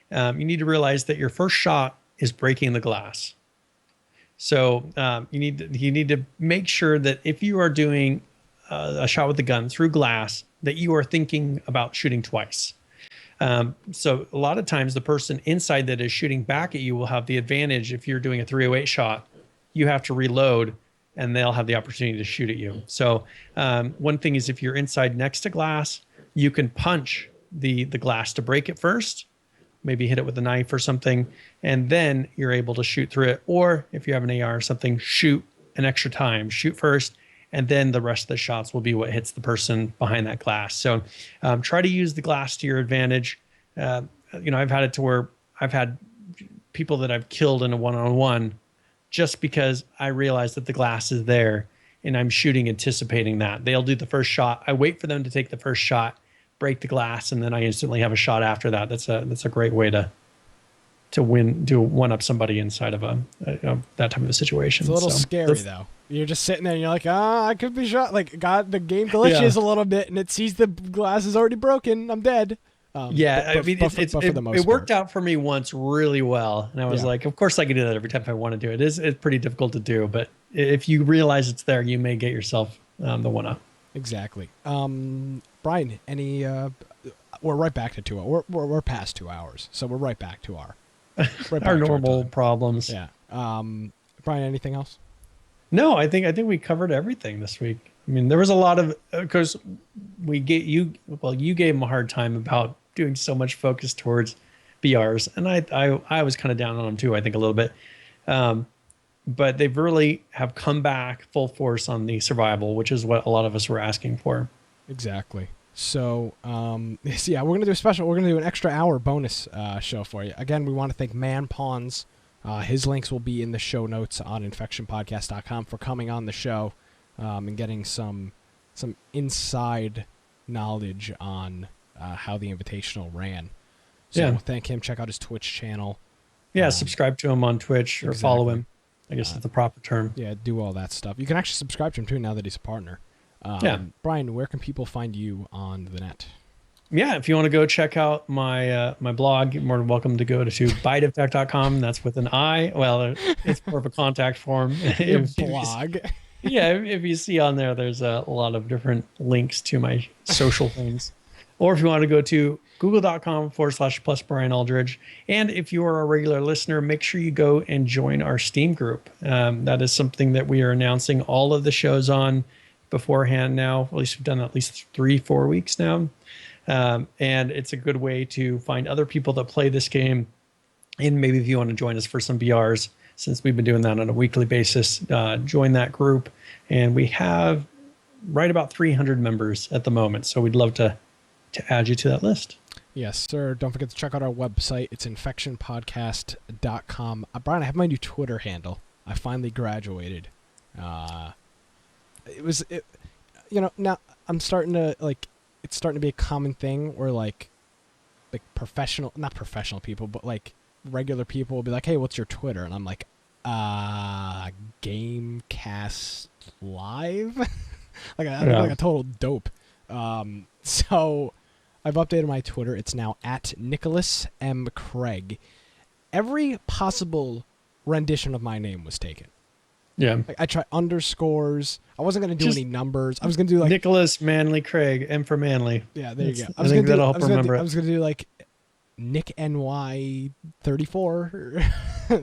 You need to realize that your first shot is breaking the glass. So you need to make sure that if you are doing a shot with the gun through glass, that you are thinking about shooting twice. So a lot of times the person inside that is shooting back at you will have the advantage. If you're doing a 308 shot, you have to reload and they'll have the opportunity to shoot at you. So one thing is, if you're inside next to glass, you can punch the glass to break it first, maybe hit it with a knife or something, and then you're able to shoot through it. Or if you have an AR or something, shoot an extra time, shoot first, and then the rest of the shots will be what hits the person behind that glass. So try to use the glass to your advantage. I've had it to where I've had people that I've killed in a one-on-one just because I realize that the glass is there and I'm shooting anticipating that. They'll do the first shot. I wait for them to take the first shot, break the glass, and then I instantly have a shot after that. That's a great way to one up somebody inside of that type of a situation. It's a little scary though. You're just sitting there and you're like, I could be shot. Like, God, the game glitches a little bit and it sees the glass is already broken. I'm dead. It worked out for me once really well, and I was like, of course I can do that every time I want to do it. It's pretty difficult to do, but if you realize it's there, you may get yourself the one up. Exactly. Brian, any? We're right back to 2 hours. We're past 2 hours, so we're right back to our normal problems. Yeah. Brian, anything else? No, I think we covered everything this week. I mean, there was a lot of, because you gave him a hard time about doing so much focus towards BRs, and I was kind of down on them too, I think a little bit. But they've really have come back full force on the survival, which is what a lot of us were asking for. Exactly. So, we're going to do a special, we're going to do an extra hour bonus show for you. Again, we want to thank Manpons. His links will be in the show notes on infectionpodcast.com for coming on the show and getting some inside knowledge on how the Invitational ran. So thank him. Check out his Twitch channel. Yeah, subscribe to him on Twitch or follow him. I guess is the proper term. Yeah, do all that stuff. You can actually subscribe to him too now that he's a partner. Brian, where can people find you on the net? Yeah, if you want to go check out my my blog, you're more than welcome to go to biteoftech.com. That's with an I. Well, it's more of a contact form. Blog. If you see on there, there's a lot of different links to my social things. Or if you want to go to google.com/plus Brian Aldridge. And if you are a regular listener, make sure you go and join our Steam group. That is something that we are announcing all of the shows on beforehand now. At least we've done at least 3-4 weeks now. And it's a good way to find other people that play this game. And maybe if you want to join us for some BRs, since we've been doing that on a weekly basis, join that group. And we have right about 300 members at the moment. So we'd love to add you to that list. Yes, sir. Don't forget to check out our website. It's infectionpodcast.com. Brian, I have my new Twitter handle. I finally graduated. Now I'm starting to it's starting to be a common thing where like not professional people, but like regular people will be like, "Hey, what's your Twitter?" And I'm like, Gamecast Live." I look like a total dope. So I've updated my Twitter. It's now at Nicholas M. Craig. Every possible rendition of my name was taken. Yeah. Like I tried underscores. I wasn't going to do any numbers. I was going to do like Nicholas Manley Craig, M for Manly. Yeah, there you go. I think that'll help remember it. I was going to do like Nick NY 34 or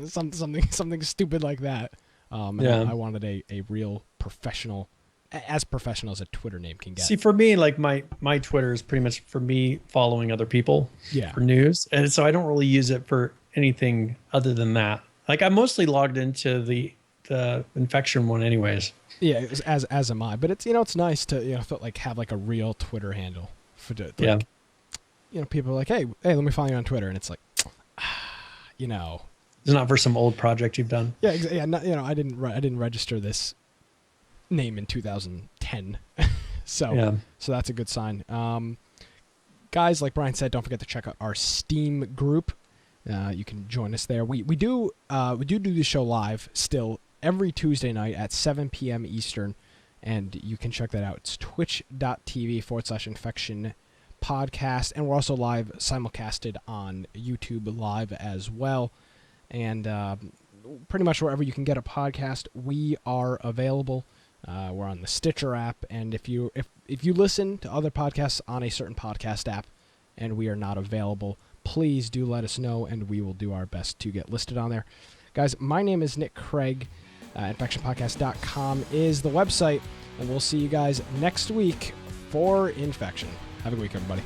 something stupid like that. I wanted a real professional, as professional as a Twitter name can get. See, for me, like my Twitter is pretty much for me following other people for news. And so I don't really use it for anything other than that. Like I'm mostly logged into the infection one anyways. Yeah, as am I. But it's it's nice to have like a real Twitter handle for people are like, hey, let me follow you on Twitter, and it's like, it's not for some old project you've done. Yeah, I didn't register this name in 2010, so that's a good sign. Guys, like Brian said, don't forget to check out our Steam group. You can join us there. We do the show live still every Tuesday night at 7 p.m. Eastern, and you can check that out. It's twitch.tv/infection podcast, and we're also live simulcasted on YouTube Live as well. And pretty much wherever you can get a podcast, we are available. We're on the Stitcher app, and if you listen to other podcasts on a certain podcast app and we are not available, please do let us know, and we will do our best to get listed on there. Guys, my name is Nick Craig. InfectionPodcast.com is the website, and we'll see you guys next week for Infection. Have a good week, everybody.